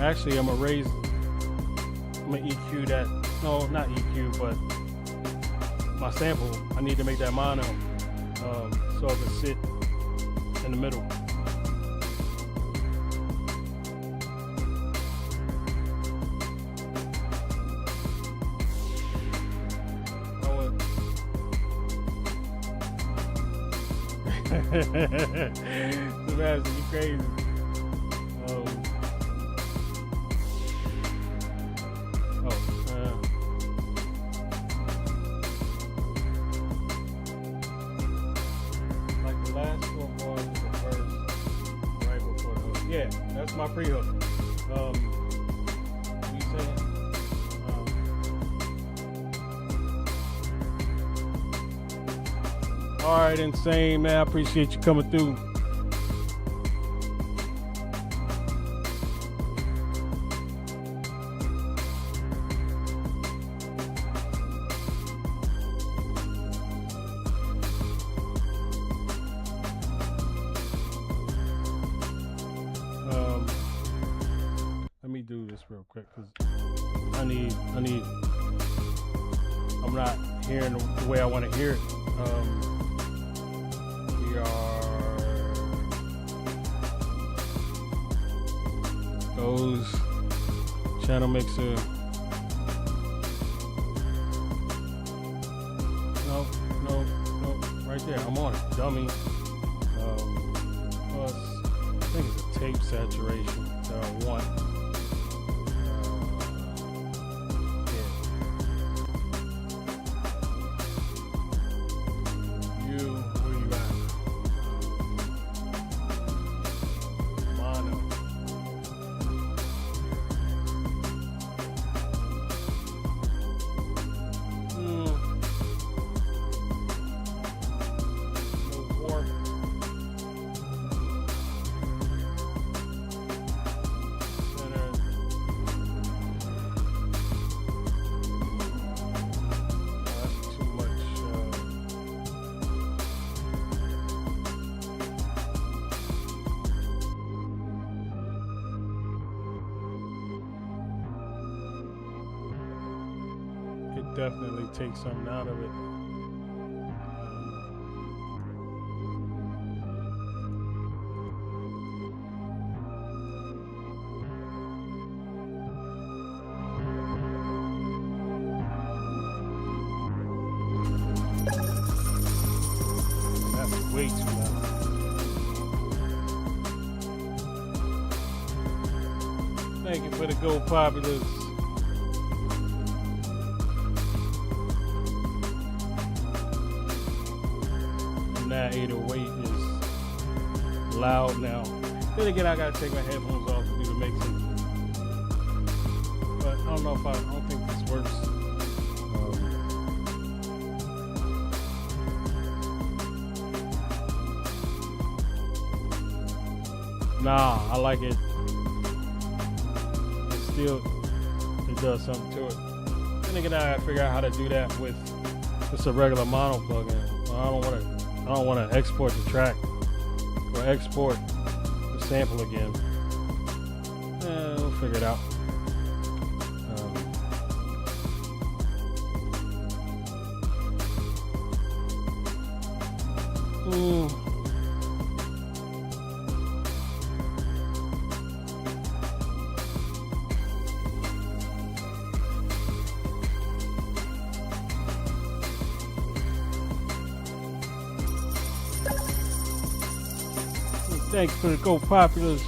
Actually, I'm gonna EQ that. No, not EQ, but my sample. I need to make that mono, so it can sit in the middle. Sebastian, you crazy. Like the last 4 bars of the verse right before the hook. Yeah, that's my pre-hook. What you saying? All right, Insane, man. I appreciate you coming through. Let me do this real quick because I'm not hearing the way I want to hear it. We are those channel mixer. No, right there. I'm on it, dummy. Plus, I think it's a tape saturation that I want. Definitely take something out of it. That's way too loud. Thank you for the Go Populous. That 808 is loud now. Then again, I gotta take my headphones off to do the mixing. But I don't think this works. Nah, I like it. It does something to it. Then again, I gotta figure out how to do that with just a regular mono plugin. I don't want to export the track or export the sample again. We'll figure it out. Thanks for the Go Populars.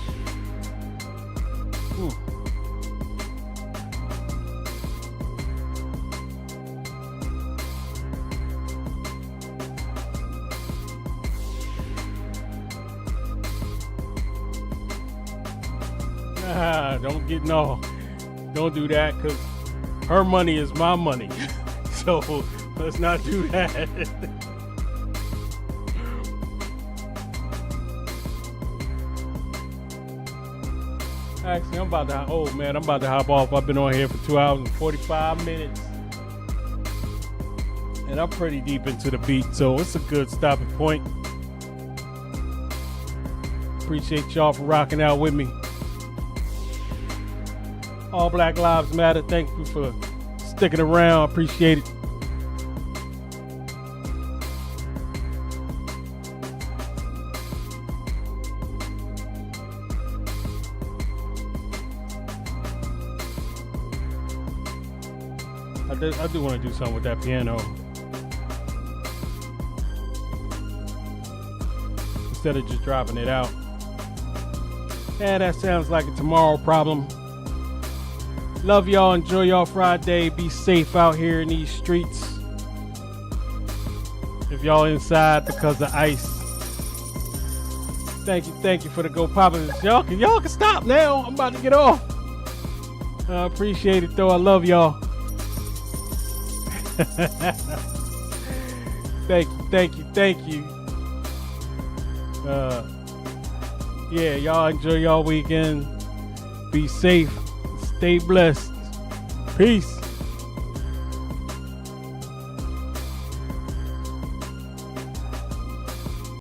Don't do that, because her money is my money. So let's not do that. Actually, I'm about to hop off. I've been on here for 2 hours and 45 minutes. And I'm pretty deep into the beat, so it's a good stopping point. Appreciate y'all for rocking out with me. All Black Lives Matter. Thank you for sticking around. Appreciate it. I do want to do something with that piano. Instead of just dropping it out. Yeah, that sounds like a tomorrow problem. Love y'all. Enjoy y'all Friday. Be safe out here in these streets. If y'all inside because of ice. Thank you for the Go Poppers. Y'all can stop now. I'm about to get off. I appreciate it though. I love y'all. Thank you. Yeah, y'all enjoy y'all weekend. Be safe. Stay blessed. Peace.